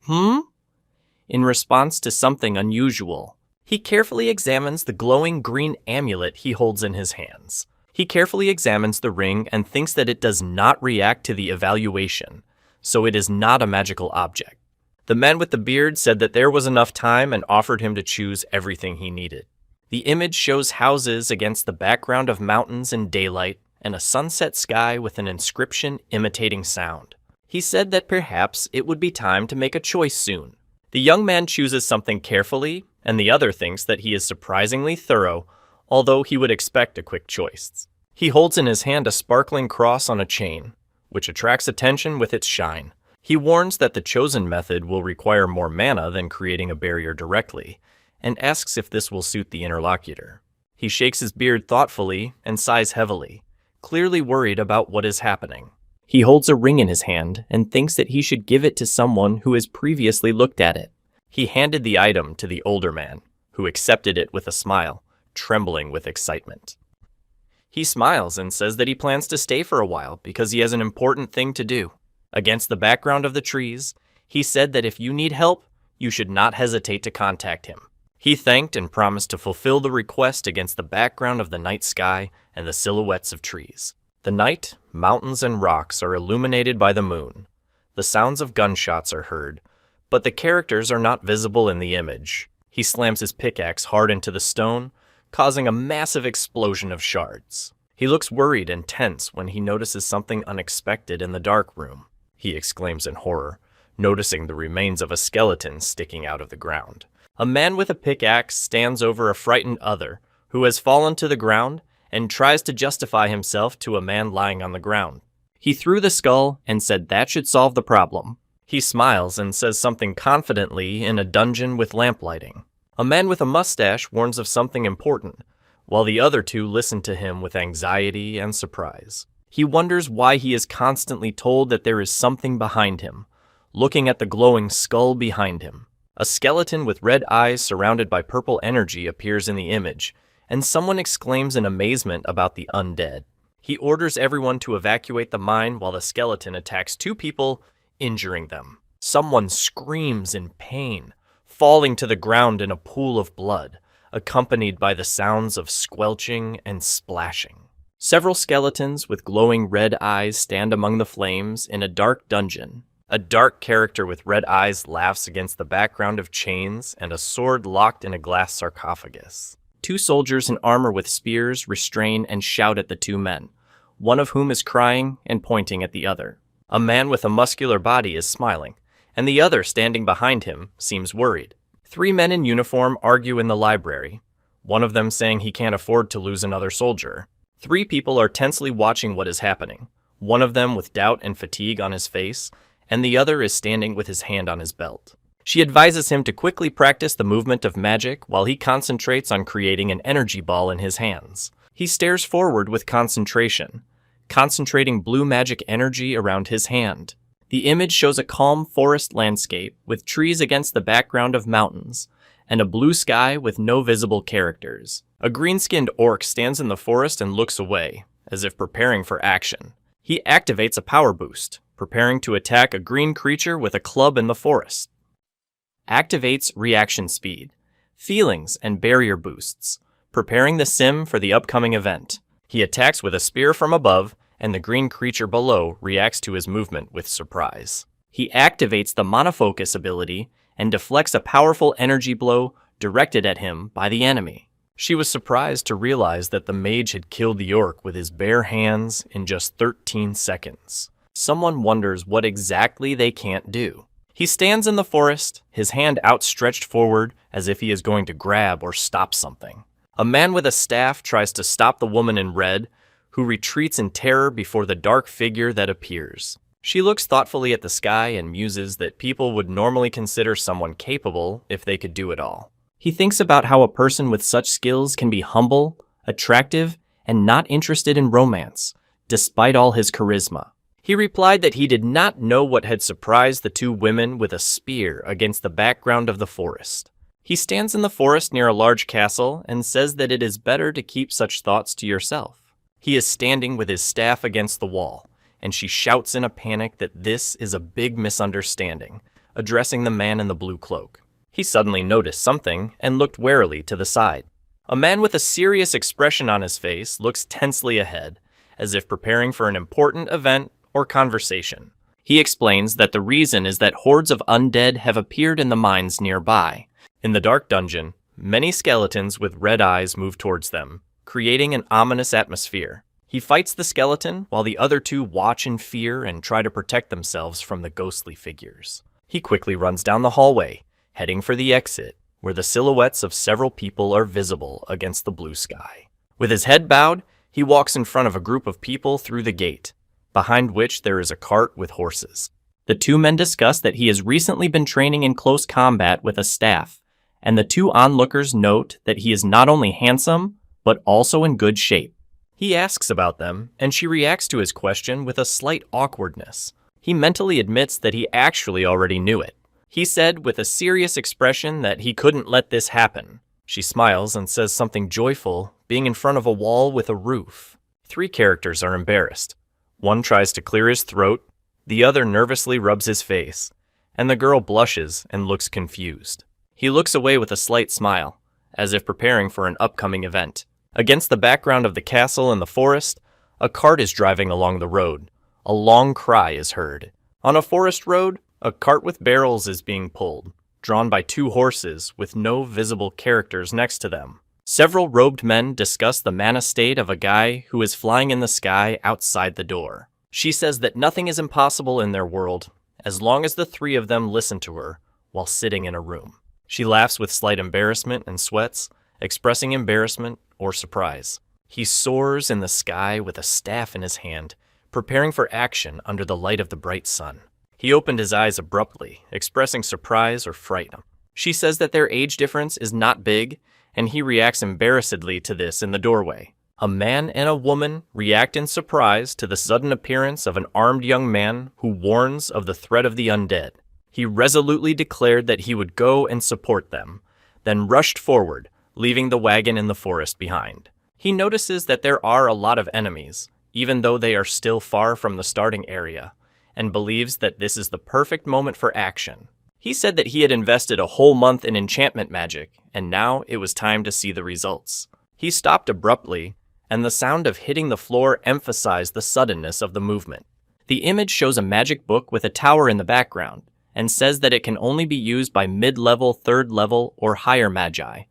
in response to something unusual. He carefully examines the glowing green amulet he holds in his hands. He carefully examines the ring and thinks that it does not react to the evaluation, so it is not a magical object. The man with the beard said that there was enough time and offered him to choose everything he needed. The image shows houses against the background of mountains in daylight and a sunset sky with an inscription imitating sound. He said that perhaps it would be time to make a choice soon. The young man chooses something carefully, and the other thinks that he is surprisingly thorough, although he would expect a quick choice. He holds in his hand a sparkling cross on a chain, which attracts attention with its shine. He warns that the chosen method will require more mana than creating a barrier directly, and asks if this will suit the interlocutor. He shakes his beard thoughtfully and sighs heavily, clearly worried about what is happening. He holds a ring in his hand and thinks that he should give it to someone who has previously looked at it. He handed the item to the older man, who accepted it with a smile, trembling with excitement. He smiles and says that he plans to stay for a while because he has an important thing to do. Against the background of the trees, he said that if you need help, you should not hesitate to contact him. He thanked and promised to fulfill the request against the background of the night sky and the silhouettes of trees. The night, mountains and rocks are illuminated by the moon. The sounds of gunshots are heard, but the characters are not visible in the image. He slams his pickaxe hard into the stone, causing a massive explosion of shards. He looks worried and tense when he notices something unexpected in the dark room. He exclaims in horror, noticing the remains of a skeleton sticking out of the ground. A man with a pickaxe stands over a frightened other who has fallen to the ground and tries to justify himself to a man lying on the ground. He threw the skull and said that should solve the problem. He smiles and says something confidently in a dungeon with lamp lighting. A man with a mustache warns of something important, while the other two listen to him with anxiety and surprise. He wonders why he is constantly told that there is something behind him, looking at the glowing skull behind him. A skeleton with red eyes surrounded by purple energy appears in the image, and someone exclaims in amazement about the undead. He orders everyone to evacuate the mine while the skeleton attacks two people, injuring them. Someone screams in pain, falling to the ground in a pool of blood, accompanied by the sounds of squelching and splashing. Several skeletons with glowing red eyes stand among the flames in a dark dungeon. A dark character with red eyes laughs against the background of chains and a sword locked in a glass sarcophagus. Two soldiers in armor with spears restrain and shout at the two men, one of whom is crying and pointing at the other. A man with a muscular body is smiling, and the other standing behind him seems worried. Three men in uniform argue in the library, one of them saying he can't afford to lose another soldier. Three people are tensely watching what is happening, one of them with doubt and fatigue on his face, and the other is standing with his hand on his belt. She advises him to quickly practice the movement of magic while he concentrates on creating an energy ball in his hands. He stares forward with concentration, concentrating blue magic energy around his hand. The image shows a calm forest landscape with trees against the background of mountains, and a blue sky with no visible characters. A green-skinned orc stands in the forest and looks away, as if preparing for action. He activates a power boost, preparing to attack a green creature with a club in the forest. Activates reaction speed, feelings, and barrier boosts, preparing the sim for the upcoming event. He attacks with a spear from above, and the green creature below reacts to his movement with surprise. He activates the monofocus ability and deflects a powerful energy blow directed at him by the enemy. She was surprised to realize that the mage had killed the orc with his bare hands in just 13 seconds. Someone wonders what exactly they can't do. He stands in the forest, his hand outstretched forward as if he is going to grab or stop something. A man with a staff tries to stop the woman in red, who retreats in terror before the dark figure that appears. She looks thoughtfully at the sky and muses that people would normally consider someone capable if they could do it all. He thinks about how a person with such skills can be humble, attractive, and not interested in romance, despite all his charisma. He replied that he did not know what had surprised the two women with a spear against the background of the forest. He stands in the forest near a large castle and says that it is better to keep such thoughts to yourself. He is standing with his staff against the wall, and she shouts in a panic that this is a big misunderstanding, addressing the man in the blue cloak. He suddenly noticed something and looked warily to the side. A man with a serious expression on his face looks tensely ahead, as if preparing for an important event or conversation. He explains that the reason is that hordes of undead have appeared in the mines nearby. In the dark dungeon, many skeletons with red eyes move towards them, creating an ominous atmosphere. He fights the skeleton while the other two watch in fear and try to protect themselves from the ghostly figures. He quickly runs down the hallway, heading for the exit, where the silhouettes of several people are visible against the blue sky. With his head bowed, he walks in front of a group of people through the gate, behind which there is a cart with horses. The two men discuss that he has recently been training in close combat with a staff, and the two onlookers note that he is not only handsome, but also in good shape. He asks about them, and she reacts to his question with a slight awkwardness. He mentally admits that he actually already knew it. He said with a serious expression that he couldn't let this happen. She smiles and says something joyful, being in front of a wall with a roof. Three characters are embarrassed. One tries to clear his throat, the other nervously rubs his face, and the girl blushes and looks confused. He looks away with a slight smile, as if preparing for an upcoming event. Against the background of the castle and the forest, a cart is driving along the road. A long cry is heard. On a forest road, a cart with barrels is being pulled, drawn by two horses with no visible characters next to them. Several robed men discuss the mana state of a guy who is flying in the sky outside the door. She says that nothing is impossible in their world, as long as the three of them listen to her while sitting in a room. She laughs with slight embarrassment and sweats, expressing embarrassment or surprise. He soars in the sky with a staff in his hand, preparing for action under the light of the bright sun. He opened his eyes abruptly, expressing surprise or fright. She says that their age difference is not big, and he reacts embarrassedly to this in the doorway. A man and a woman react in surprise to the sudden appearance of an armed young man who warns of the threat of the undead. He resolutely declared that he would go and support them, then rushed forward, leaving the wagon in the forest behind. He notices that there are a lot of enemies, even though they are still far from the starting area, and believes that this is the perfect moment for action. He said that he had invested a whole month in enchantment magic, and now it was time to see the results. He stopped abruptly, and the sound of hitting the floor emphasized the suddenness of the movement. The image shows a magic book with a tower in the background, and says that it can only be used by mid-level, third-level, or higher magi,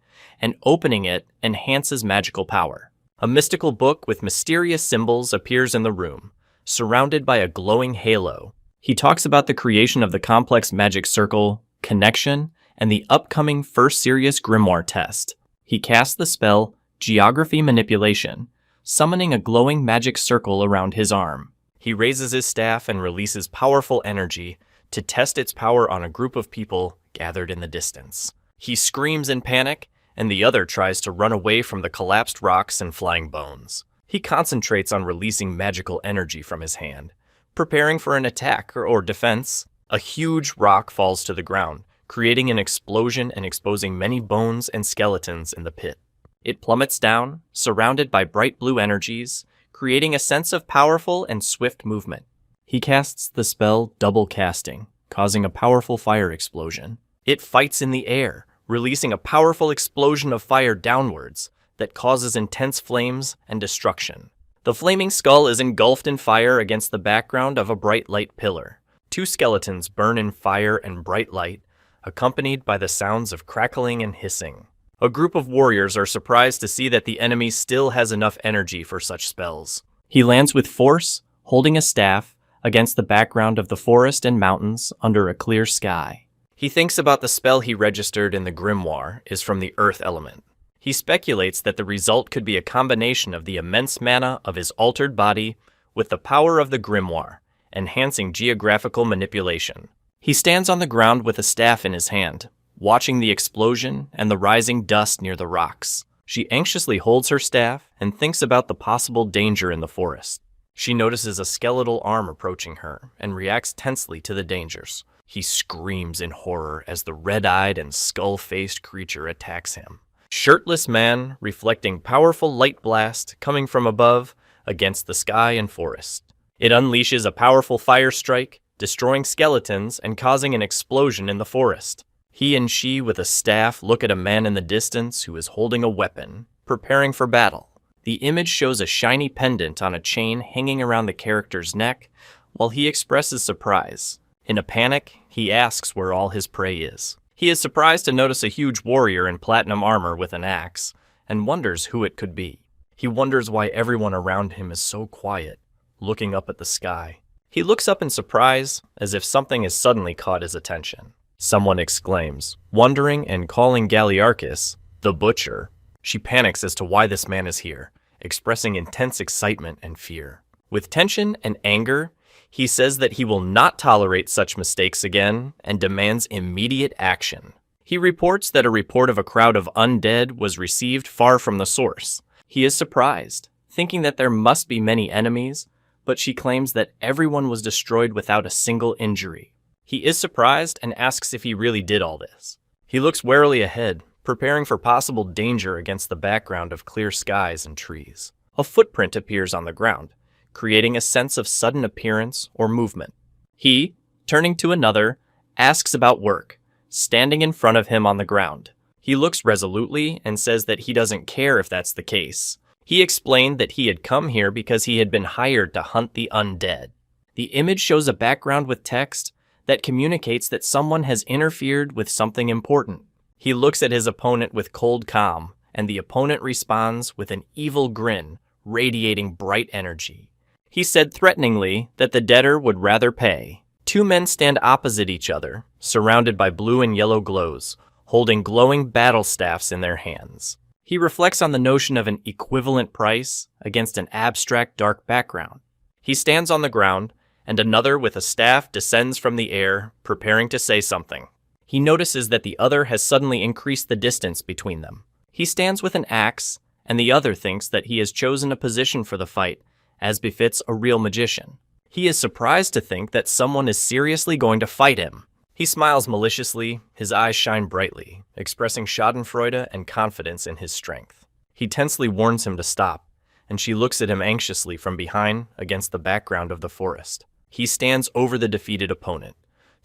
and opening it enhances magical power. A mystical book with mysterious symbols appears in the room, surrounded by a glowing halo. He talks about the creation of the complex magic circle, connection, and the upcoming first serious grimoire test. He casts the spell Geography Manipulation, summoning a glowing magic circle around his arm. He raises his staff and releases powerful energy to test its power on a group of people gathered in the distance. He screams in panic, and the other tries to run away from the collapsed rocks and flying bones. He concentrates on releasing magical energy from his hand, preparing for an attack or defense. A huge rock falls to the ground, creating an explosion and exposing many bones and skeletons in the pit. It plummets down, surrounded by bright blue energies, creating a sense of powerful and swift movement. He casts the spell Double Casting, causing a powerful fire explosion. It fights in the air, releasing a powerful explosion of fire downwards that causes intense flames and destruction. The flaming skull is engulfed in fire against the background of a bright light pillar. Two skeletons burn in fire and bright light, accompanied by the sounds of crackling and hissing. A group of warriors are surprised to see that the enemy still has enough energy for such spells. He lands with force, holding a staff, against the background of the forest and mountains under a clear sky. He thinks about the spell he registered in the grimoire is from the earth element. He speculates that the result could be a combination of the immense mana of his altered body with the power of the grimoire, enhancing geographical manipulation. He stands on the ground with a staff in his hand, watching the explosion and the rising dust near the rocks. She anxiously holds her staff and thinks about the possible danger in the forest. She notices a skeletal arm approaching her and reacts tensely to the dangers. He screams in horror as the red-eyed and skull-faced creature attacks him. Shirtless man reflecting powerful light blast coming from above against the sky and forest. It unleashes a powerful fire strike, destroying skeletons and causing an explosion in the forest. He and she with a staff look at a man in the distance who is holding a weapon, preparing for battle. The image shows a shiny pendant on a chain hanging around the character's neck while he expresses surprise. In a panic, he asks where all his prey is. He is surprised to notice a huge warrior in platinum armor with an axe, and wonders who it could be. He wonders why everyone around him is so quiet, looking up at the sky. He looks up in surprise, as if something has suddenly caught his attention. Someone exclaims, wondering and calling Galliarchus the Butcher. She panics as to why this man is here, expressing intense excitement and fear. With tension and anger, he says that he will not tolerate such mistakes again and demands immediate action. He reports that a report of a crowd of undead was received far from the source. He is surprised, thinking that there must be many enemies, but she claims that everyone was destroyed without a single injury. He is surprised and asks if he really did all this. He looks warily ahead, preparing for possible danger against the background of clear skies and trees. A footprint appears on the ground, creating a sense of sudden appearance or movement. He, turning to another, asks about work, standing in front of him on the ground. He looks resolutely and says that he doesn't care if that's the case. He explained that he had come here because he had been hired to hunt the undead. The image shows a background with text that communicates that someone has interfered with something important. He looks at his opponent with cold calm, and the opponent responds with an evil grin, radiating bright energy. He said threateningly that the debtor would rather pay. Two men stand opposite each other, surrounded by blue and yellow glows, holding glowing battle staffs in their hands. He reflects on the notion of an equivalent price against an abstract dark background. He stands on the ground, and another with a staff descends from the air, preparing to say something. He notices that the other has suddenly increased the distance between them. He stands with an axe, and the other thinks that he has chosen a position for the fight, as befits a real magician. He is surprised to think that someone is seriously going to fight him. He smiles maliciously, his eyes shine brightly, expressing schadenfreude and confidence in his strength. He tensely warns him to stop, and she looks at him anxiously from behind against the background of the forest. He stands over the defeated opponent,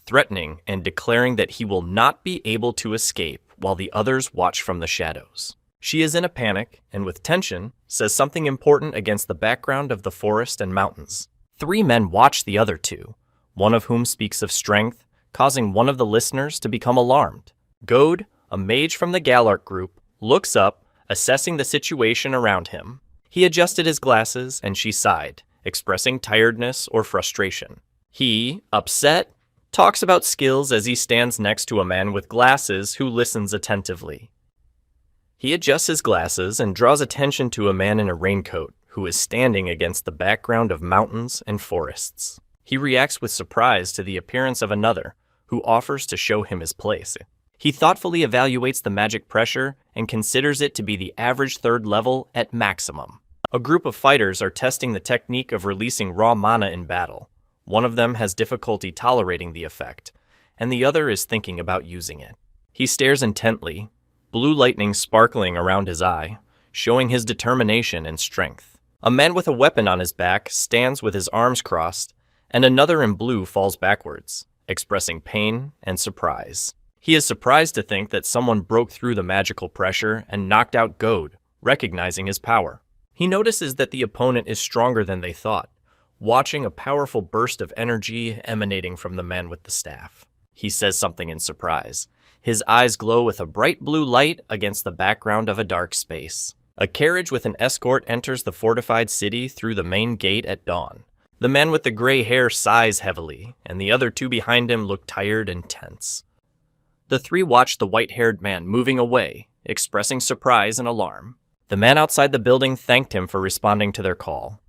threatening and declaring that he will not be able to escape while the others watch from the shadows. She is in a panic, and with tension, says something important against the background of the forest and mountains. Three men watch the other two, one of whom speaks of strength, causing one of the listeners to become alarmed. Gode, a mage from the Galark group, looks up, assessing the situation around him. He adjusted his glasses, and she sighed, expressing tiredness or frustration. He, upset, talks about skills as he stands next to a man with glasses who listens attentively. He adjusts his glasses and draws attention to a man in a raincoat who is standing against the background of mountains and forests. He reacts with surprise to the appearance of another, who offers to show him his place. He thoughtfully evaluates the magic pressure and considers it to be the average third level at maximum. A group of fighters are testing the technique of releasing raw mana in battle. One of them has difficulty tolerating the effect, and the other is thinking about using it. He stares intently, blue lightning sparkling around his eye, showing his determination and strength. A man with a weapon on his back stands with his arms crossed, and another in blue falls backwards, expressing pain and surprise. He is surprised to think that someone broke through the magical pressure and knocked out Gode, recognizing his power. He notices that the opponent is stronger than they thought, watching a powerful burst of energy emanating from the man with the staff. He says something in surprise. His eyes glow with a bright blue light against the background of a dark space. A carriage with an escort enters the fortified city through the main gate at dawn. The man with the gray hair sighs heavily, and the other two behind him look tired and tense. The three watch the white-haired man moving away, expressing surprise and alarm. The man outside the building thanked him for responding to their call.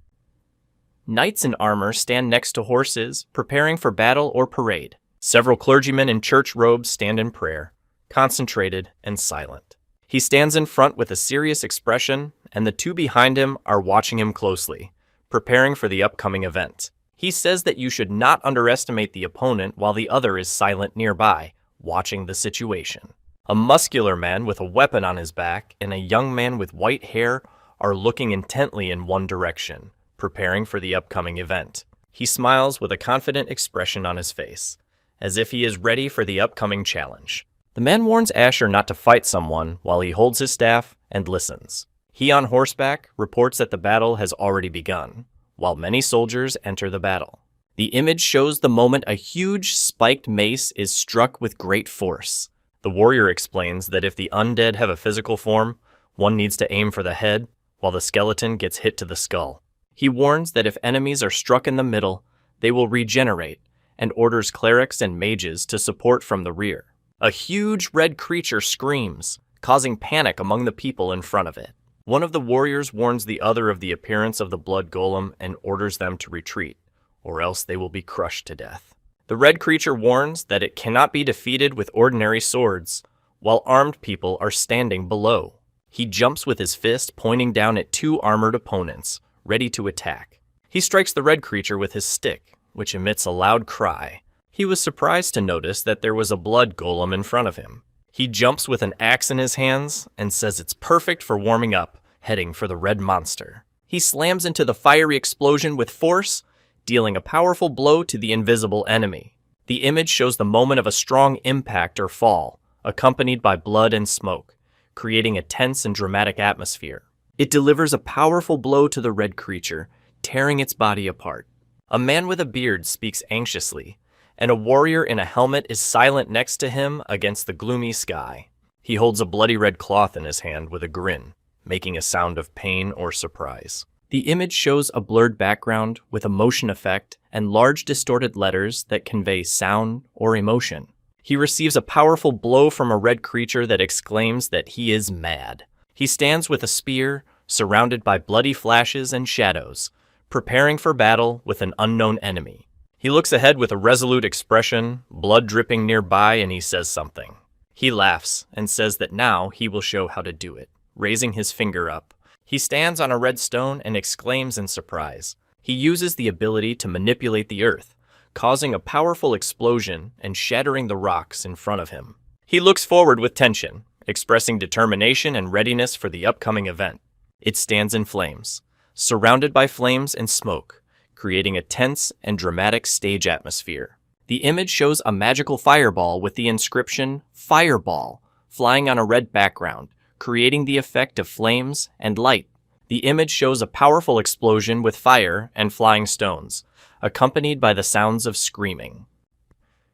Knights in armor stand next to horses, preparing for battle or parade. Several clergymen in church robes stand in prayer, concentrated and silent. He stands in front with a serious expression, and the two behind him are watching him closely, preparing for the upcoming event. He says that you should not underestimate the opponent while the other is silent nearby, watching the situation. A muscular man with a weapon on his back and a young man with white hair are looking intently in one direction, preparing for the upcoming event. He smiles with a confident expression on his face, as if he is ready for the upcoming challenge. The man warns Asher not to fight someone while he holds his staff and listens. He on horseback reports that the battle has already begun, while many soldiers enter the battle. The image shows the moment a huge spiked mace is struck with great force. The warrior explains that if the undead have a physical form, one needs to aim for the head, while the skeleton gets hit to the skull. He warns that if enemies are struck in the middle, they will regenerate, and orders clerics and mages to support from the rear. A huge red creature screams, causing panic among the people in front of it. One of the warriors warns the other of the appearance of the blood golem and orders them to retreat, or else they will be crushed to death. The red creature warns that it cannot be defeated with ordinary swords, while armed people are standing below. He jumps with his fist pointing down at two armored opponents, ready to attack. He strikes the red creature with his stick, which emits a loud cry. He was surprised to notice that there was a blood golem in front of him. He jumps with an axe in his hands and says it's perfect for warming up, heading for the red monster. He slams into the fiery explosion with force, dealing a powerful blow to the invisible enemy. The image shows the moment of a strong impact or fall, accompanied by blood and smoke, creating a tense and dramatic atmosphere. It delivers a powerful blow to the red creature, tearing its body apart. A man with a beard speaks anxiously, and a warrior in a helmet is silent next to him against the gloomy sky. He holds a bloody red cloth in his hand with a grin, making a sound of pain or surprise. The image shows a blurred background with a motion effect and large distorted letters that convey sound or emotion. He receives a powerful blow from a red creature that exclaims that he is mad. He stands with a spear, surrounded by bloody flashes and shadows, preparing for battle with an unknown enemy. He looks ahead with a resolute expression, blood dripping nearby, and he says something. He laughs and says that now he will show how to do it, raising his finger up. He stands on a red stone and exclaims in surprise. He uses the ability to manipulate the earth, causing a powerful explosion and shattering the rocks in front of him. He looks forward with tension, expressing determination and readiness for the upcoming event. It stands in flames, surrounded by flames and smoke, creating a tense and dramatic stage atmosphere. The image shows a magical fireball with the inscription "Fireball" flying on a red background, creating the effect of flames and light. The image shows a powerful explosion with fire and flying stones, accompanied by the sounds of screaming.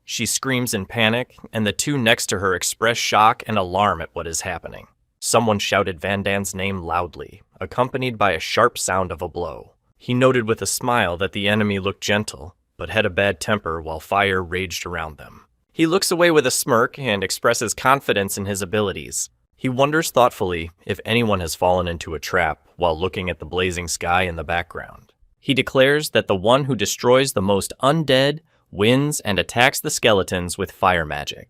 She screams in panic, and the two next to her express shock and alarm at what is happening. Someone shouted Van Dan's name loudly, accompanied by a sharp sound of a blow. He noted with a smile that the enemy looked gentle, but had a bad temper while fire raged around them. He looks away with a smirk and expresses confidence in his abilities. He wonders thoughtfully if anyone has fallen into a trap while looking at the blazing sky in the background. He declares that the one who destroys the most undead wins and attacks the skeletons with fire magic.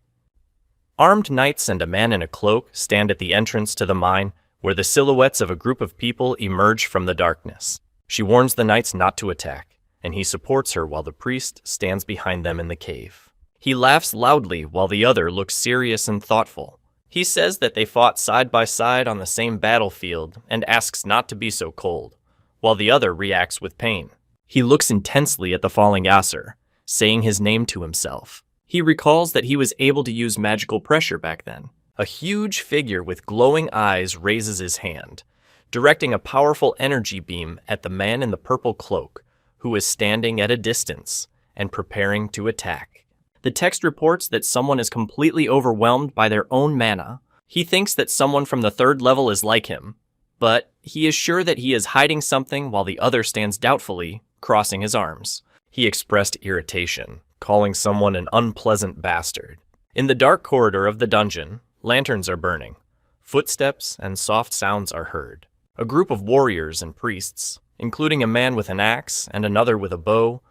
Armed knights and a man in a cloak stand at the entrance to the mine, where the silhouettes of a group of people emerge from the darkness. She warns the knights not to attack, and he supports her while the priest stands behind them in the cave. He laughs loudly while the other looks serious and thoughtful. He says that they fought side by side on the same battlefield and asks not to be so cold, while the other reacts with pain. He looks intensely at the falling Asura, saying his name to himself. He recalls that he was able to use magical pressure back then. A huge figure with glowing eyes raises his hand, directing a powerful energy beam at the man in the purple cloak, who is standing at a distance and preparing to attack. The text reports that someone is completely overwhelmed by their own mana. He thinks that someone from the third level is like him, but he is sure that he is hiding something while the other stands doubtfully, crossing his arms. He expressed irritation, calling someone an unpleasant bastard. In the dark corridor of the dungeon, lanterns are burning. Footsteps and soft sounds are heard. A group of warriors and priests, including a man with an axe and another with a bow,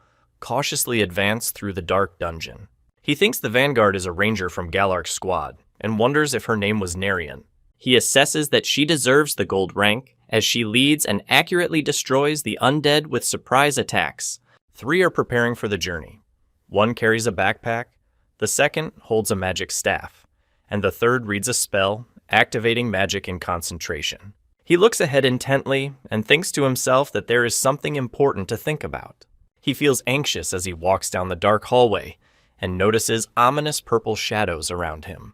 cautiously advance through the dark dungeon. He thinks the vanguard is a ranger from Galark's squad, and wonders if her name was Narian. He assesses that she deserves the gold rank, as she leads and accurately destroys the undead with surprise attacks. 3 are preparing for the journey. 1 carries a backpack, the second holds a magic staff, and the third reads a spell, activating magic in concentration. He looks ahead intently and thinks to himself that there is something important to think about. He feels anxious as he walks down the dark hallway and notices ominous purple shadows around him.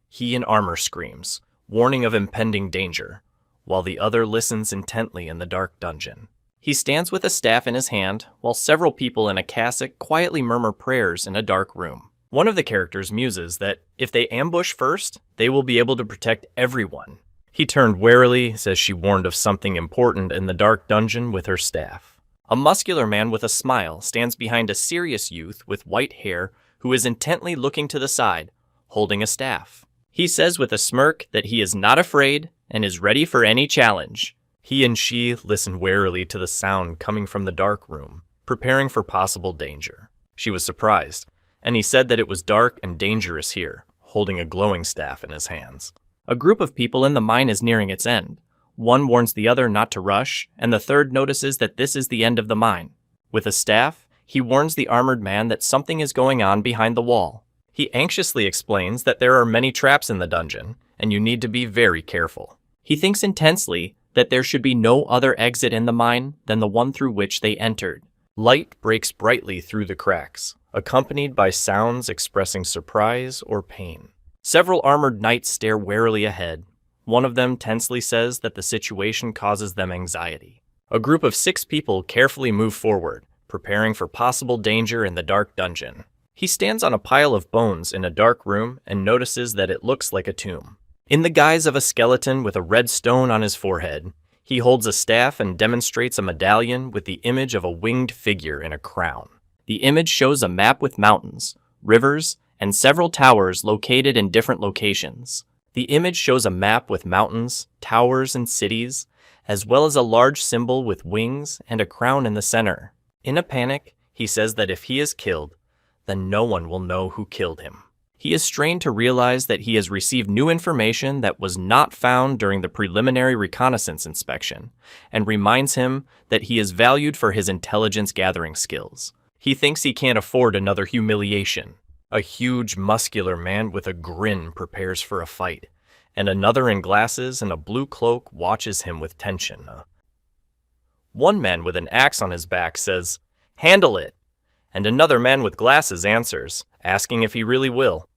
He in armor screams, warning of impending danger, while the other listens intently in the dark dungeon. He stands with a staff in his hand, while several people in a cassock quietly murmur prayers in a dark room. One of the characters muses that if they ambush first, they will be able to protect everyone. He turned warily as she warned of something important in the dark dungeon with her staff. A muscular man with a smile stands behind a serious youth with white hair who is intently looking to the side, holding a staff. He says with a smirk that he is not afraid and is ready for any challenge. He and she listen warily to the sound coming from the dark room, preparing for possible danger. She was surprised, and he said that it was dark and dangerous here, holding a glowing staff in his hands. A group of people in the mine is nearing its end. One warns the other not to rush, and the third notices that this is the end of the mine. With a staff, he warns the armored man that something is going on behind the wall. He anxiously explains that there are many traps in the dungeon, and you need to be very careful. He thinks intensely that there should be no other exit in the mine than the one through which they entered. Light breaks brightly through the cracks, accompanied by sounds expressing surprise or pain. Several armored knights stare warily ahead. One of them tensely says that the situation causes them anxiety. A group of 6 people carefully move forward, preparing for possible danger in the dark dungeon. He stands on a pile of bones in a dark room and notices that it looks like a tomb. In the guise of a skeleton with a red stone on his forehead, he holds a staff and demonstrates a medallion with the image of a winged figure in a crown. The image shows a map with mountains, rivers, and several towers located in different locations. The image shows a map with mountains, towers, and cities, as well as a large symbol with wings and a crown in the center. In a panic, he says that if he is killed, then no one will know who killed him. He is strained to realize that he has received new information that was not found during the preliminary reconnaissance inspection, and reminds him that he is valued for his intelligence gathering skills. He thinks he can't afford another humiliation. A huge, muscular man with a grin prepares for a fight, and another in glasses and a blue cloak watches him with tension. One man with an axe on his back says, "Handle it," and another man with glasses answers, asking if he really will.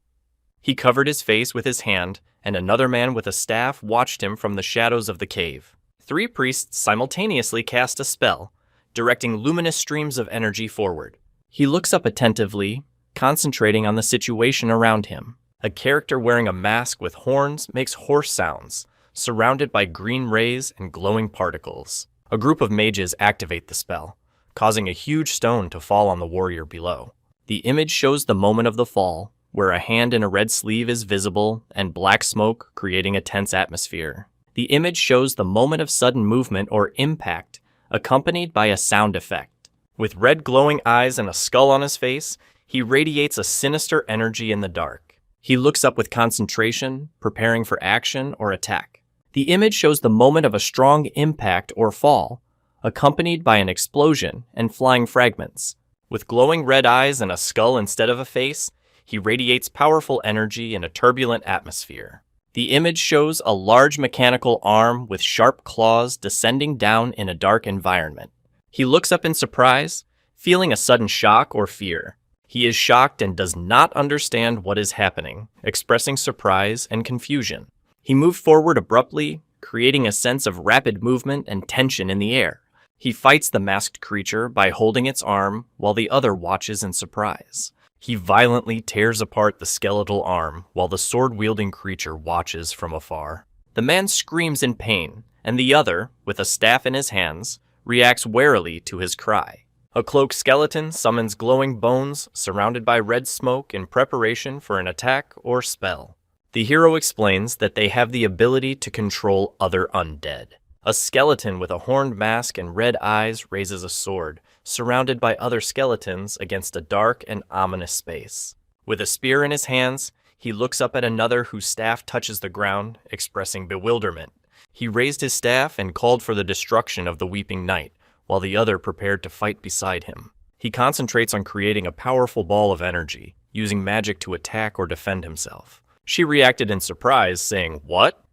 He covered his face with his hand, and another man with a staff watched him from the shadows of the cave. 3 priests simultaneously cast a spell, directing luminous streams of energy forward. He looks up attentively, concentrating on the situation around him. A character wearing a mask with horns makes hoarse sounds, surrounded by green rays and glowing particles. A group of mages activate the spell, causing a huge stone to fall on the warrior below. The image shows the moment of the fall, where a hand in a red sleeve is visible and black smoke creating a tense atmosphere. The image shows the moment of sudden movement or impact, accompanied by a sound effect. With red glowing eyes and a skull on his face, he radiates a sinister energy in the dark. He looks up with concentration, preparing for action or attack. The image shows the moment of a strong impact or fall, accompanied by an explosion and flying fragments. With glowing red eyes and a skull instead of a face, he radiates powerful energy in a turbulent atmosphere. The image shows a large mechanical arm with sharp claws descending down in a dark environment. He looks up in surprise, feeling a sudden shock or fear. He is shocked and does not understand what is happening, expressing surprise and confusion. He moved forward abruptly, creating a sense of rapid movement and tension in the air. He fights the masked creature by holding its arm while the other watches in surprise. He violently tears apart the skeletal arm while the sword-wielding creature watches from afar. The man screams in pain, and the other, with a staff in his hands, reacts warily to his cry. A cloaked skeleton summons glowing bones surrounded by red smoke in preparation for an attack or spell. The hero explains that they have the ability to control other undead. A skeleton with a horned mask and red eyes raises a sword, surrounded by other skeletons against a dark and ominous space. With a spear in his hands, he looks up at another whose staff touches the ground, expressing bewilderment. He raised his staff and called for the destruction of the weeping knight, while the other prepared to fight beside him. He concentrates on creating a powerful ball of energy, using magic to attack or defend himself. She reacted in surprise, saying, "What?"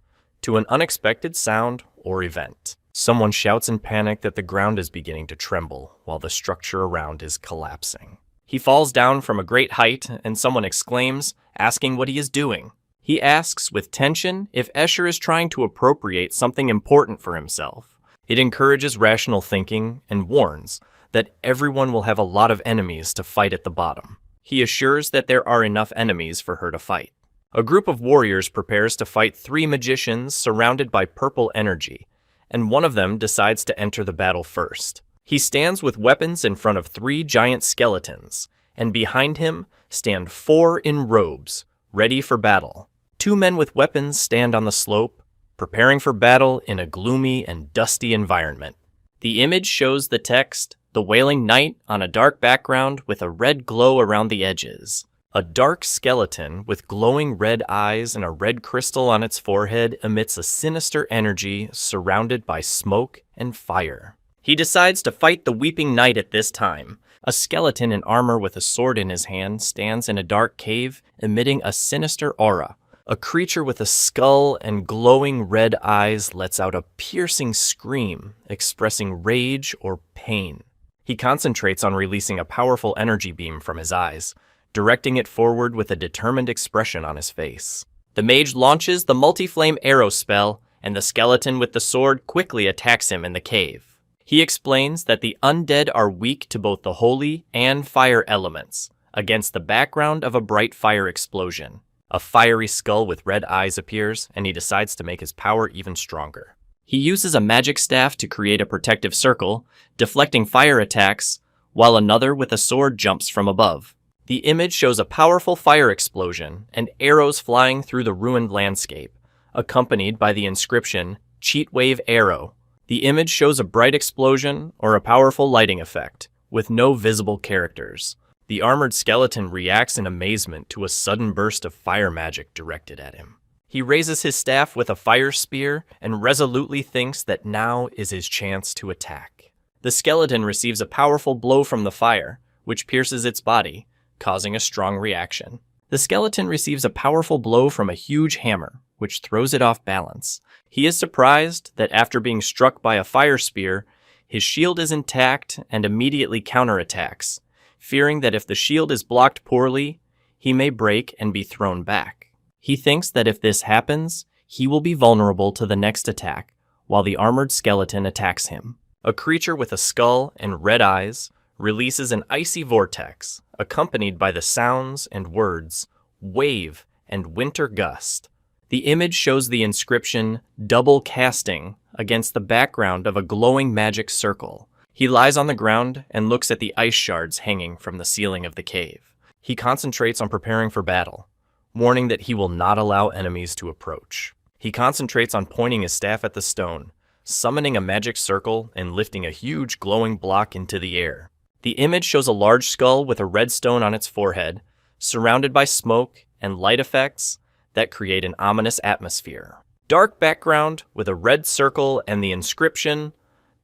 to an unexpected sound or event. Someone shouts in panic that the ground is beginning to tremble while the structure around is collapsing. He falls down from a great height and someone exclaims, asking what he is doing. He asks with tension if Escher is trying to appropriate something important for himself. It encourages rational thinking and warns that everyone will have a lot of enemies to fight at the bottom. He assures that there are enough enemies for her to fight. A group of warriors prepares to fight 3 magicians surrounded by purple energy, and one of them decides to enter the battle first. He stands with weapons in front of 3 giant skeletons, and behind him stand 4 in robes, ready for battle. 2 men with weapons stand on the slope, preparing for battle in a gloomy and dusty environment. The image shows the text, "The Wailing Knight," on a dark background with a red glow around the edges. A dark skeleton with glowing red eyes and a red crystal on its forehead emits a sinister energy surrounded by smoke and fire. He decides to fight the Weeping Knight at this time. A skeleton in armor with a sword in his hand stands in a dark cave, emitting a sinister aura. A creature with a skull and glowing red eyes lets out a piercing scream, expressing rage or pain. He concentrates on releasing a powerful energy beam from his eyes, directing it forward with a determined expression on his face. The mage launches the multi-flame arrow spell, and the skeleton with the sword quickly attacks him in the cave. He explains that the undead are weak to both the holy and fire elements, against the background of a bright fire explosion. A fiery skull with red eyes appears, and he decides to make his power even stronger. He uses a magic staff to create a protective circle, deflecting fire attacks, while another with a sword jumps from above. The image shows a powerful fire explosion and arrows flying through the ruined landscape, accompanied by the inscription, "Cheat Wave Arrow." The image shows a bright explosion or a powerful lighting effect, with no visible characters. The armored skeleton reacts in amazement to a sudden burst of fire magic directed at him. He raises his staff with a fire spear and resolutely thinks that now is his chance to attack. The skeleton receives a powerful blow from the fire, which pierces its body, causing a strong reaction. The skeleton receives a powerful blow from a huge hammer, which throws it off balance. He is surprised that after being struck by a fire spear, his shield is intact and immediately counterattacks, fearing that if the shield is blocked poorly, he may break and be thrown back. He thinks that if this happens, he will be vulnerable to the next attack, while the armored skeleton attacks him. A creature with a skull and red eyes releases an icy vortex, accompanied by the sounds and words, "wave" and "winter gust." The image shows the inscription, "double casting," against the background of a glowing magic circle. He lies on the ground and looks at the ice shards hanging from the ceiling of the cave. He concentrates on preparing for battle, warning that he will not allow enemies to approach. He concentrates on pointing his staff at the stone, summoning a magic circle and lifting a huge glowing block into the air. The image shows a large skull with a red stone on its forehead, surrounded by smoke and light effects that create an ominous atmosphere. Dark background with a red circle and the inscription,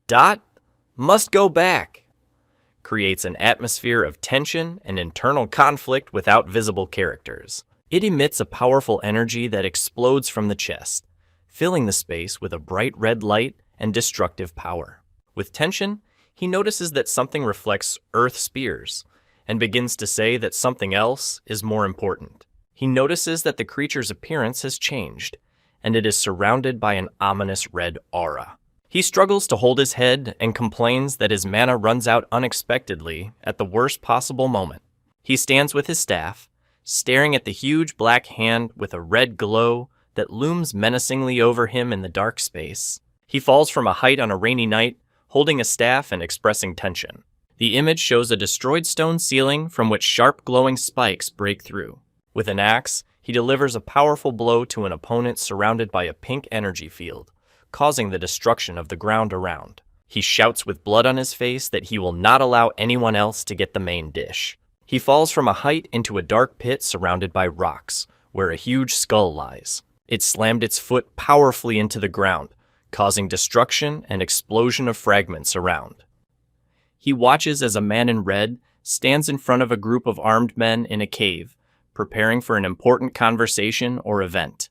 "Dot must go back," creates an atmosphere of tension and internal conflict without visible characters. It emits a powerful energy that explodes from the chest, filling the space with a bright red light and destructive power. With tension, he notices that something reflects Earth spears, and begins to say that something else is more important. He notices that the creature's appearance has changed, and it is surrounded by an ominous red aura. He struggles to hold his head and complains that his mana runs out unexpectedly at the worst possible moment. He stands with his staff, staring at the huge black hand with a red glow that looms menacingly over him in the dark space. He falls from a height on a rainy night, holding a staff and expressing tension. The image shows a destroyed stone ceiling from which sharp glowing spikes break through. With an axe, he delivers a powerful blow to an opponent surrounded by a pink energy field, causing the destruction of the ground around. He shouts with blood on his face that he will not allow anyone else to get the main dish. He falls from a height into a dark pit surrounded by rocks, where a huge skull lies. It slammed its foot powerfully into the ground, causing destruction and explosion of fragments around. He watches as a man in red stands in front of a group of armed men in a cave, preparing for an important conversation or event.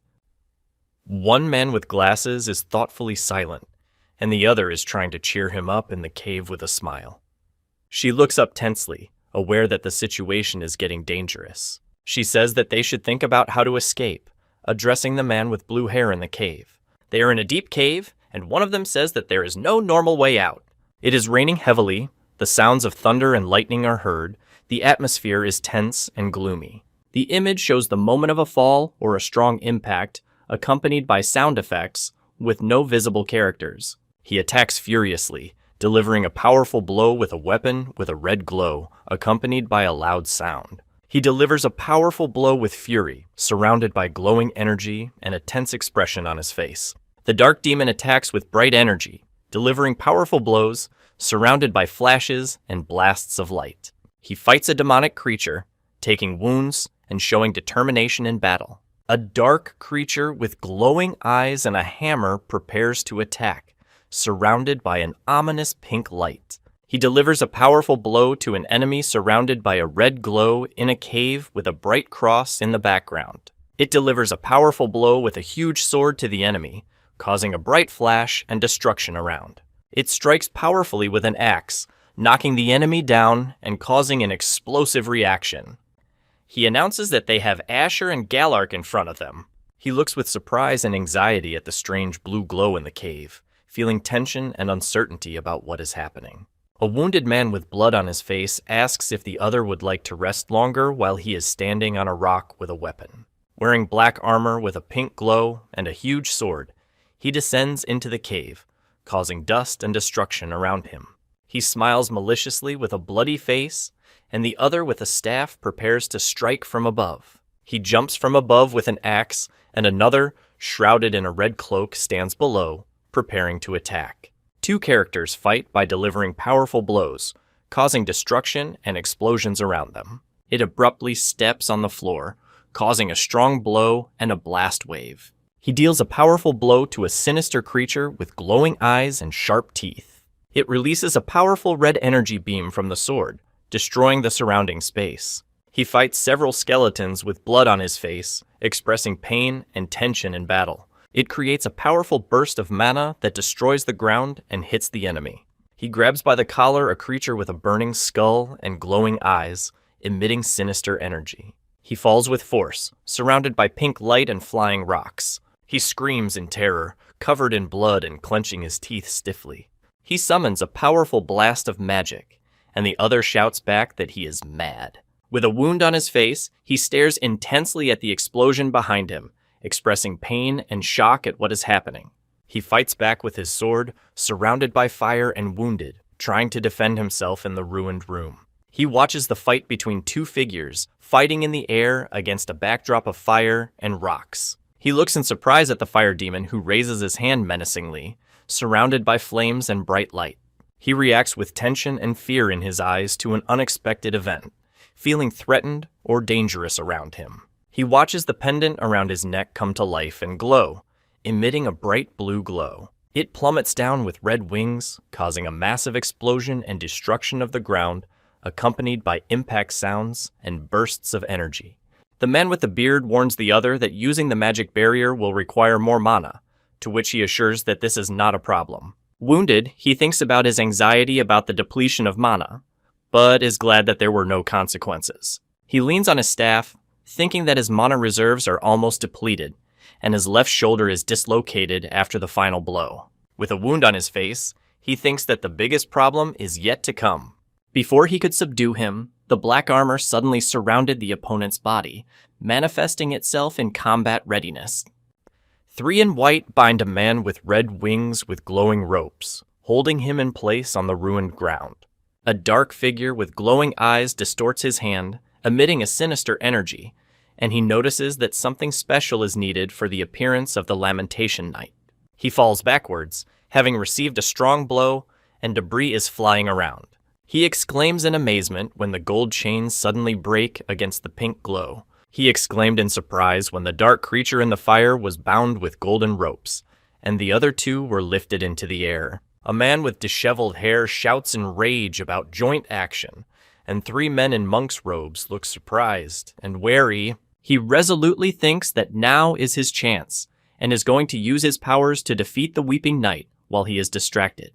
One man with glasses is thoughtfully silent, and the other is trying to cheer him up in the cave with a smile. She looks up tensely, aware that the situation is getting dangerous. She says that they should think about how to escape, addressing the man with blue hair in the cave. They are in a deep cave, and one of them says that there is no normal way out. It is raining heavily, the sounds of thunder and lightning are heard, the atmosphere is tense and gloomy. The image shows the moment of a fall or a strong impact, accompanied by sound effects, with no visible characters. He attacks furiously, delivering a powerful blow with a weapon with a red glow, accompanied by a loud sound. He delivers a powerful blow with fury, surrounded by glowing energy and a tense expression on his face. The dark demon attacks with bright energy, delivering powerful blows, surrounded by flashes and blasts of light. He fights a demonic creature, taking wounds and showing determination in battle. A dark creature with glowing eyes and a hammer prepares to attack, surrounded by an ominous pink light. He delivers a powerful blow to an enemy surrounded by a red glow in a cave with a bright cross in the background. It delivers a powerful blow with a huge sword to the enemy, causing a bright flash and destruction around. It strikes powerfully with an axe, knocking the enemy down and causing an explosive reaction. He announces that they have Asher and Galark in front of them. He looks with surprise and anxiety at the strange blue glow in the cave, feeling tension and uncertainty about what is happening. A wounded man with blood on his face asks if the other would like to rest longer while he is standing on a rock with a weapon. Wearing black armor with a pink glow and a huge sword, he descends into the cave, causing dust and destruction around him. He smiles maliciously with a bloody face, and the other with a staff prepares to strike from above. He jumps from above with an axe, and another, shrouded in a red cloak, stands below, preparing to attack. Two characters fight by delivering powerful blows, causing destruction and explosions around them. It abruptly steps on the floor, causing a strong blow and a blast wave. He deals a powerful blow to a sinister creature with glowing eyes and sharp teeth. It releases a powerful red energy beam from the sword, destroying the surrounding space. He fights several skeletons with blood on his face, expressing pain and tension in battle. It creates a powerful burst of mana that destroys the ground and hits the enemy. He grabs by the collar a creature with a burning skull and glowing eyes, emitting sinister energy. He falls with force, surrounded by pink light and flying rocks. He screams in terror, covered in blood and clenching his teeth stiffly. He summons a powerful blast of magic, and the other shouts back that he is mad. With a wound on his face, he stares intensely at the explosion behind him, expressing pain and shock at what is happening. He fights back with his sword, surrounded by fire and wounded, trying to defend himself in the ruined room. He watches the fight between two figures, fighting in the air against a backdrop of fire and rocks. He looks in surprise at the fire demon, who raises his hand menacingly, surrounded by flames and bright light. He reacts with tension and fear in his eyes to an unexpected event, feeling threatened or dangerous around him. He watches the pendant around his neck come to life and glow, emitting a bright blue glow. It plummets down with red wings, causing a massive explosion and destruction of the ground, accompanied by impact sounds and bursts of energy. The man with the beard warns the other that using the magic barrier will require more mana, to which he assures that this is not a problem. Wounded, he thinks about his anxiety about the depletion of mana, but is glad that there were no consequences. He leans on his staff, thinking that his mana reserves are almost depleted, and his left shoulder is dislocated after the final blow. With a wound on his face, he thinks that the biggest problem is yet to come. Before he could subdue him, the black armor suddenly surrounded the opponent's body, manifesting itself in combat readiness. 3 in white bind a man with red wings with glowing ropes, holding him in place on the ruined ground. A dark figure with glowing eyes distorts his hand, emitting a sinister energy, and he notices that something special is needed for the appearance of the Lamentation Knight. He falls backwards, having received a strong blow, and debris is flying around. He exclaims in amazement when the gold chains suddenly break against the pink glow. He exclaimed in surprise when the dark creature in the fire was bound with golden ropes, and the other two were lifted into the air. A man with disheveled hair shouts in rage about joint action, and 3 men in monk's robes look surprised and wary. He resolutely thinks that now is his chance, and is going to use his powers to defeat the Weeping Knight while he is distracted.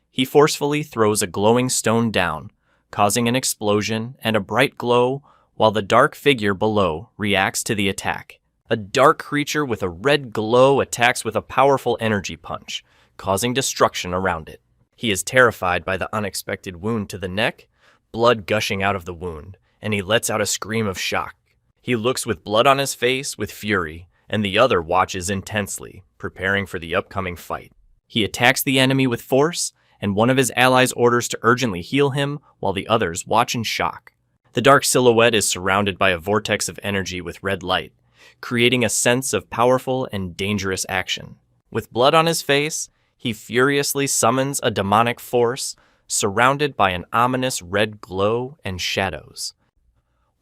He forcefully throws a glowing stone down, causing an explosion and a bright glow, while the dark figure below reacts to the attack. A dark creature with a red glow attacks with a powerful energy punch, causing destruction around it. He is terrified by the unexpected wound to the neck, blood gushing out of the wound, and he lets out a scream of shock. He looks with blood on his face with fury, and the other watches intensely, preparing for the upcoming fight. He attacks the enemy with force, and one of his allies orders to urgently heal him while the others watch in shock. The dark silhouette is surrounded by a vortex of energy with red light, creating a sense of powerful and dangerous action. With blood on his face, he furiously summons a demonic force, surrounded by an ominous red glow and shadows.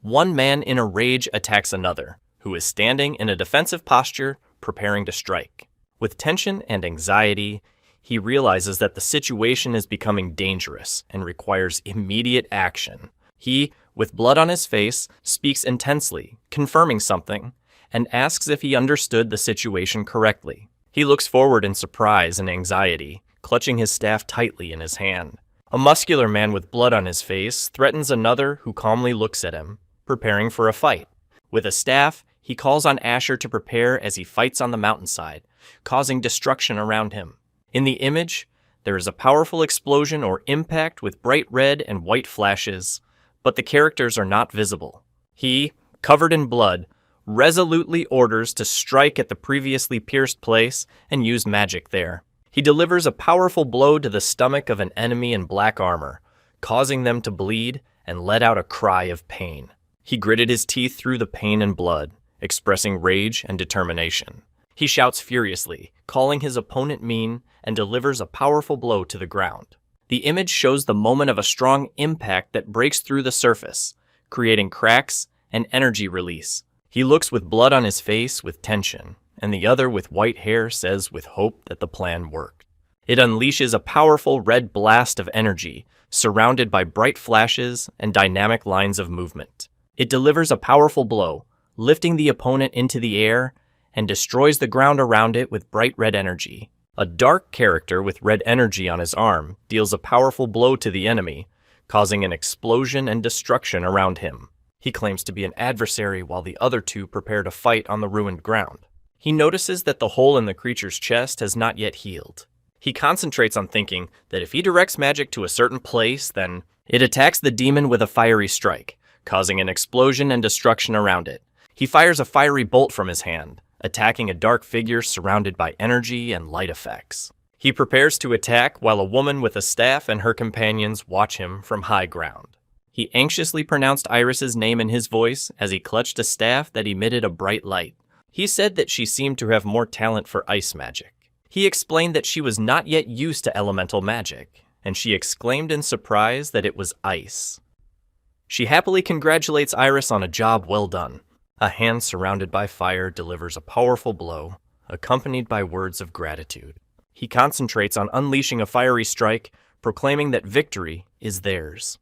One man in a rage attacks another, who is standing in a defensive posture, preparing to strike. With tension and anxiety, he realizes that the situation is becoming dangerous and requires immediate action. He, with blood on his face, speaks intensely, confirming something, and asks if he understood the situation correctly. He looks forward in surprise and anxiety, clutching his staff tightly in his hand. A muscular man with blood on his face threatens another who calmly looks at him, preparing for a fight. With a staff, he calls on Asher to prepare as he fights on the mountainside, causing destruction around him. In the image, there is a powerful explosion or impact with bright red and white flashes, but the characters are not visible. He, covered in blood, resolutely orders to strike at the previously pierced place and use magic there. He delivers a powerful blow to the stomach of an enemy in black armor, causing them to bleed and let out a cry of pain. He gritted his teeth through the pain and blood, expressing rage and determination. He shouts furiously, calling his opponent mean, and delivers a powerful blow to the ground. The image shows the moment of a strong impact that breaks through the surface, creating cracks and energy release. He looks with blood on his face with tension, and the other with white hair says with hope that the plan worked. It unleashes a powerful red blast of energy, surrounded by bright flashes and dynamic lines of movement. It delivers a powerful blow, lifting the opponent into the air, and destroys the ground around it with bright red energy. A dark character with red energy on his arm deals a powerful blow to the enemy, causing an explosion and destruction around him. He claims to be an adversary while the other two prepare to fight on the ruined ground. He notices that the hole in the creature's chest has not yet healed. He concentrates on thinking that if he directs magic to a certain place, then it attacks the demon with a fiery strike, causing an explosion and destruction around it. He fires a fiery bolt from his hand, attacking a dark figure surrounded by energy and light effects. He prepares to attack while a woman with a staff and her companions watch him from high ground. He anxiously pronounced Iris's name in his voice as he clutched a staff that emitted a bright light. He said that she seemed to have more talent for ice magic. He explained that she was not yet used to elemental magic, and she exclaimed in surprise that it was ice. She happily congratulates Iris on a job well done. A hand surrounded by fire delivers a powerful blow, accompanied by words of gratitude. He concentrates on unleashing a fiery strike, proclaiming that victory is theirs.